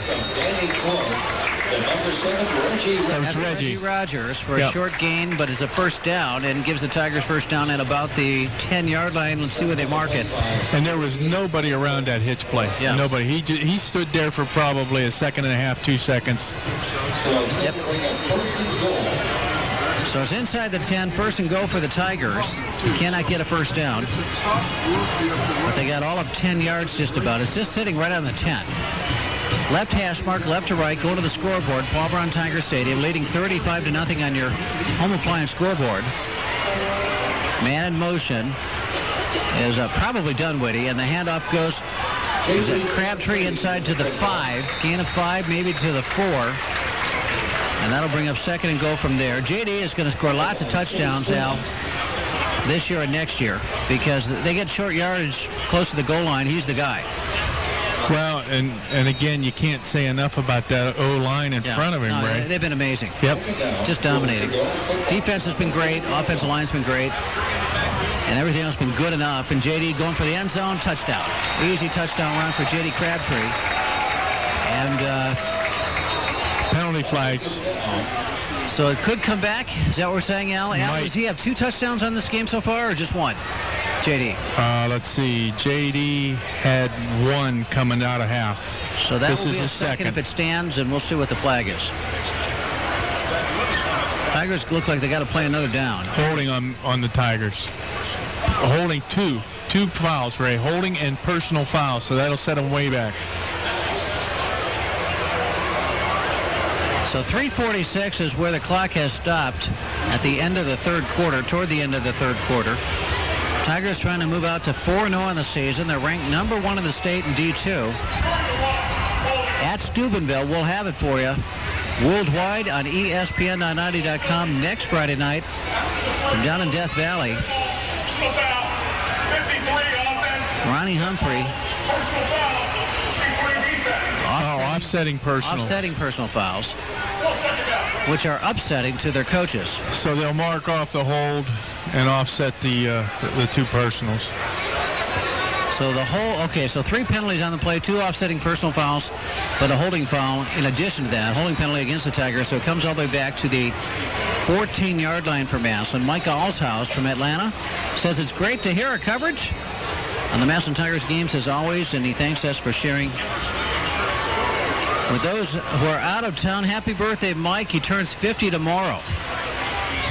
Speaker 3: That's Reggie Rogers for a short gain, but it's a first down and gives the Tigers first down at about the 10-yard line. Let's see where they mark it.
Speaker 4: And there was nobody around that hitch play.
Speaker 3: Yeah.
Speaker 4: Nobody. He stood there for probably a second and a half, 2 seconds.
Speaker 3: Yep. So it's inside the 10, first and goal for the Tigers. You cannot get a first down. But they got all of 10 yards just about. It's just sitting right on the 10. Left hash mark, left to right, go to the scoreboard. Paul Brown Tiger Stadium, leading 35-0 on your home appliance scoreboard. Man in motion is probably Dunwoody, and the handoff goes to Crabtree inside to the 5. Gain of 5, maybe to the 4. And that'll bring up 2nd and goal from there. J.D. is going to score lots of touchdowns, Al, this year and next year, because they get short yardage close to the goal line. He's the guy.
Speaker 4: Well, and again, you can't say enough about that O-line in front of him, Ray.
Speaker 3: They've been amazing.
Speaker 4: Yep.
Speaker 3: Just dominating. Defense has been great. Offensive line's been great. And everything else has been good enough. And J.D. going for the end zone, touchdown. Easy touchdown run for J.D. Crabtree. And...
Speaker 4: penalty flags.
Speaker 3: So it could come back. Is that what we're saying, Al? Al, does he have 2 touchdowns on this game so far, or just 1? J.D.
Speaker 4: Let's see. J.D. had 1 coming out of half.
Speaker 3: So that
Speaker 4: this
Speaker 3: will
Speaker 4: is
Speaker 3: be a second if it stands, and we'll see what the flag is. Tigers look like they got to play another down.
Speaker 4: Holding on the Tigers. Holding two fouls, Ray. Holding and personal fouls, so that'll set them way back.
Speaker 3: So 3:46 is where the clock has stopped at the end of the third quarter, toward the end of the third quarter. Tigers trying to move out to 4-0 on the season. They're ranked number 1 in the state in D2. At Steubenville, we'll have it for you worldwide on ESPN990.com next Friday night from down in Death Valley. Ronnie Humphrey.
Speaker 4: Offsetting
Speaker 3: personal fouls, which are upsetting to their coaches.
Speaker 4: So they'll mark off the hold and offset the 2 personals.
Speaker 3: So so 3 penalties on the play, 2 offsetting personal fouls, but a holding foul in addition to that, holding penalty against the Tigers. So it comes all the way back to the 14-yard line for Massillon. Mike Allshouse from Atlanta says it's great to hear our coverage on the Massillon Tigers games as always, and he thanks us for sharing with those who are out of town. Happy birthday, Mike. He turns 50 tomorrow.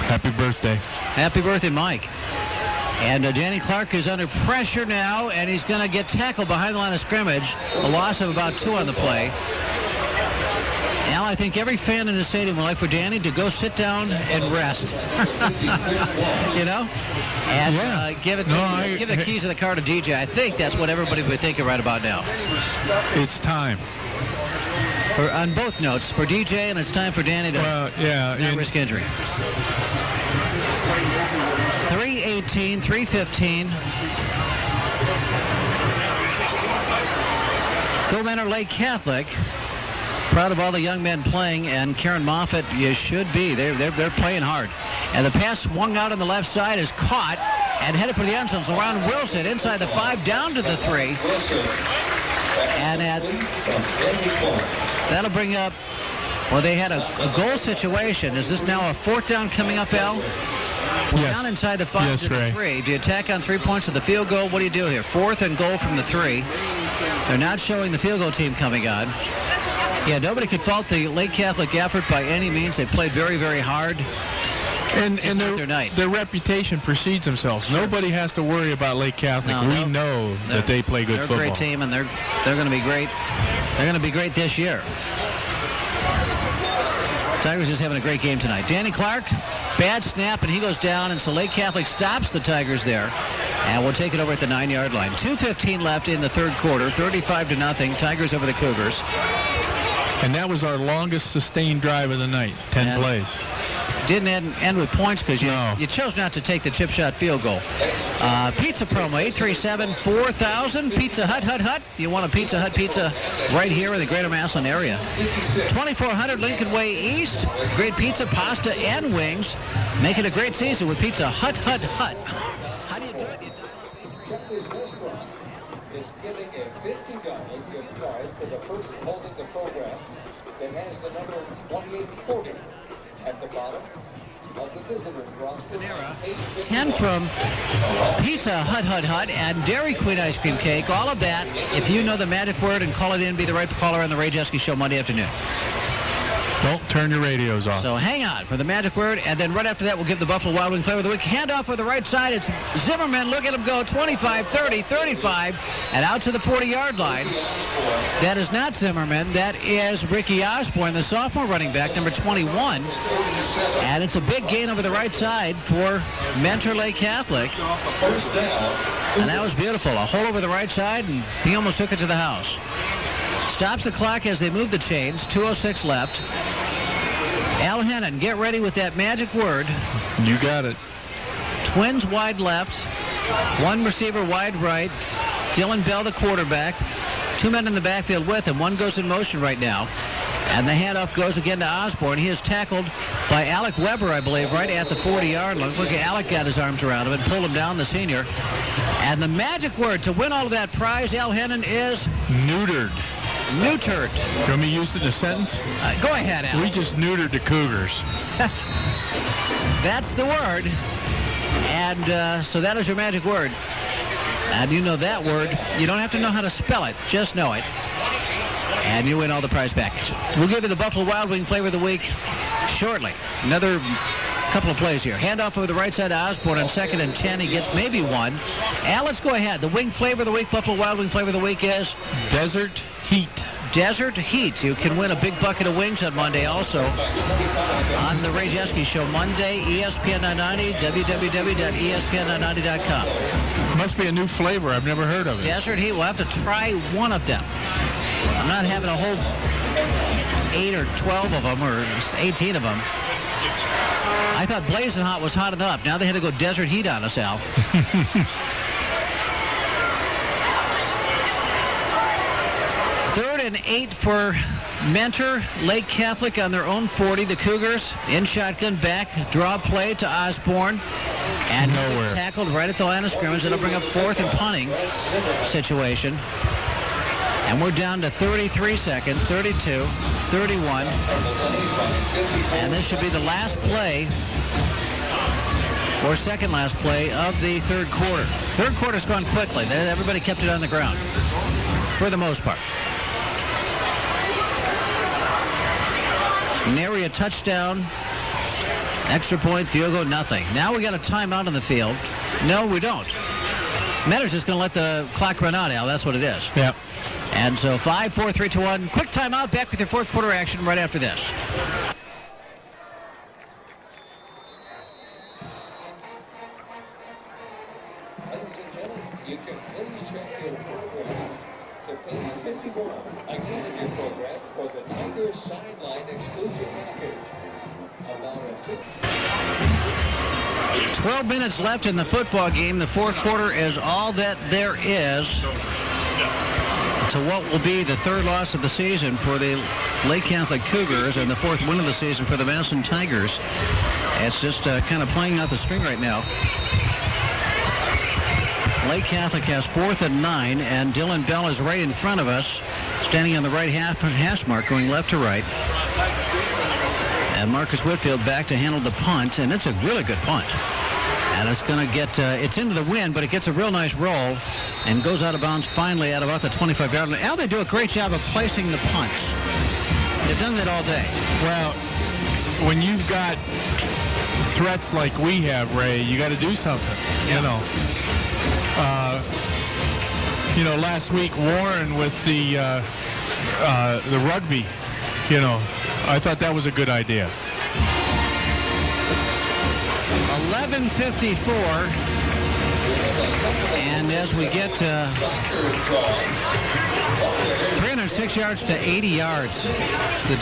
Speaker 4: Happy birthday.
Speaker 3: Happy birthday, Mike. And Danny Clark is under pressure now, and he's going to get tackled behind the line of scrimmage. A loss of about 2 on the play. Al, I think every fan in the stadium would like for Danny to go sit down and rest. You know? And give the keys of the car to DJ. I think that's what everybody would be thinking right about now.
Speaker 4: It's time.
Speaker 3: on both notes for DJ, and it's time for Danny to not risk injury. 3:18, 3:15. Go Mentor Lake Catholic. Proud of all the young men playing, and Karen Moffitt, you should be. They're playing hard. And the pass swung out on the left side is caught and headed for the end zone. So LaRon Wilson inside the 5, down to the 3. And that'll bring up, well, they had a goal situation. Is this now a 4th down coming up, Al?
Speaker 4: Yes.
Speaker 3: Down inside the 5 to the 3. Do you attack on 3 points of the field goal? What do you do here? 4th and goal from the 3. They're not showing the field goal team coming on. Yeah, nobody could fault the Lake Catholic effort by any means. They played very, very hard.
Speaker 4: And their reputation precedes themselves. Sure. Nobody has to worry about Lake Catholic. We know that they play good football.
Speaker 3: They're a great team, and they're going to be great. They're going to be great this year. Tigers just having a great game tonight. Danny Clark, bad snap, and he goes down, and so Lake Catholic stops the Tigers there. And we'll take it over at the 9-yard line. 2:15 left in the third quarter, 35-0. Tigers over the Cougars.
Speaker 4: And that was our longest sustained drive of the night, 10 plays.
Speaker 3: Didn't end with points because you chose not to take the chip shot field goal. Pizza promo, 837-4000. Pizza Hut. You want a Pizza Hut pizza right here in the greater Massillon area. 2400 Lincoln Way East. Great pizza, pasta, and wings. Make it a great season with Pizza Hut. How do you do it?
Speaker 6: Jeffrey's Restaurant is giving a $50 gift prize to the person holding the program that has the number 2840 at the bottom of the visitors roster.
Speaker 3: 10 from Pizza Hut and Dairy Queen ice cream cake. All of that, if you know the magic word and call it in, be the right caller on the Ray Jeske Show Monday afternoon.
Speaker 4: Don't turn your radios off.
Speaker 3: So hang on for the magic word, and then right after that, we'll give the Buffalo Wild Wing flavor of the week. Handoff for the right side. It's Zimmerman. Look at him go. 25, 30, 35, and out to the 40-yard line. That is not Zimmerman. That is Ricky Osborne, the sophomore running back, number 21. And it's a big gain over the right side for Mentor Lake Catholic. And that was beautiful. A hole over the right side, and he almost took it to the house. Stops the clock as they move the chains. 2:06 left. Al Hennon, get ready with that magic word.
Speaker 4: You got it.
Speaker 3: Twins wide left. One receiver wide right. Dylan Bell, the quarterback. 2 men in the backfield with him. One goes in motion right now. And the handoff goes again to Osborne. He is tackled by Alec Weber, I believe, right at the 40-yard line. Look, Alec got his arms around him and pulled him down, the senior. And the magic word to win all of that prize, Al Hennon, is...
Speaker 4: neutered.
Speaker 3: Neutered.
Speaker 4: You want me to use it in a sentence?
Speaker 3: Go ahead, Al.
Speaker 4: We just neutered the Cougars.
Speaker 3: That's the word. And so that is your magic word. And you know that word. You don't have to know how to spell it. Just know it. And you win all the prize package. We'll give you the Buffalo Wild Wing flavor of the week shortly. Another couple of plays here. Handoff over the right side to Osborne on 2nd and 10. He gets maybe one. Al, let's go ahead. The wing flavor of the week, Buffalo Wild Wing flavor of the week is...
Speaker 4: Desert Heat.
Speaker 3: Desert Heat. You can win a big bucket of wings on Monday also on the Ray Jeske Show Monday, ESPN 990, www.espn990.com.
Speaker 4: Must be a new flavor. I've never heard of it.
Speaker 3: Desert Heat. We'll have to try one of them. I'm not having a whole 8 or 12 of them or 18 of them. I thought Blazing Hot was hot enough. Now they had to go Desert Heat on us, Al. 3rd and 8 for Mentor Lake Catholic on their own 40. The Cougars in shotgun back, draw play to Osborne. And nowhere. Tackled right at the line of scrimmage. It'll bring up 4th and punting situation. And we're down to 33 seconds, 32, 31. And this should be the last play, or second last play of the third quarter. Third quarter's gone quickly. Everybody kept it on the ground, for the most part. Nary a touchdown, extra point, field goal, nothing. Now we got a timeout on the field. No, we don't. Mentor's just going to let the clock run out, Al. That's what it is.
Speaker 4: Yep.
Speaker 3: And so 5, 4, 3, 2, 1. Quick timeout. Back with your fourth quarter action right after this.
Speaker 6: Ladies and gentlemen, you can please check your program to page 51. Again in your program for the Tigers Sideline exclusive package. About a
Speaker 3: 12 minutes left in the football game. The fourth quarter is all that there is to what will be the third loss of the season for the Lake Catholic Cougars and the fourth win of the season for the Massillon Tigers. It's just kind of playing out the string right now. Lake Catholic has 4th and 9, and Dylan Bell is right in front of us, standing on the right hash mark, going left to right. And Marcus Whitfield back to handle the punt, and it's a really good punt. And it's going to get, it's into the wind, but it gets a real nice roll and goes out of bounds finally at about the 25-yard line. Now they do a great job of placing the punts. They've done that all day.
Speaker 4: Well, when you've got threats like we have, Ray, you got to do something, you know. Last week Warren with the rugby, I thought that was a good idea.
Speaker 3: 11:54, and as we get 306 yards to 80 yards, the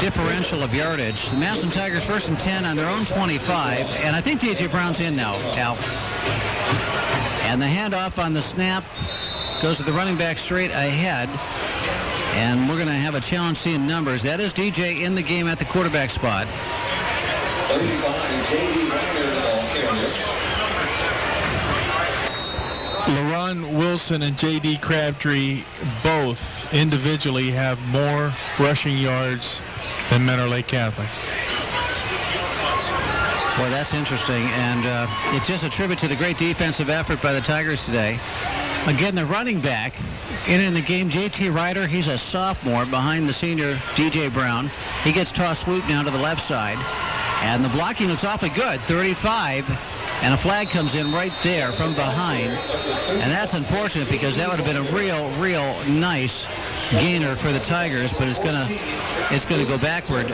Speaker 3: differential of yardage. The Massillon Tigers 1st and 10 on their own 25, and I think DJ Brown's in now, Al. And the handoff on the snap goes to the running back straight ahead. And we're going to have a challenge seeing numbers. That is DJ in the game at the quarterback spot.
Speaker 6: 35, J.D. Reiner, the ball carrier.
Speaker 4: LaRon Wilson and J.D. Crabtree both individually have more rushing yards than Mentor Lake Catholic.
Speaker 3: Boy, that's interesting, and it's just a tribute to the great defensive effort by the Tigers today. Again, the running back in the game, J.T. Ryder, he's a sophomore behind the senior D.J. Brown. He gets tossed swoop down to the left side, and the blocking looks awfully good, 35, and a flag comes in right there from behind, and that's unfortunate because that would have been a real nice gainer for the Tigers, but it's gonna go backward.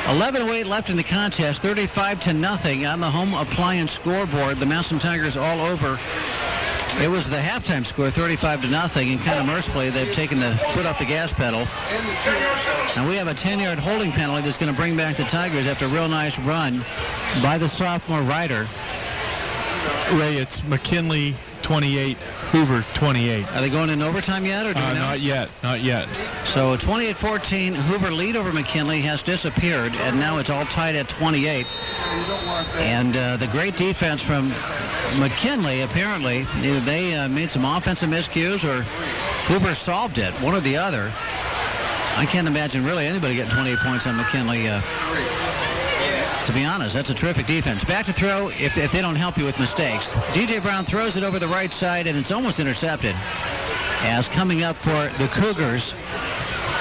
Speaker 3: 11:08 left in the contest, 35-0 on the home appliance scoreboard. The Massillon Tigers all over. It was the halftime score, 35-0, and kind of mercifully they've taken the foot off the gas pedal. Now we have a 10-yard holding penalty that's going to bring back the Tigers after a real nice run by the sophomore Ryder.
Speaker 4: Ray, it's McKinley 28, Hoover 28.
Speaker 3: Are they going in overtime yet, or do we know?
Speaker 4: Not yet.
Speaker 3: So 28-14, Hoover lead over McKinley has disappeared, and now it's all tied at 28. And the great defense from McKinley, apparently, either they made some offensive miscues or Hoover solved it, one or the other. I can't imagine really anybody getting 28 points on McKinley. To be honest, that's a terrific defense. Back to throw if they don't help you with mistakes. DJ Brown throws it over the right side, and it's almost intercepted. As coming up for the Cougars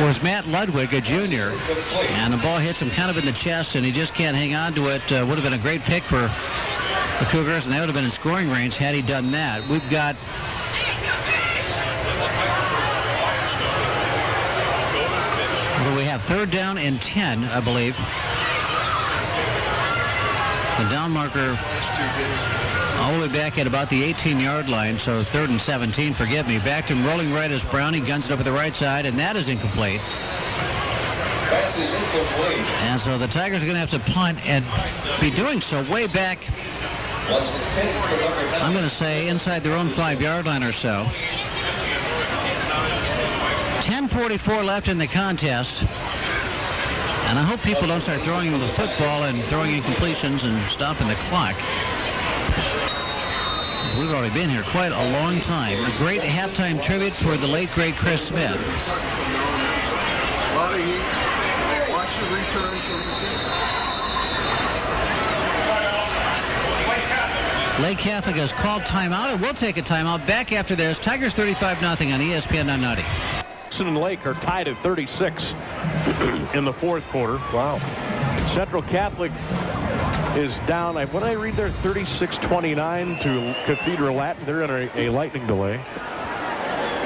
Speaker 3: was Matt Ludwig, a junior. And the ball hits him kind of in the chest, and he just can't hang on to it. Would have been a great pick for the Cougars, and they would have been in scoring range had he done that. We've got... What do we have? 3rd down and 10, I believe. The down marker all the way back at about the 18-yard line, so 3rd and 17, forgive me. Back to him rolling right as Brownie guns it over the right side, and that is incomplete.
Speaker 6: Pass is incomplete.
Speaker 3: And so the Tigers are going to have to punt and be doing so way back, I'm going to say, inside their own 5-yard line or so. 10:44 left in the contest. And I hope people don't start throwing the football and throwing incompletions and stopping the clock. We've already been here quite a long time. A great halftime tribute for the late, great Chris Smith.
Speaker 5: A lot of heat. Watch the return from the
Speaker 3: Lake Catholic has called timeout, and we'll take a timeout. Back after this, Tigers 35-0 on ESPN 990.
Speaker 8: And Lake are tied at 36 in the fourth quarter. Wow. Central Catholic is down, what did I read there, 36-29 to Cathedral Latin. They're in a lightning delay.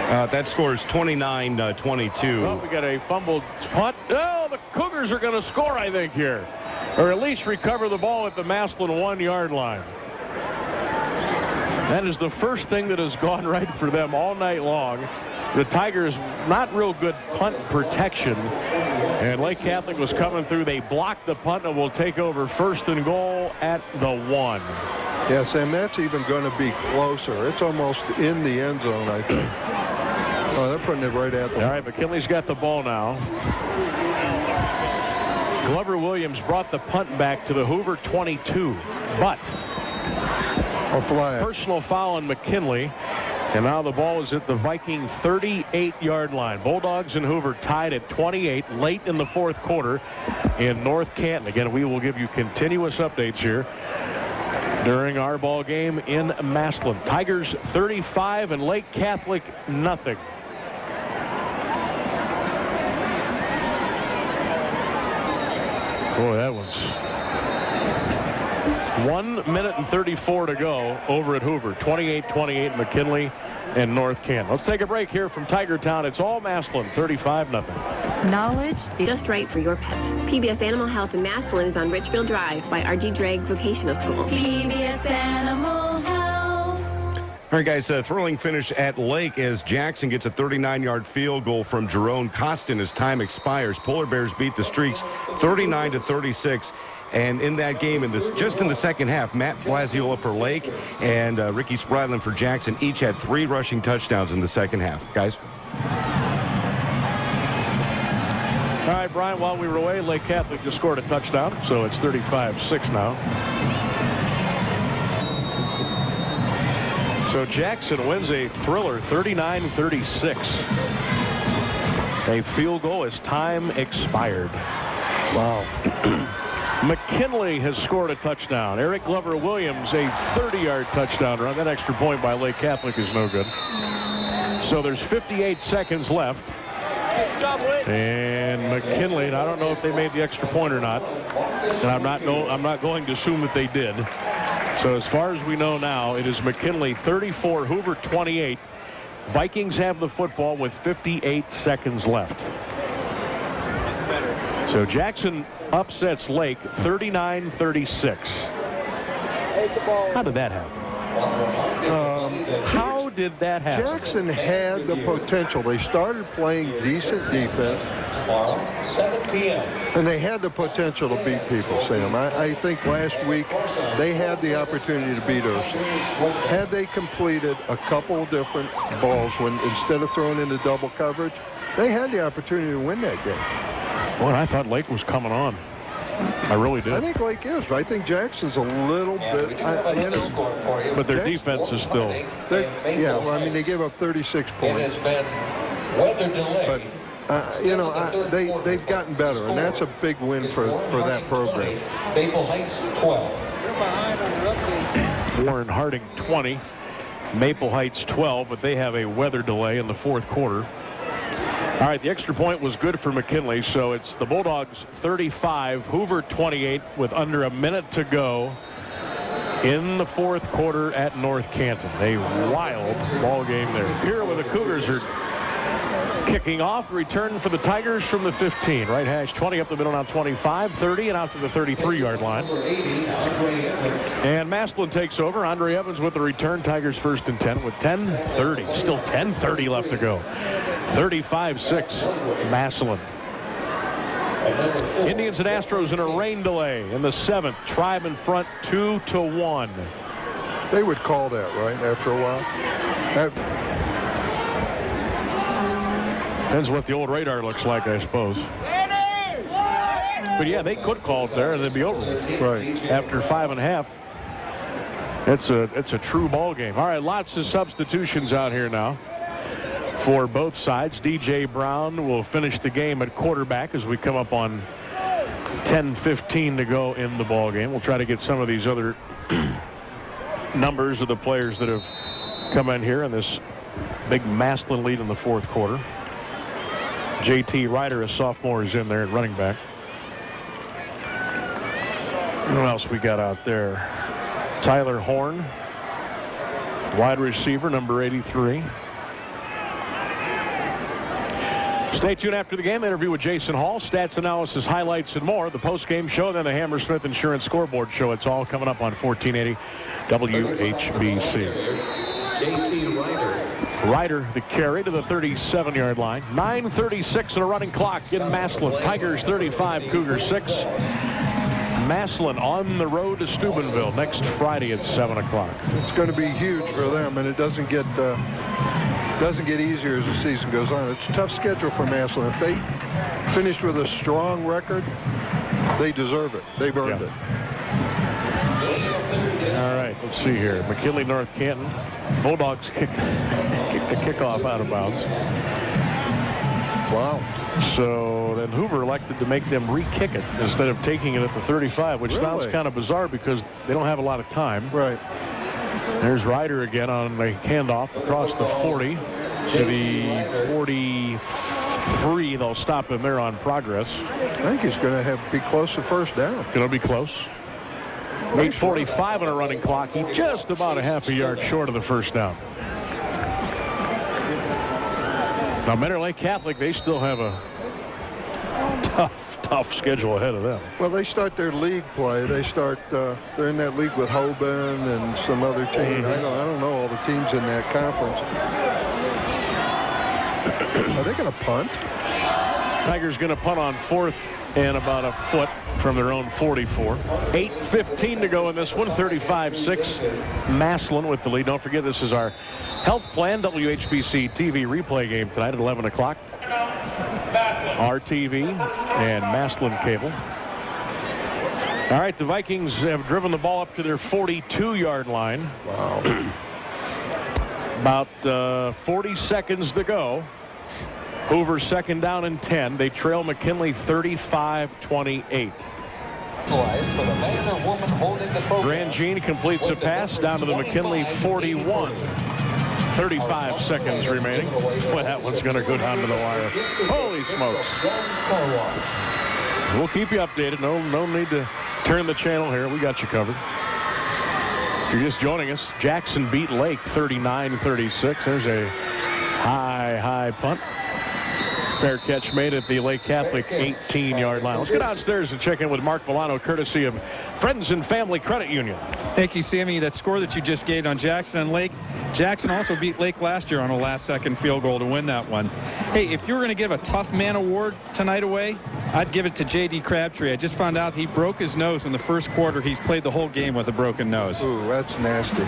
Speaker 18: That score is 29-22.
Speaker 8: Well, we got a fumbled punt. Oh, the Cougars are going to score, I think, here. Or at least recover the ball at the Massillon 1-yard line. That is the first thing that has gone right for them all night long. The Tigers, not real good punt protection. And Lake Catholic was coming through. They blocked the punt and will take over 1st and goal at the 1.
Speaker 5: Yeah, Sam, that's even going to be closer. It's almost in the end zone, I think. Oh, they're putting it right at them.
Speaker 8: All right, McKinley's got the ball now. Glover Williams brought the punt back to the Hoover 22, but
Speaker 5: a flag.
Speaker 8: Personal foul on McKinley, and now the ball is at the Viking 38-yard line. Bulldogs and Hoover tied at 28 late in the 4th quarter in North Canton. Again, we will give you continuous updates here during our ball game in Massillon. Tigers 35 and Lake Catholic nothing. Boy, that was 1 minute and 34 to go over at Hoover. 28-28 McKinley and North Canton. Let's take a break here from Tiger Town. It's all Massillon, 35-0.
Speaker 13: Knowledge is just right for your pet. PBS Animal Health in Massillon is on Richfield Drive by R.G. Drake Vocational School.
Speaker 19: PBS Animal Health.
Speaker 18: All right, guys, thrilling finish at Lake as Jackson gets a 39-yard field goal from Jerome Costin as time expires. Polar Bears beat the Streaks 39-36. And in that game, just in the second half, Matt Blaziola for Lake and Ricky Spradlin for Jackson each had 3 rushing touchdowns in the second half. Guys?
Speaker 8: All right, Brian, while we were away, Lake Catholic just scored a touchdown, so it's 35-6 now. So Jackson wins a thriller, 39-36. A field goal as time expired. Wow. McKinley has scored a touchdown. Eric Glover Williams, a 30-yard touchdown run. That extra point by Lake Catholic is no good. So there's 58 seconds left. And McKinley, and I don't know if they made the extra point or not. And I'm not going to assume that they did. So as far as we know now, it is McKinley 34, Hoover 28. Vikings have the football with 58 seconds left. So Jackson upsets Lake 39-36. How did that happen? How did that happen?
Speaker 5: Jackson had the potential. They started playing decent defense.
Speaker 6: 7 p.m.
Speaker 5: And they had the potential to beat people, Sam. I think last week they had the opportunity to beat us. Had they completed a couple different balls when instead of throwing into double coverage, they had the opportunity to win that game.
Speaker 8: Well, I thought Lake was coming on. I really did.
Speaker 5: I think Lake is. I think Jackson's a little bit.
Speaker 8: But their defense is still.
Speaker 5: Yeah, well, I mean, they gave up 36 points.
Speaker 6: It has been weather delayed.
Speaker 5: But, they've gotten better, and that's a big win for that program.
Speaker 6: Maple Heights 12.
Speaker 8: Warren Harding 20. Maple Heights 12, but they have a weather delay in the 4th quarter. All right, the extra point was good for McKinley, so it's the Bulldogs 35, Hoover 28 with under a minute to go in the 4th quarter at North Canton. A wild ball game there. Here where the Cougars are kicking off, return for the Tigers from the 15. Right hash 20 up the middle, now 25, 30, and out to the 33-yard line. And Massillon takes over. Andre Evans with the return. Tigers 1st and 10 with 10:30. Still 10:30 left to go. 35-6, Massillon. Indians and Astros in a rain delay in the 7th. Tribe in front 2-1.
Speaker 5: They would call that, right, after a while?
Speaker 8: Depends what the old radar looks like, I suppose. But yeah, they could call it there and it'd be over.
Speaker 5: Right.
Speaker 8: After 5.5. It's a true ball game. All right, lots of substitutions out here now for both sides. DJ Brown will finish the game at quarterback as we come up on 10:15 to go in the ball game. We'll try to get some of these other numbers of the players that have come in here in this big Massillon lead in the 4th quarter. JT Ryder, a sophomore, is in there at running back. What else we got out there? Tyler Horn, wide receiver, number 83. Stay tuned after the game. Interview with Jason Hall, stats analysis, highlights, and more. The post-game show, then the Hammersmith Insurance Scoreboard Show. It's all coming up on 1480 WHBC.
Speaker 6: J.T.
Speaker 8: Ryder the carry to the 37-yard line. 9:36 and a running clock in Massillon. Tigers 35, Cougars 6. Massillon on the road to Steubenville next Friday at 7 o'clock.
Speaker 5: It's going to be huge for them, and it doesn't get easier as the season goes on. It's a tough schedule for Massillon. If they finish with a strong record, they deserve it. They've earned it.
Speaker 8: All right, let's see here. McKinley, North Canton. Bulldogs kick the kickoff out of bounds.
Speaker 5: Wow.
Speaker 8: So then Hoover elected to make them re-kick it instead of taking it at the 35, which sounds kind of bizarre because they don't have a lot of time.
Speaker 5: Right.
Speaker 8: There's Ryder again on the handoff across the 40 to the 43. They'll stop him there on progress.
Speaker 5: I think he's going to be close to first down.
Speaker 8: Going to be close. 8:45 on a running clock. He's just about a half a yard short of the first down. Now, Mentor Lake Catholic, they still have a tough schedule ahead of them.
Speaker 5: Well, they start their league play. They start. They're in that league with Hoban and some other teams. I don't know all the teams in that conference. Are they going to punt?
Speaker 8: Tigers going to punt on 4th and about a foot from their own 44. 8:15 to go in this one. 35-6. Massillon with the lead. Don't forget, this is our Health Plan WHBC TV replay game tonight at 11 o'clock. RTV and Massillon cable. All right, the Vikings have driven the ball up to their 42-yard line.
Speaker 5: Wow.
Speaker 8: About 40 seconds to go. Hoover second down and 10. They trail McKinley 35-28. Grandjean completes a pass down to the McKinley 41. 35 seconds remaining. Boy, that one's going to go down to the wire. Holy smokes. We'll keep you updated. No need to turn the channel here. We got you covered. If you're just joining us, Jackson beat Lake 39-36. There's a high punt. Fair catch made at the Lake Catholic 18-yard line. Let's go downstairs and check in with Mark Milano, courtesy of Friends and Family Credit Union.
Speaker 11: Thank you, Sammy. That score that you just gave on Jackson and Lake, Jackson also beat Lake last year on a last-second field goal to win that one. Hey, if you were going to give a tough man award tonight away, I'd give it to J.D. Crabtree. I just found out he broke his nose in the first quarter. He's played the whole game with a broken nose.
Speaker 5: Ooh, that's nasty.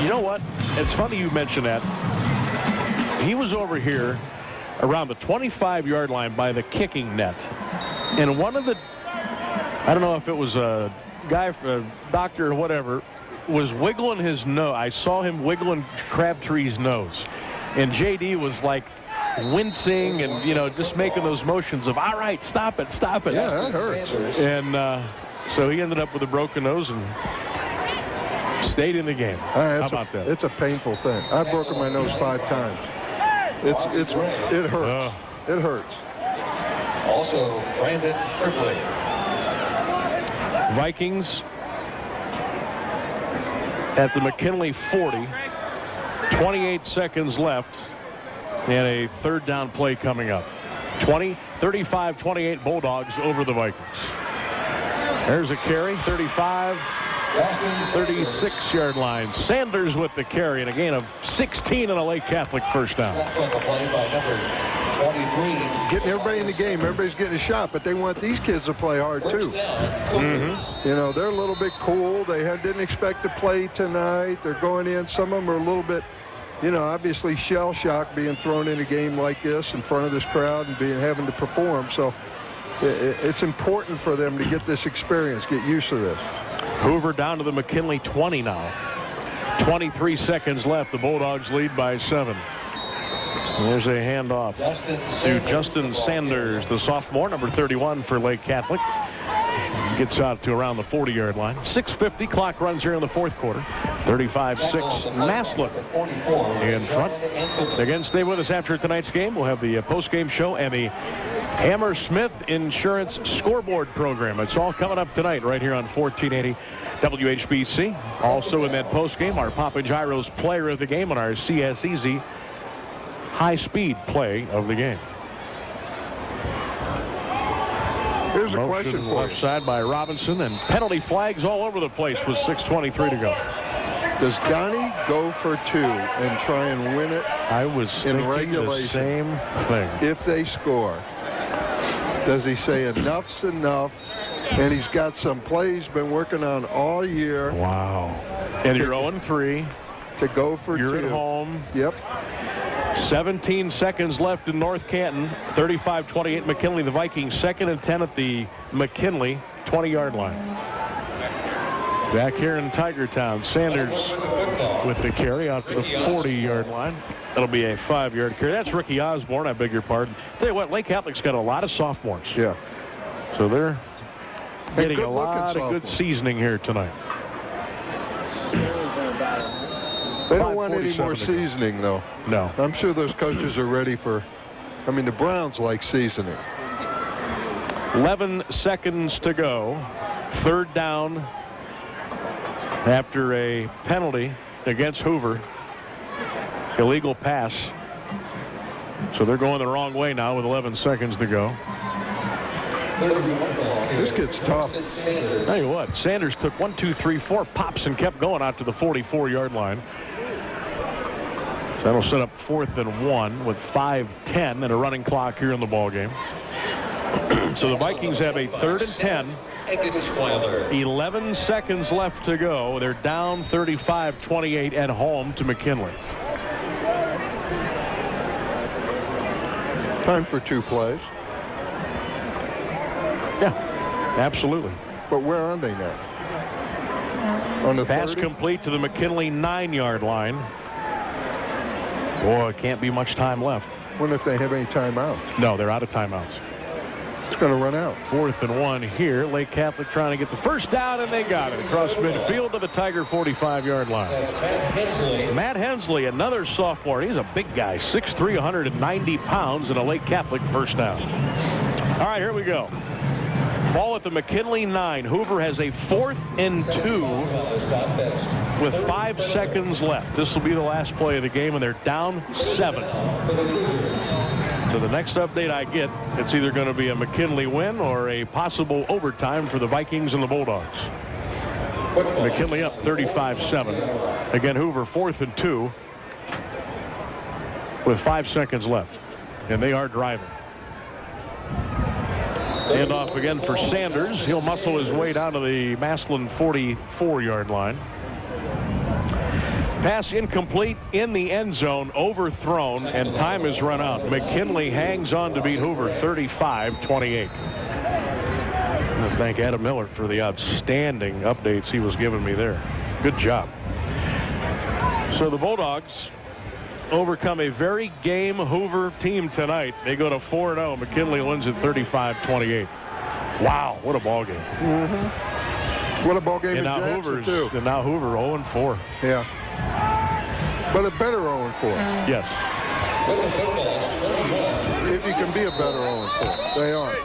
Speaker 8: You know what? It's funny you mention that. He was over here around the 25-yard line by the kicking net. And one of the, I don't know if it was a guy, a doctor or whatever, was wiggling his nose. I saw him wiggling Crabtree's nose. And J.D. was like wincing and, just making those motions of, all right, stop it.
Speaker 5: Yeah, that hurts.
Speaker 8: And so he ended up with a broken nose and stayed in the game. How about that?
Speaker 5: It's a painful thing. I've broken my nose 5 times. It hurts. It hurts.
Speaker 6: Also, Brandon Fripley.
Speaker 8: Vikings at the McKinley 40. 28 seconds left. And a third down play coming up. 35-28 Bulldogs over the Vikings. There's a carry. 36-yard line. Sanders with the carry and a gain of 16 and a Lake Catholic first down.
Speaker 5: Getting everybody in the game. Everybody's getting a shot, but they want these kids to play hard too. They're a little bit cool. They didn't expect to play tonight. They're going in. Some of them are a little bit, obviously shell-shocked being thrown in a game like this in front of this crowd and having to perform. So it's important for them to get this experience, get used to this.
Speaker 8: Hoover down to the McKinley 20 now. 23 seconds left. The Bulldogs lead by 7. There's a handoff to Justin Sanders, the sophomore, number 31 for Lake Catholic. Gets out to around the 40-yard line. 6:50 clock runs here in the fourth quarter. 35-6 Massillon in front. Again, stay with us after tonight's game. We'll have the post-game show and the Hammersmith Insurance Scoreboard program. It's all coming up tonight right here on 1480 WHBC. Also in that post-game, our Papa Gyro's Player of the Game and our CSEZ high-speed play of the game.
Speaker 5: Here's a question for
Speaker 8: left side by Robinson, and penalty flags all over the place with 6:23 to go.
Speaker 5: Does Donnie go for 2 and try and win it?
Speaker 8: I was
Speaker 5: in
Speaker 8: thinking
Speaker 5: regulation.
Speaker 8: the same thing.
Speaker 5: If they score, does he say enough's enough? And he's got some plays been working on all year.
Speaker 8: Wow. And you're 0-3.
Speaker 5: To go for 2.
Speaker 8: You're at home.
Speaker 5: Yep.
Speaker 8: 17 seconds left in North Canton. 35-28 McKinley. The Vikings 2nd and 10 at the McKinley 20-yard line. Back here in Tigertown, Sanders with the carry out to the 40-yard line. That'll be a 5-yard carry. That's Ricky Osborne, I beg your pardon. Tell you what, Lake Catholic's got a lot of sophomores.
Speaker 5: Yeah.
Speaker 8: So they're getting a lot of good seasoning here tonight.
Speaker 5: They don't want any more seasoning, though.
Speaker 8: No.
Speaker 5: I'm sure those coaches are ready for, I mean, the Browns like seasoning.
Speaker 8: 11 seconds to go. 3rd down after a penalty against Hoover. Illegal pass. So they're going the wrong way now with 11 seconds to go.
Speaker 5: This kid's tough.
Speaker 8: Tell you what, Sanders took 1, 2, 3, 4 pops and kept going out to the 44-yard line. So that'll set up 4th and 1 with 5:10 and a running clock here in the ball game. So the Vikings have a 3rd and 10. 11 seconds left to go. They're down 35-28 at home to McKinley.
Speaker 5: Time for 2 plays.
Speaker 8: Yeah, absolutely.
Speaker 5: But where are they now? On the
Speaker 8: pass
Speaker 5: 30?
Speaker 8: Complete to the McKinley 9-yard line. Boy, can't be much time left.
Speaker 5: Wonder if they have any timeouts.
Speaker 8: No, they're out of timeouts.
Speaker 5: It's going to run out.
Speaker 8: 4th and 1 here. Lake Catholic trying to get the first down, and they got it. Across midfield to the Tiger 45-yard line. Matt Hensley, another sophomore. He's a big guy, 6'3", 190 pounds, and a Lake Catholic first down. All right, here we go. Ball at the McKinley 9. Hoover has a 4th and 2 with 5 seconds left. This will be the last play of the game, and they're down 7. So the next update I get, it's either going to be a McKinley win or a possible overtime for the Vikings and the Bulldogs. McKinley up 35-7. Again, Hoover 4th and 2 with 5 seconds left, and they are driving. Hand off again for Sanders. He'll muscle his way down to the Massillon 44-yard line. Pass incomplete in the end zone, overthrown, and time has run out. McKinley hangs on to beat Hoover 35-28. I thank Adam Miller for the outstanding updates he was giving me there. Good job. So the Bulldogs overcome a very game Hoover team tonight. They go to 4-0. McKinley wins at 35-28. Wow, what a ball game.
Speaker 5: Mm-hmm. What a ball game
Speaker 8: and
Speaker 5: in
Speaker 8: now
Speaker 5: Jackson, too.
Speaker 8: And now Hoover 0-4.
Speaker 5: Yeah. But a better 0-4.
Speaker 8: Yes.
Speaker 5: If you can be a better 0-4. They are.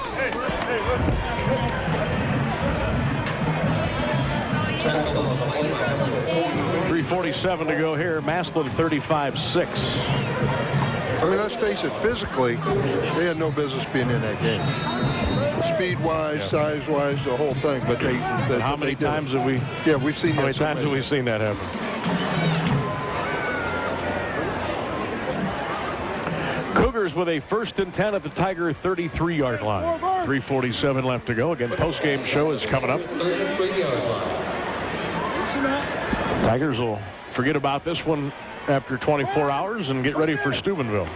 Speaker 8: 3:47 to go here. Massillon 35-6.
Speaker 5: I mean, let's face it, physically, they had no business being in that game. Speed-wise, size-wise, the whole thing. But they
Speaker 8: how many times have we?
Speaker 5: Yeah, we've seen that.
Speaker 8: How many times have we seen that happen? Cougars with a 1st and 10 at the Tiger 33-yard line. 3:47 left to go. Again, post-game show is coming up. Tigers will forget about this one after 24 hours and get ready for Steubenville.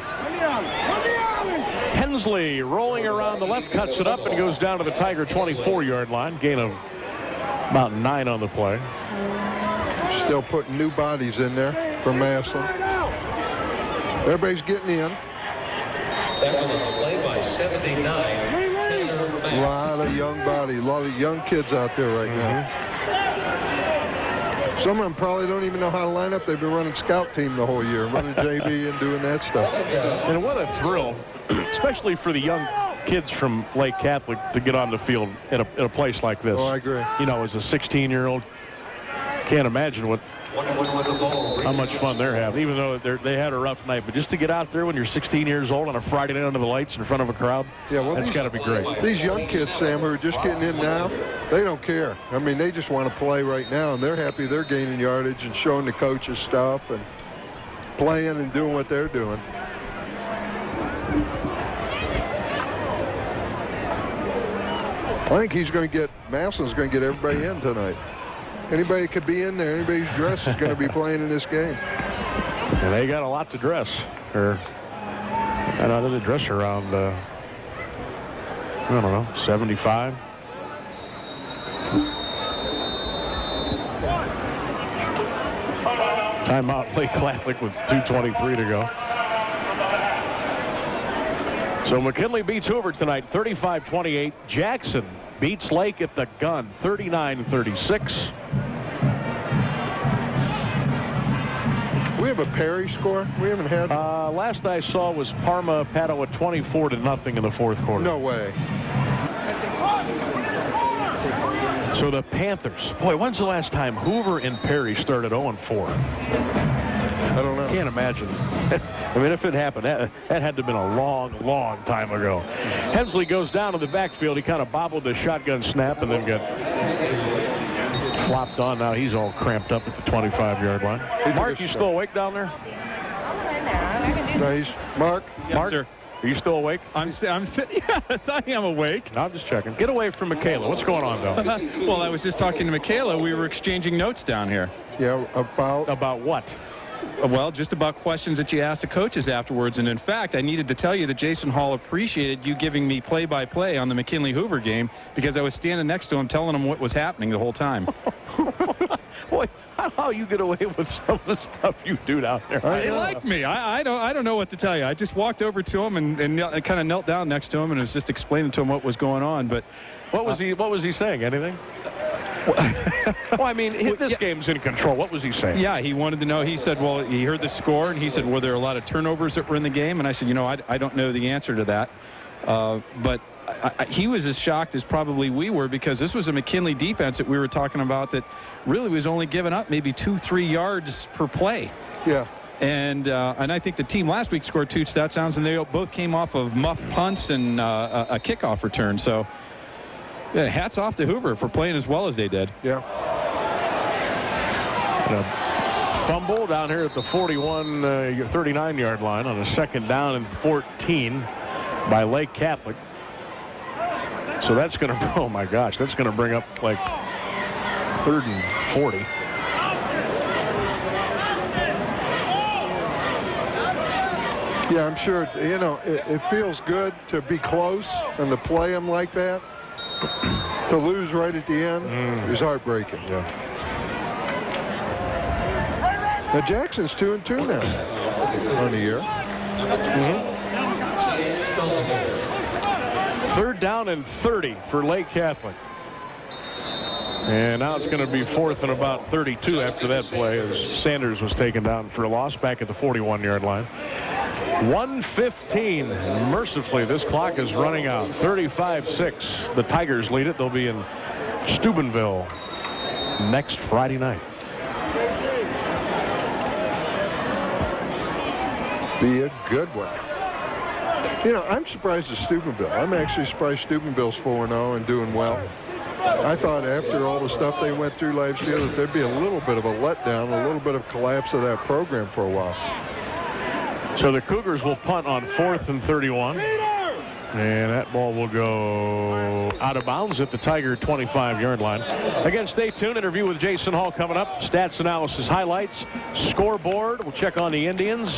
Speaker 8: Hensley rolling around the left, cuts it up, and goes down to the Tiger 24-yard line. Gain of about 9 on the play.
Speaker 5: Still putting new bodies in there for Massillon. Everybody's getting in.
Speaker 6: Play by 79.
Speaker 5: A lot of young bodies, a lot of young kids out there right now. Some of them probably don't even know how to line up. They've been running scout team the whole year, running JV and doing that stuff.
Speaker 8: And what a thrill, especially for the young kids from Lake Catholic to get on the field in a place like this.
Speaker 5: Oh, I agree.
Speaker 8: You know, as a 16-year-old, can't imagine what how much fun they're having, even though they had a rough night. But just to get out there when you're 16 years old on a Friday night under the lights in front of a crowd, that's got to be great.
Speaker 5: These young kids, Sam, who are just getting in now, they don't care. I mean, they just want to play right now, and they're happy they're gaining yardage and showing the coaches stuff and playing and doing what they're doing. I think Massillon's going to get everybody in tonight. Anybody that could be in there, anybody's dress is going to be playing in this game.
Speaker 8: And they got a lot to dress. I know they dress around, I don't know, 75. Timeout, Lake Catholic with 2:23 to go. So McKinley beats Hoover tonight, 35-28. Jackson beats Lake at the gun, 39-36.
Speaker 5: We have a Perry score? We haven't had.
Speaker 8: Last I saw was Parma Padua 24-0 in the fourth quarter.
Speaker 5: No way.
Speaker 8: So the Panthers. Boy, when's the last time Hoover and Perry started 0-4?
Speaker 5: I don't know.
Speaker 8: Can't imagine. I mean, if it happened, that had to have been a long, long time ago. Hensley goes down to the backfield. He kind of bobbled the shotgun snap and then got flopped on. Now he's all cramped up at the 25-yard line. Mark, you still awake down there?
Speaker 5: Nice. Mark?
Speaker 11: Yes,
Speaker 8: Mark,
Speaker 11: sir.
Speaker 8: Are you still awake?
Speaker 11: I'm sitting. Yes, I am awake.
Speaker 8: No, I'm just checking. Get away from Michaela. What's going on, Bill?
Speaker 11: Well, I was just talking to Michaela. We were exchanging notes down here.
Speaker 5: Yeah,
Speaker 8: about what?
Speaker 11: Well, just about questions that you asked the coaches afterwards. And in fact, I needed to tell you that Jason Hall appreciated you giving me play-by-play on the McKinley-Hoover game because I was standing next to him telling him what was happening the whole time.
Speaker 8: Boy, how you get away with some of the stuff you do down there?
Speaker 11: They like me. I don't know what to tell you. I just walked over to him and kind of knelt down next to him and was just explaining to him what was going on. But
Speaker 8: what was he saying? Anything? Well, I mean, this game's in control. What was he saying?
Speaker 11: Yeah, he wanted to know. He said, well, he heard the score, and he said, were there a lot of turnovers that were in the game? And I said, I don't know the answer to that. But he was as shocked as probably we were because this was a McKinley defense that we were talking about that really was only giving up maybe 2-3 yards per play.
Speaker 5: Yeah.
Speaker 11: And I think the team last week scored 2 touchdowns, and they both came off of muff punts and a kickoff return. So, yeah, hats off to Hoover for playing as well as they did.
Speaker 5: Yeah.
Speaker 8: And a fumble down here at the 39-yard line on a 2nd down and 14 by Lake Catholic. So that's going to, oh my gosh, that's going to bring up like 3rd and 40.
Speaker 5: Yeah, I'm sure, it feels good to be close and to play them like that. To lose right at the end is heartbreaking.
Speaker 8: Yeah.
Speaker 5: Now Jackson's 2-2 now on the year.
Speaker 8: 3rd down and 30 for Lake Catholic. And now it's going to be 4th and about 32 after that play as Sanders was taken down for a loss back at the 41-yard line. 1:15. Mercifully, this clock is running out. 35-6. The Tigers lead it. They'll be in Steubenville next Friday night.
Speaker 5: Be a good one. I'm surprised at Steubenville. I'm actually surprised Steubenville's 4-0 and doing well. I thought after all the stuff they went through last year that there'd be a little bit of a letdown, a little bit of collapse of that program for a while.
Speaker 8: So the Cougars will punt on 4th and 31. And that ball will go out of bounds at the Tiger 25-yard line. Again, stay tuned. Interview with Jason Hall coming up. Stats analysis highlights. Scoreboard. We'll check on the Indians.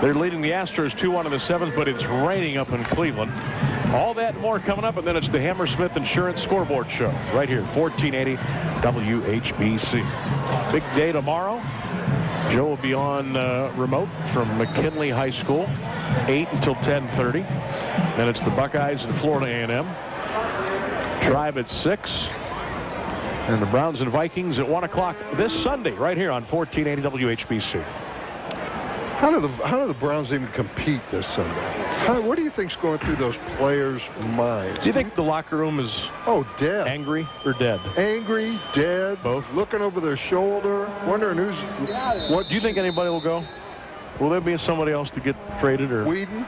Speaker 8: They're leading the Astros 2-1 in the 7th, but it's raining up in Cleveland. All that and more coming up, and then it's the Hammersmith Insurance Scoreboard Show right here, 1480 WHBC. Big day tomorrow. Joe will be on remote from McKinley High School, 8 until 10:30. Then it's the Buckeyes and Florida A&M. Tribe at 6. And the Browns and Vikings at 1 o'clock this Sunday right here on 1480 WHBC.
Speaker 5: How do the Browns even compete this Sunday? What do you think's going through those players' minds?
Speaker 8: Do you think the locker room is
Speaker 5: dead?
Speaker 8: Angry or dead?
Speaker 5: Angry, dead,
Speaker 8: both.
Speaker 5: Looking over their shoulder, wondering who's.
Speaker 8: What do you think anybody will go? Will there be somebody else to get traded or
Speaker 5: Whedon?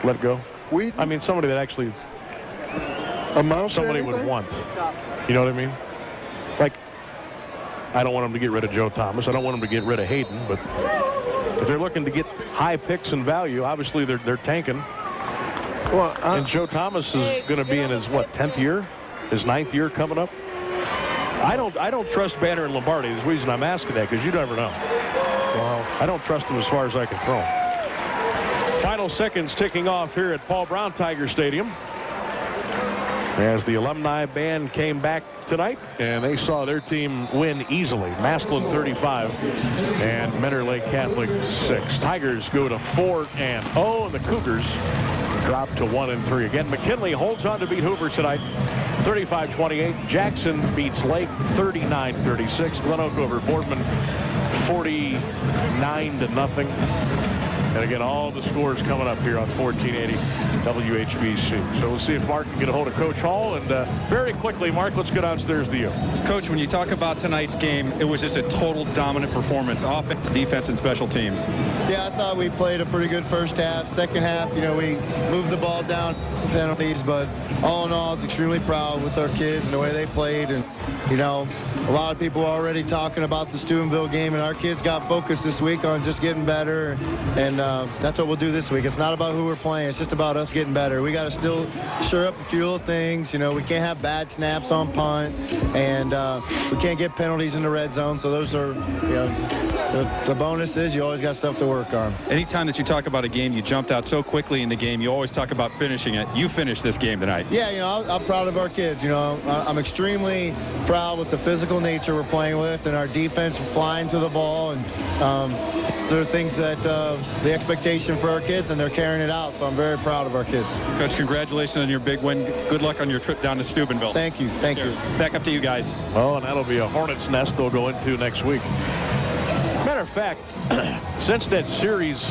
Speaker 8: Let go?
Speaker 5: Whedon?
Speaker 8: I mean, somebody that actually
Speaker 5: somebody
Speaker 8: would want. You know what I mean? Like, I don't want them to get rid of Joe Thomas. I don't want them to get rid of Hayden, but if they're looking to get high picks and value, obviously they're tanking.
Speaker 5: Well,
Speaker 8: and Joe Thomas is going to be in his 10th year, his 9th year coming up. I don't trust Banner and Lombardi. There's a reason I'm asking that, because you never know. Well, I don't trust them as far as I can throw them. Final seconds ticking off here at Paul Brown Tiger Stadium, as the alumni band came back tonight, and they saw their team win easily. Massillon 35 and Mentor Lake Catholic 6. Tigers go to 4-0, and the Cougars drop to 1-3. Again, McKinley holds on to beat Hoover tonight, 35-28. Jackson beats Lake 39-36. Glen Oak over Boardman 49-0. And again, all the scores coming up here on 1480 WHBC. So we'll see if Mark can get a hold of Coach Hall. And very quickly, Mark, let's get downstairs to you.
Speaker 11: Coach, when you talk about tonight's game, it was just a total dominant performance, offense, defense, and special teams.
Speaker 16: Yeah, I thought we played a pretty good first half. Second half, we moved the ball down, penalties, but all in all, I was extremely proud with our kids and the way they played. And, a lot of people are already talking about the Steubenville game, and our kids got focused this week on just getting better. And that's what we'll do this week. It's not about who we're playing. It's just about us getting better. We got to still sure up a few little things. We can't have bad snaps on punt, and we can't get penalties in the red zone. So those are, the bonus is you always got stuff to work on.
Speaker 11: Anytime that you talk about a game, you jumped out so quickly in the game. You always talk about finishing it. You finished this game tonight.
Speaker 16: Yeah, I'm proud of our kids. I'm extremely proud with the physical nature we're playing with, and our defense flying to the ball. And there are things that the expectation for our kids, and they're carrying it out. So I'm very proud of our kids.
Speaker 11: Coach, congratulations on your big win. Good luck on your trip down to Steubenville.
Speaker 16: Thank you. Thank you.
Speaker 11: Back up to you guys.
Speaker 8: Oh, and that'll be a hornet's nest they'll go into next week. Matter of fact, since that series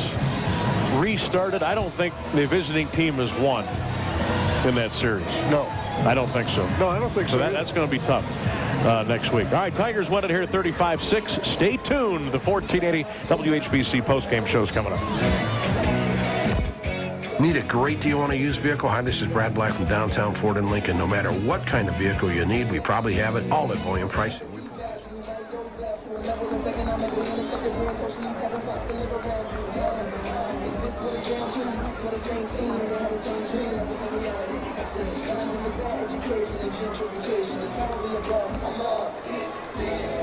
Speaker 8: restarted, I don't think the visiting team has won in that series.
Speaker 5: No.
Speaker 8: I don't think so.
Speaker 5: No, I don't think so.
Speaker 8: That's going to be tough next week. All right, Tigers won it here 35-6. Stay tuned. The 1480 WHBC postgame show's coming up.
Speaker 20: Need a great deal on a used vehicle? Hi, this is Brad Black from Downtown Ford and Lincoln. No matter what kind of vehicle you need, we probably have it, all at volume pricing.
Speaker 21: Education and gentrification is probably above. I love it.